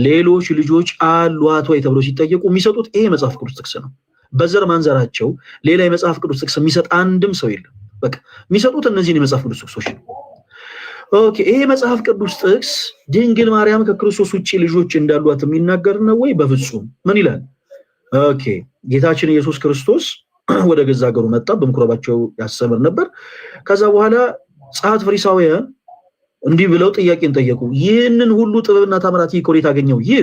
ሌሎች ልጆች አሏት ወይ ተብሎ ሲጠየቁ የሚሰጡት ይሄ መጽሐፍ ቅዱስ ጥቅስ ነው። በዘር ማንዘራቸው ሌላ የመጽሐፍ ቅዱስ ጥቅስ የሚሰጥ አንድም ሰው የለም። በቃ የሚሰጡት እነዚህን የመጽሐፍ ቅዱስ ጥቅሶች ነው። ኦኬ ይሄ መጽሐፍ ቅዱስ ጥቅስ ድንግል ማርያም ከክርስቶስ ውጪ ልጆች እንዳሏት የሚናገር ነው ወይ? በፍጹም። ምን ይላል? ኦኬ ጌታችን ኢየሱስ ክርስቶስ ወደ ገዛ ሀገሩ መጣ፣ በምኩራባቸው ያስተምር ነበር። ከዛ በኋላ ጸሐፍት ፈሪሳውያን እንዲህ ብለው ጥያቄን ጠየቁ። ይህንን ሁሉ ጥበብና ታምራት ከወዴት አገኘው? ይህ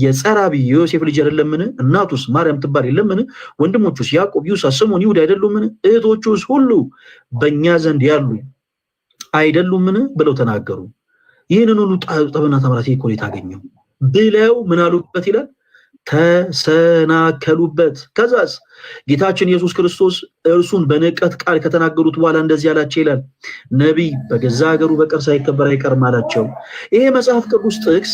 የጸራቢ የዮሴፍ ልጅ አይደለምን? እናቱስ ማርያም ትባል የለምን? ወንድሞቹስ ያዕቆብ፣ ዮሳ፣ ስምዖን፣ ይሁዳ አይደሉምን? እህቶቹስ ሁሉ በእኛ ዘንድ ያሉ አይደሉምን? ብለው ተናገሩ። ይህንን ሁሉ ጥበብና ታምራት ከወዴት አገኘው ብለው ምን አሉበት ይላል? ተሰናከሉበት። ከዛስ ጌታችን ኢየሱስ ክርስቶስ እርሱን በንቀት ቃል ከተናገሩት በኋላ እንደዚህ አላቸው ይላል፣ ነቢይ በገዛ ሀገሩ በቀር ሳይከበር አይቀርም አላቸው። ይሄ መጽሐፍ ቅዱስ ጥቅስ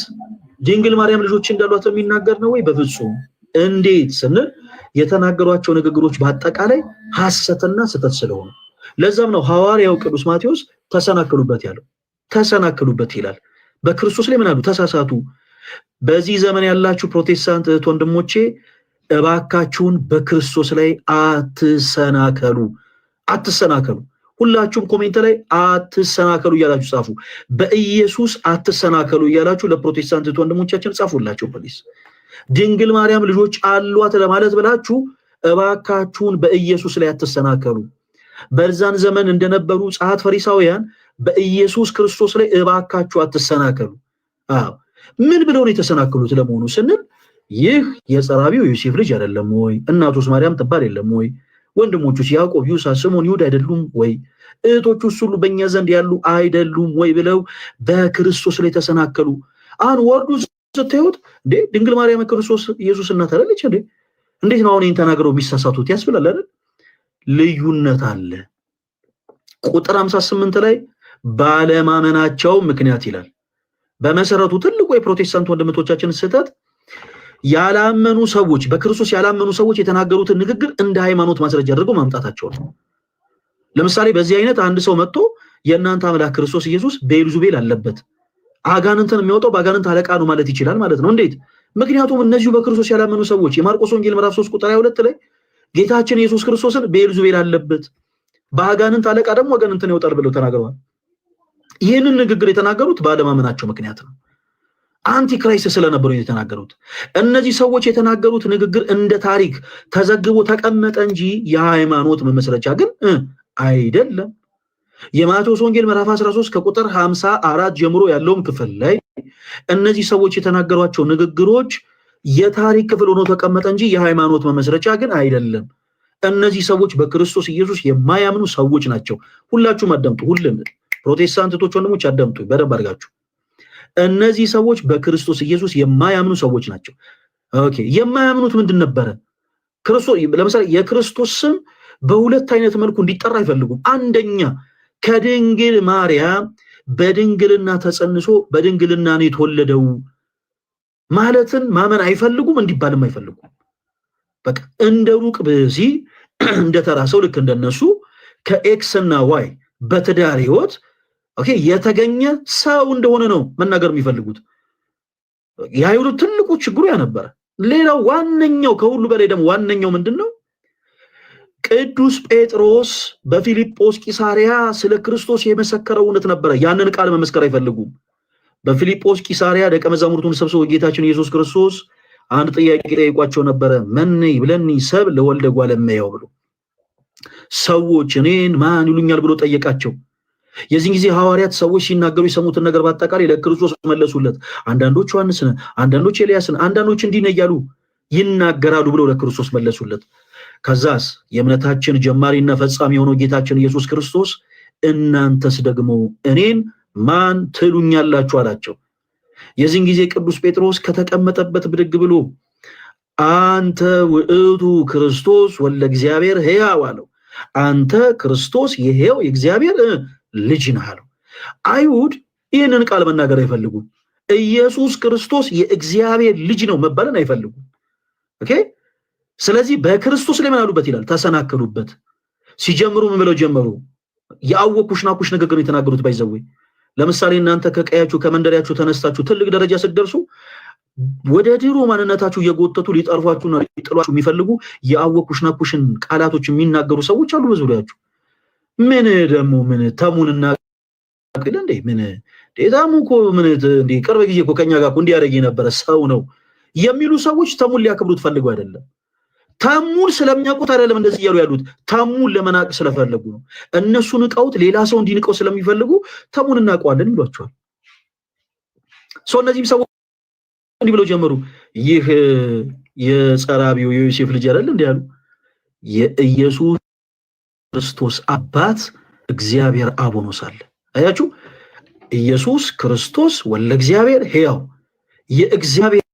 ድንግል ማርያም ልጆች እንዳሏት የሚናገር ነው ወይ? በፍጹም። እንዴት ስንል የተናገሯቸው ንግግሮች በአጠቃላይ ሐሰትና ስህተት ስለሆኑ፣ ለዛም ነው ሐዋርያው ቅዱስ ማቴዎስ ተሰናከሉበት ያለው። ተሰናከሉበት ይላል። በክርስቶስ ላይ ምን አሉ? ተሳሳቱ። በዚህ ዘመን ያላችሁ ፕሮቴስታንት እህት ወንድሞቼ እባካችሁን በክርስቶስ ላይ አትሰናከሉ። ሁላችሁም ኮሜንት ላይ አትሰናከሉ እያላችሁ ጻፉ። በኢየሱስ አትሰናከሉ እያላችሁ ለፕሮቴስታንት እህት ወንድሞቻችን ጻፉላችሁ ፕሊስ። ድንግል ማርያም ልጆች አሏት ለማለት ብላችሁ እባካችሁን በኢየሱስ ላይ አትሰናከሉ። በዛን ዘመን እንደነበሩ ጸሐፍት ፈሪሳውያን በኢየሱስ ክርስቶስ ላይ እባካችሁ አትሰናከሉ። ምን ብለው ነው የተሰናከሉት ለመሆኑ ስንል ይህ የጸራቢው ዮሴፍ ልጅ አይደለም ወይ? እናቱስ ማርያም ትባል የለም ወይ? ወንድሞቹስ ያዕቆብ፣ ይሁዳ፣ ስምዖን፣ ይሁዳ አይደሉም ወይ? እህቶቹስ ሁሉ በእኛ ዘንድ ያሉ አይደሉም ወይ ብለው በክርስቶስ ላይ ተሰናከሉ። አሁን ወርዱ ስታዩት እንዴ ድንግል ማርያም ክርስቶስ ኢየሱስ እናት አይደለች እንዴ? እንዴት ነው አሁን ይሄን ተናግረው የሚሳሳቱት ያስብላል አይደል? ልዩነት አለ። ቁጥር 58 ላይ ባለማመናቸው ምክንያት ይላል። በመሰረቱ ትልቁ የፕሮቴስታንት ወንድሞቻችን ስህተት ያላመኑ ሰዎች በክርስቶስ ያላመኑ ሰዎች የተናገሩትን ንግግር እንደ ሃይማኖት ማስረጃ አድርገው ማምጣታቸው ነው። ለምሳሌ በዚህ አይነት አንድ ሰው መጥቶ የእናንተ አምላክ ክርስቶስ ኢየሱስ ቤልዙቤል አለበት፣ አጋንንትን የሚያወጣው በአጋንንት አለቃ ነው ማለት ይችላል ማለት ነው። እንዴት? ምክንያቱም እነዚሁ በክርስቶስ ያላመኑ ሰዎች የማርቆስ ወንጌል ምዕራፍ 3 ቁጥር 22 ላይ ጌታችን ኢየሱስ ክርስቶስን ቤልዙቤል አለበት፣ በአጋንንት አለቃ ደግሞ አጋንንትን ያወጣል ብለው ተናግረዋል። ይህንን ንግግር የተናገሩት ባለማመናቸው ምክንያት ነው። አንቲክራይስት ስለነበሩ የተናገሩት። እነዚህ ሰዎች የተናገሩት ንግግር እንደ ታሪክ ተዘግቦ ተቀመጠ እንጂ የሃይማኖት መመስረቻ ግን አይደለም። የማቴዎስ ወንጌል ምዕራፍ 13 ከቁጥር 54 ጀምሮ ያለውም ክፍል ላይ እነዚህ ሰዎች የተናገሯቸው ንግግሮች የታሪክ ክፍል ሆኖ ተቀመጠ እንጂ የሃይማኖት መመስረቻ ግን አይደለም። እነዚህ ሰዎች በክርስቶስ ኢየሱስ የማያምኑ ሰዎች ናቸው። ሁላችሁም አዳምጡ። ሁሉም ፕሮቴስታንቶች ወንድሞች አዳምጡ በደንብ አድርጋችሁ። እነዚህ ሰዎች በክርስቶስ ኢየሱስ የማያምኑ ሰዎች ናቸው። ኦኬ፣ የማያምኑት ምንድን ነበረ? ክርስቶስ ለምሳሌ የክርስቶስ ስም በሁለት አይነት መልኩ እንዲጠራ አይፈልጉም። አንደኛ ከድንግል ማርያም በድንግልና ተጸንሶ በድንግልና ነው የተወለደው ማለትን ማመን አይፈልጉም፣ እንዲባልም አይፈልጉም። በቃ እንደ ሩቅ ብዚ እንደ ተራ ሰው ልክ እንደነሱ ከኤክስ እና ዋይ በትዳር ህይወት ኦኬ የተገኘ ሰው እንደሆነ ነው መናገር የሚፈልጉት። የአይሁድ ትልቁ ችግሩ ያ ነበር። ሌላው ዋነኛው ከሁሉ በላይ ደግሞ ዋነኛው ምንድነው? ቅዱስ ጴጥሮስ በፊልጶስ ቂሳሪያ ስለ ክርስቶስ የመሰከረው እውነት ነበረ። ያንን ቃል መመስከር አይፈልጉም። በፊልጶስ ቂሳሪያ ደቀ መዛሙርቱን ሰብስበው ጌታችን ኢየሱስ ክርስቶስ አንድ ጥያቄ ጠይቋቸው ነበረ። መን ይብለኒ ሰብ ለወልደ እጓለ እመሕያው ብሎ ሰዎች እኔን ማን ይሉኛል ብሎ ጠየቃቸው። የዚህ ጊዜ ሐዋርያት ሰዎች ሲናገሩ የሰሙትን ነገር በአጠቃላይ ለክርስቶስ መለሱለት። አንዳንዶች ዮሐንስን፣ አንዳንዶች ኤልያስን፣ አንዳንዶች እንዲህ ነው እያሉ ይናገራሉ ብለው ለክርስቶስ መለሱለት። ከዛስ የእምነታችን ጀማሪና ፈጻሚ የሆነው ጌታችን ኢየሱስ ክርስቶስ እናንተስ ደግሞ እኔን ማን ትሉኛላችሁ አላቸው። የዚህ ጊዜ ቅዱስ ጴጥሮስ ከተቀመጠበት ብድግ ብሎ አንተ ውእቱ ክርስቶስ ወልደ እግዚአብሔር ሕያው አለው። አንተ ክርስቶስ የሕያው የእግዚአብሔር ልጅ ነህ አለው። አይሁድ ይህንን ቃል መናገር አይፈልጉም። ኢየሱስ ክርስቶስ የእግዚአብሔር ልጅ ነው መባልን አይፈልጉም። ኦኬ። ስለዚህ በክርስቶስ ላይ ምን አሉበት ይላል? ተሰናከሉበት። ሲጀምሩ ምን ብለው ጀመሩ? የአወኩሽ ናኩሽ ንግግር የተናገሩት ባይዘው። ለምሳሌ እናንተ ከቀያችሁ ከመንደሪያችሁ ተነስታችሁ ትልቅ ደረጃ ስትደርሱ ወደ ድሮ ማንነታችሁ የጎተቱ ሊጠርፏችሁና ሊጥሏችሁ የሚፈልጉ የአወኩሽ ናኩሽን ቃላቶች የሚናገሩ ሰዎች አሉ በዙሪያችሁ። ምን ደግሞ ምን ተሙንና ቅል እንዴ ምን ዴታሙ እኮ ምን እንዴ ቅርብ ጊዜ እኮ ከኛ ጋር እኮ እንዲያደርግ የነበረ ሰው ነው የሚሉ ሰዎች ተሙን ሊያከብሩት ፈልገው አይደለም። ተሙን ስለሚያውቁት አይደለም እንደዚህ እያሉ ያሉት፣ ተሙን ለመናቅ ስለፈለጉ ነው። እነሱን ንቀውት ሌላ ሰው እንዲንቀው ስለሚፈልጉ ተሙን እናውቀዋለን ይሏቸዋል። ሰው እነዚህም ሰዎች እንዲህ ብለው ጀመሩ። ይህ የጸራቢው የዮሴፍ ልጅ አይደል እንዴ ያሉ። የኢየሱስ ክርስቶስ አባት እግዚአብሔር አብ ሆኖ ሳለ አያችሁ፣ ኢየሱስ ክርስቶስ ወልደ እግዚአብሔር ሕያው የእግዚአብሔር